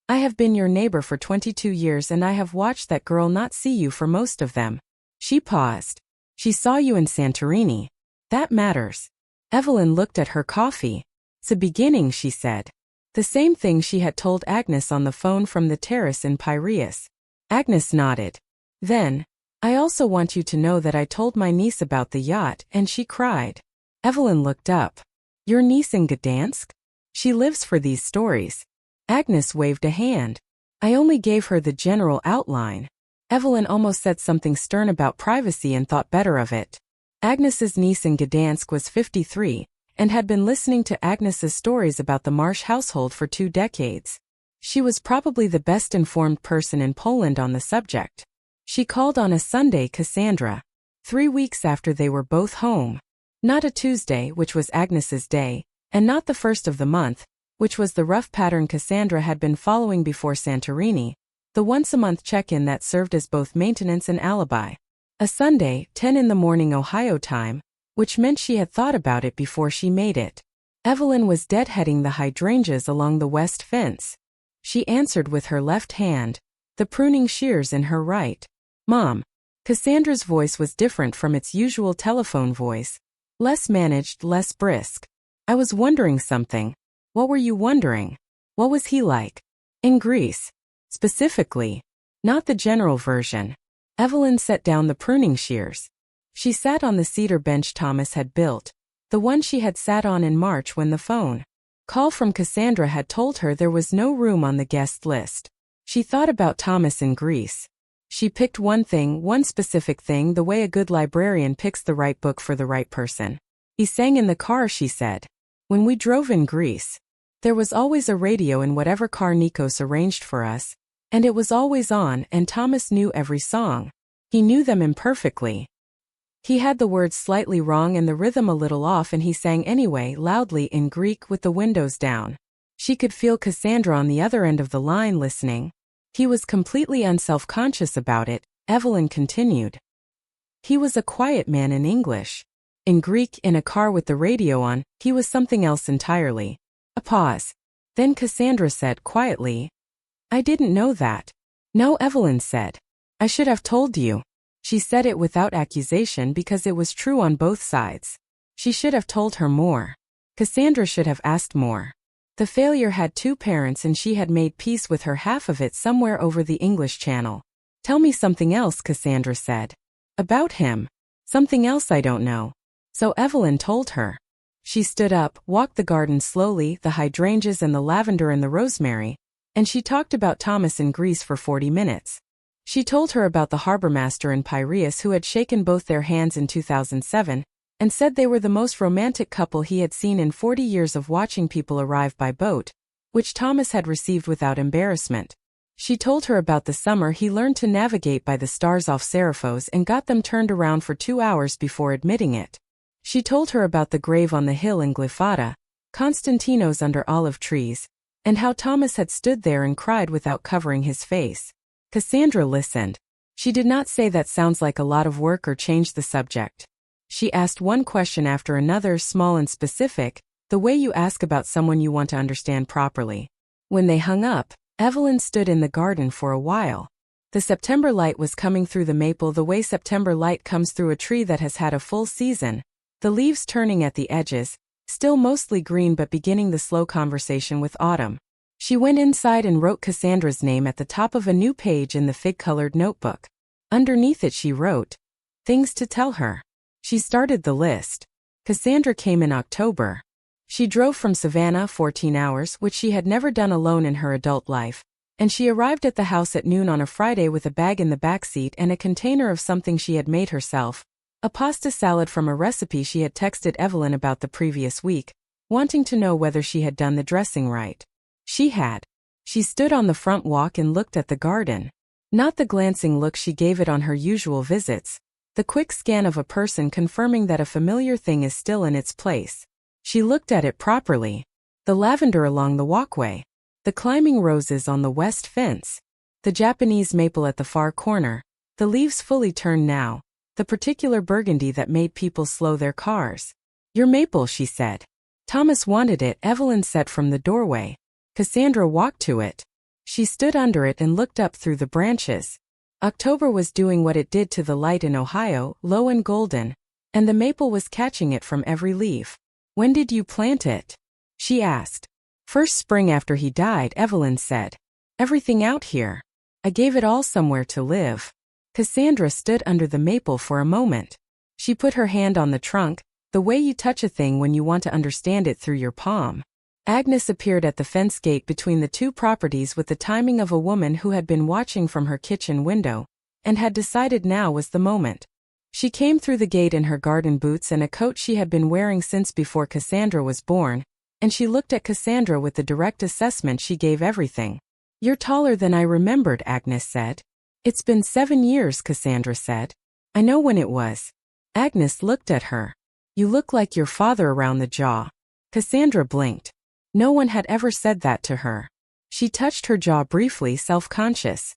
Speaker 1: "I have been your neighbor for 22 years and I have watched that girl not see you for most of them." She paused. "She saw you in Santorini. That matters." Evelyn looked at her coffee. "It's a beginning," she said. The same thing she had told Agnes on the phone from the terrace in Piraeus. Agnes nodded. "Then, I also want you to know that I told my niece about the yacht and she cried." Evelyn looked up. "Your niece in Gdansk? She lives for these stories." Agnes waved a hand. "I only gave her the general outline." Evelyn almost said something stern about privacy and thought better of it. Agnes's niece in Gdansk was 53, and had been listening to Agnes's stories about the Marsh household for 2 decades. She was probably the best informed person in Poland on the subject. She called on a Sunday, Cassandra, 3 weeks after they were both home. Not a Tuesday, which was Agnes's day, and not the 1st of the month, which was the rough pattern Cassandra had been following before Santorini, the once-a-month check-in that served as both maintenance and alibi. A Sunday, 10 in the morning Ohio time, which meant she had thought about it before she made it. Evelyn was deadheading the hydrangeas along the west fence. She answered with her left hand, the pruning shears in her right. "Mom." Cassandra's voice was different from its usual telephone voice, less managed, less brisk. "I was wondering something." "What were you wondering?" "What was he like?" "In Greece. Specifically." "Not the general version." Evelyn set down the pruning shears. She sat on the cedar bench Thomas had built, the one she had sat on in March when the phone call from Cassandra had told her there was no room on the guest list. She thought about Thomas in Greece. She picked one thing, one specific thing, the way a good librarian picks the right book for the right person. He sang in the car, she said. When we drove in Greece. There was always a radio in whatever car Nikos arranged for us, and it was always on, and Thomas knew every song. He knew them imperfectly. He had the words slightly wrong and the rhythm a little off, and he sang anyway, loudly in Greek with the windows down. She could feel Cassandra on the other end of the line listening. He was completely unself-conscious about it, Evelyn continued. He was a quiet man in English. In Greek, in a car with the radio on, he was something else entirely. A pause. Then Cassandra said quietly, I didn't know that. No, Evelyn said. I should have told you. She said it without accusation because it was true on both sides. She should have told her more. Cassandra should have asked more. The failure had two parents and she had made peace with her half of it somewhere over the English Channel. Tell me something else, Cassandra said. About him. Something else I don't know. So Evelyn told her. She stood up, walked the garden slowly, the hydrangeas and the lavender and the rosemary, and she talked about Thomas in Greece for 40 minutes. She told her about the harbormaster in Piraeus who had shaken both their hands in 2007, and said they were the most romantic couple he had seen in 40 years of watching people arrive by boat, which Thomas had received without embarrassment. She told her about the summer he learned to navigate by the stars off Seriphos and got them turned around for 2 hours before admitting it. She told her about the grave on the hill in Glyfada, Konstantinos under olive trees, and how Thomas had stood there and cried without covering his face. Cassandra listened. She did not say that sounds like a lot of work or change the subject. She asked one question after another, small and specific, the way you ask about someone you want to understand properly. When they hung up, Evelyn stood in the garden for a while. The September light was coming through the maple the way September light comes through a tree that has had a full season, the leaves turning at the edges, still mostly green but beginning the slow conversation with autumn. She went inside and wrote Cassandra's name at the top of a new page in the fig-colored notebook. Underneath it she wrote, things to tell her. She started the list. Cassandra came in October. She drove from Savannah 14 hours, which she had never done alone in her adult life, and she arrived at the house at noon on a Friday with a bag in the back seat and a container of something she had made herself, a pasta salad from a recipe she had texted Evelyn about the previous week, wanting to know whether she had done the dressing right. She had. She stood on the front walk and looked at the garden. Not the glancing look she gave it on her usual visits, the quick scan of a person confirming that a familiar thing is still in its place. She looked at it properly. The lavender along the walkway. The climbing roses on the west fence. The Japanese maple at the far corner. The leaves fully turned now. The particular burgundy that made people slow their cars. Your maple, she said. Thomas wanted it, Evelyn said from the doorway. Cassandra walked to it. She stood under it and looked up through the branches. October was doing what it did to the light in Ohio, low and golden, and the maple was catching it from every leaf. When did you plant it? She asked. First spring after he died, Evelyn said. Everything out here. I gave it all somewhere to live. Cassandra stood under the maple for a moment. She put her hand on the trunk, the way you touch a thing when you want to understand it through your palm. Agnes appeared at the fence gate between the two properties with the timing of a woman who had been watching from her kitchen window, and had decided now was the moment. She came through the gate in her garden boots and a coat she had been wearing since before Cassandra was born, and she looked at Cassandra with the direct assessment she gave everything. You're taller than I remembered, Agnes said. It's been 7 years, Cassandra said. I know when it was. Agnes looked at her. You look like your father around the jaw. Cassandra blinked. No one had ever said that to her. She touched her jaw briefly, self-conscious.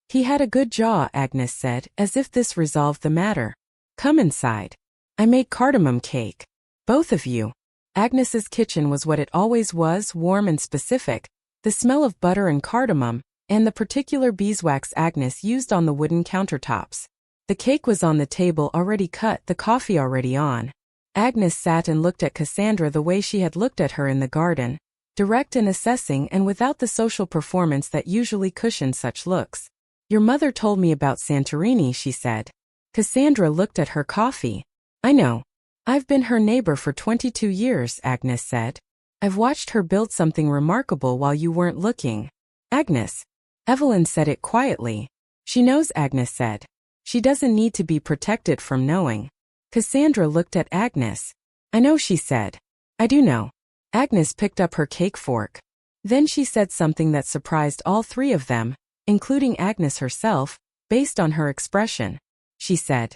Speaker 1: He had a good jaw, Agnes said, as if this resolved the matter. Come inside. I made cardamom cake. Both of you. Agnes's kitchen was what it always was, warm and specific, the smell of butter and cardamom, and the particular beeswax Agnes used on the wooden countertops. The cake was on the table already cut, the coffee already on. Agnes sat and looked at Cassandra the way she had looked at her in the garden, direct and assessing and without the social performance that usually cushioned such looks. Your mother told me about Santorini, she said. Cassandra looked at her coffee. I know. I've been her neighbor for 22 years, Agnes said. I've watched her build something remarkable while you weren't looking. Agnes. Evelyn said it quietly. She knows, Agnes said. She doesn't need to be protected from knowing. Cassandra looked at Agnes. I know, she said. I do know. Agnes picked up her cake fork. Then she said something that surprised all three of them, including Agnes herself, based on her expression. She said,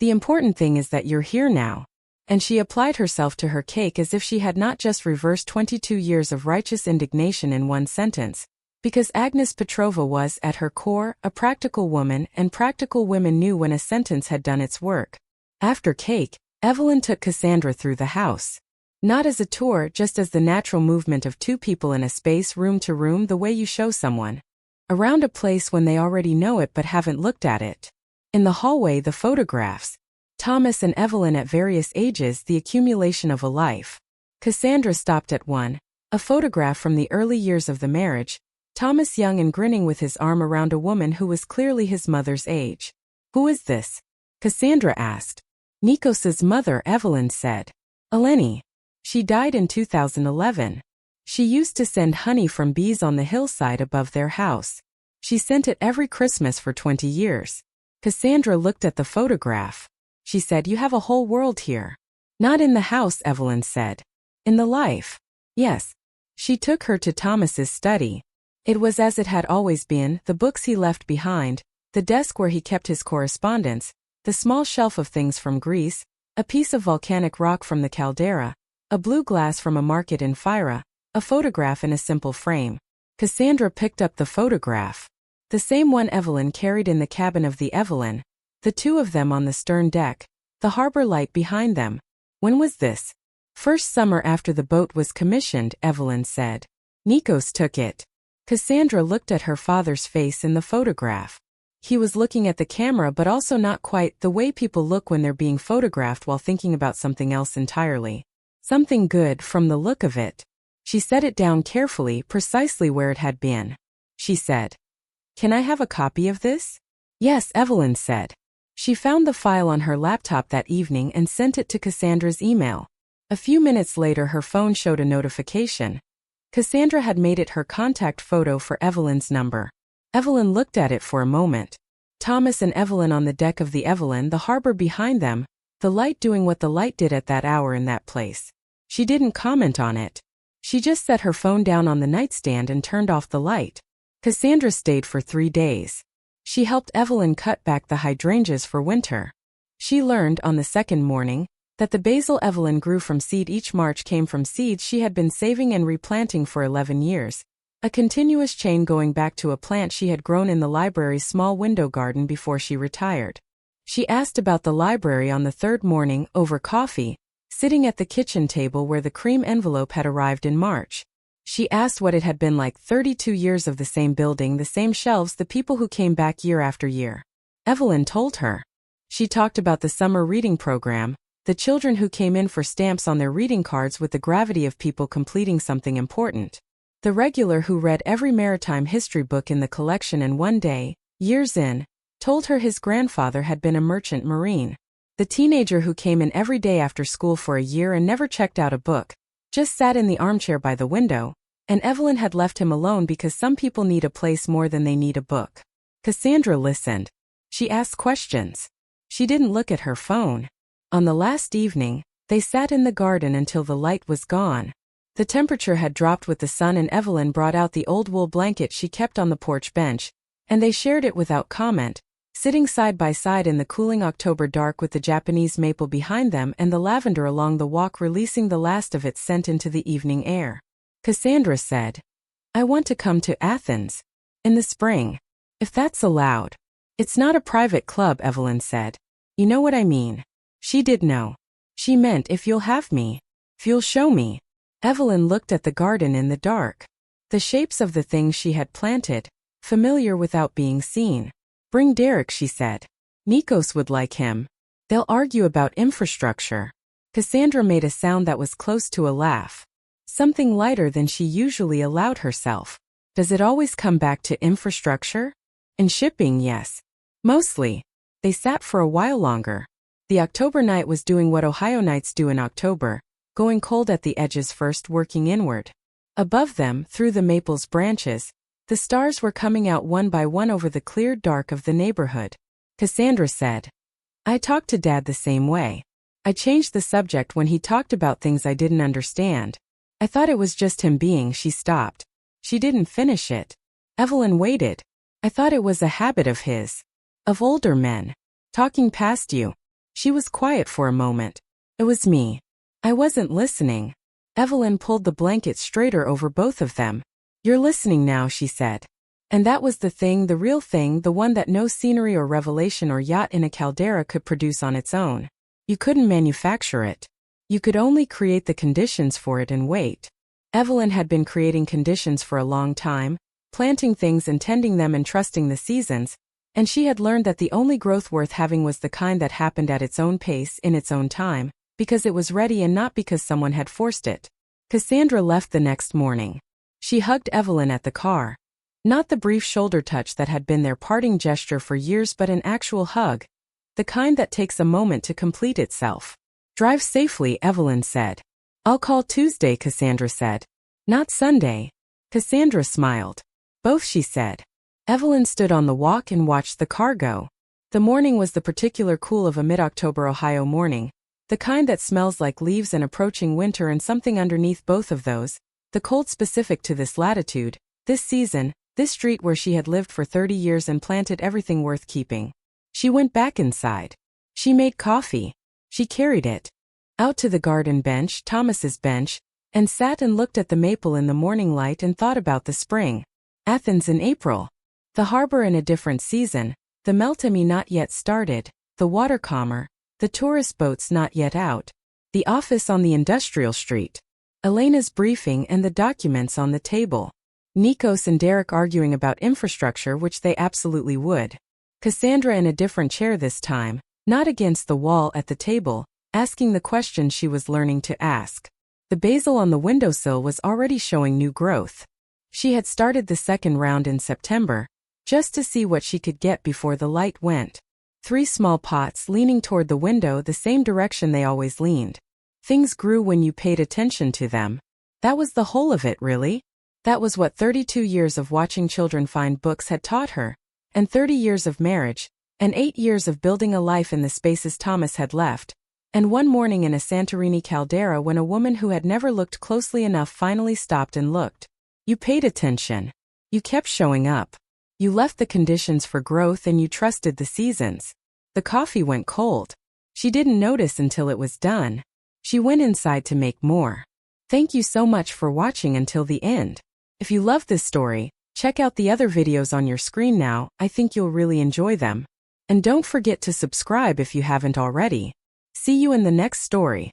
Speaker 1: "The important thing is that you're here now." And she applied herself to her cake as if she had not just reversed 22 years of righteous indignation in one sentence, because Agnes Petrova was, at her core, a practical woman, and practical women knew when a sentence had done its work. After cake, Evelyn took Cassandra through the house. Not as a tour, just as the natural movement of two people in a space, room to room, the way you show someone around a place when they already know it but haven't looked at it. In the hallway, the photographs. Thomas and Evelyn at various ages, the accumulation of a life. Cassandra stopped at one, a photograph from the early years of the marriage, Thomas young and grinning with his arm around a woman who was clearly his mother's age. "Who is this?" Cassandra asked. "Nikos's mother," Evelyn said. "Eleni. She died in 2011. She used to send honey from bees on the hillside above their house. She sent it every Christmas for 20 years. Cassandra looked at the photograph. She said, "You have a whole world here." "Not in the house," Evelyn said. "In the life." "Yes." She took her to Thomas's study. It was as it had always been, the books he left behind, the desk where he kept his correspondence, the small shelf of things from Greece, a piece of volcanic rock from the Caldera, a blue glass from a market in Fyra, a photograph in a simple frame. Cassandra picked up the photograph. The same one Evelyn carried in the cabin of the Evelyn, the two of them on the stern deck, the harbor light behind them. "When was this?" "First summer after the boat was commissioned," Evelyn said. "Nikos took it." Cassandra looked at her father's face in the photograph. He was looking at the camera, but also not quite the way people look when they're being photographed while thinking about something else entirely. Something good from the look of it. She set it down carefully, precisely where it had been. She said, "Can I have a copy of this?" "Yes," Evelyn said. She found the file on her laptop that evening and sent it to Cassandra's email. A few minutes later her phone showed a notification. Cassandra had made it her contact photo for Evelyn's number. Evelyn looked at it for a moment. Thomas and Evelyn on the deck of the Evelyn, the harbor behind them, the light doing what the light did at that hour in that place. She didn't comment on it. She just set her phone down on the nightstand and turned off the light. Cassandra stayed for 3 days. She helped Evelyn cut back the hydrangeas for winter. She learned, on the second morning, that the basil Evelyn grew from seed each March came from seeds she had been saving and replanting for 11 years, a continuous chain going back to a plant she had grown in the library's small window garden before she retired. She asked about the library on the third morning, over coffee, sitting at the kitchen table where the cream envelope had arrived in March. She asked what it had been like, 32 years of the same building, the same shelves, the people who came back year after year. Evelyn told her. She talked about the summer reading program, the children who came in for stamps on their reading cards with the gravity of people completing something important. The regular who read every maritime history book in the collection and one day, years in, told her his grandfather had been a merchant marine. The teenager who came in every day after school for a year and never checked out a book, just sat in the armchair by the window, and Evelyn had left him alone because some people need a place more than they need a book. Cassandra listened. She asked questions. She didn't look at her phone. On the last evening, they sat in the garden until the light was gone. The temperature had dropped with the sun and Evelyn brought out the old wool blanket she kept on the porch bench, and they shared it without comment, sitting side by side in the cooling October dark with the Japanese maple behind them and the lavender along the walk releasing the last of its scent into the evening air. Cassandra said, "I want to come to Athens. In the spring. If that's allowed." "It's not a private club," Evelyn said. "You know what I mean." She did know. She meant, if you'll have me. If you'll show me. Evelyn looked at the garden in the dark. The shapes of the things she had planted, familiar without being seen. "Bring Derek," she said. "Nikos would like him. They'll argue about infrastructure." Cassandra made a sound that was close to a laugh. Something lighter than she usually allowed herself. "Does it always come back to infrastructure?" "In shipping, yes. Mostly." They sat for a while longer. The October night was doing what Ohio nights do in October, going cold at the edges first, working inward. Above them, through the maple's branches, the stars were coming out one by one over the cleared dark of the neighborhood. Cassandra said, "I talked to Dad the same way." I changed the subject when he talked about things I didn't understand. I thought it was just him being. She stopped. She didn't finish it. Evelyn waited. I thought it was a habit of his. Of older men. Talking past you. She was quiet for a moment. It was me. I wasn't listening. Evelyn pulled the blanket straighter over both of them. You're listening now, she said. And that was the thing, the real thing, the one that no scenery or revelation or yacht in a caldera could produce on its own. You couldn't manufacture it. You could only create the conditions for it and wait. Evelyn had been creating conditions for a long time, planting things and tending them and trusting the seasons, and she had learned that the only growth worth having was the kind that happened at its own pace, in its own time, because it was ready and not because someone had forced it. Cassandra left the next morning. She hugged Evelyn at the car. Not the brief shoulder touch that had been their parting gesture for years, but an actual hug. The kind that takes a moment to complete itself. Drive safely, Evelyn said. I'll call Tuesday, Cassandra said. Not Sunday. Cassandra smiled. Both, she said. Evelyn stood on the walk and watched the car go. The morning was the particular cool of a mid-October Ohio morning, the kind that smells like leaves and approaching winter, and something underneath both of those, the cold specific to this latitude, this season, this street where she had lived for 30 years and planted everything worth keeping. She went back inside. She made coffee. She carried it out to the garden bench, Thomas's bench, and sat and looked at the maple in the morning light and thought about the spring. Athens in April. The harbor in a different season, the Meltemi not yet started, the water calmer, the tourist boats not yet out, the office on the industrial street, Elena's briefing and the documents on the table, Nikos and Derek arguing about infrastructure, which they absolutely would. Cassandra in a different chair this time, not against the wall at the table, asking the question she was learning to ask. The basil on the windowsill was already showing new growth. She had started the second round in September, just to see what she could get before the light went. 3 small pots leaning toward the window, the same direction they always leaned. Things grew when you paid attention to them. That was the whole of it, really. That was what 32 years of watching children find books had taught her, and 30 years of marriage, and 8 years of building a life in the spaces Thomas had left, and one morning in a Santorini caldera when a woman who had never looked closely enough finally stopped and looked. You paid attention. You kept showing up. You left the conditions for growth and you trusted the seasons. The coffee went cold. She didn't notice until it was done. She went inside to make more. Thank you so much for watching until the end. If you love this story, check out the other videos on your screen now. I think you'll really enjoy them. And don't forget to subscribe if you haven't already. See you in the next story.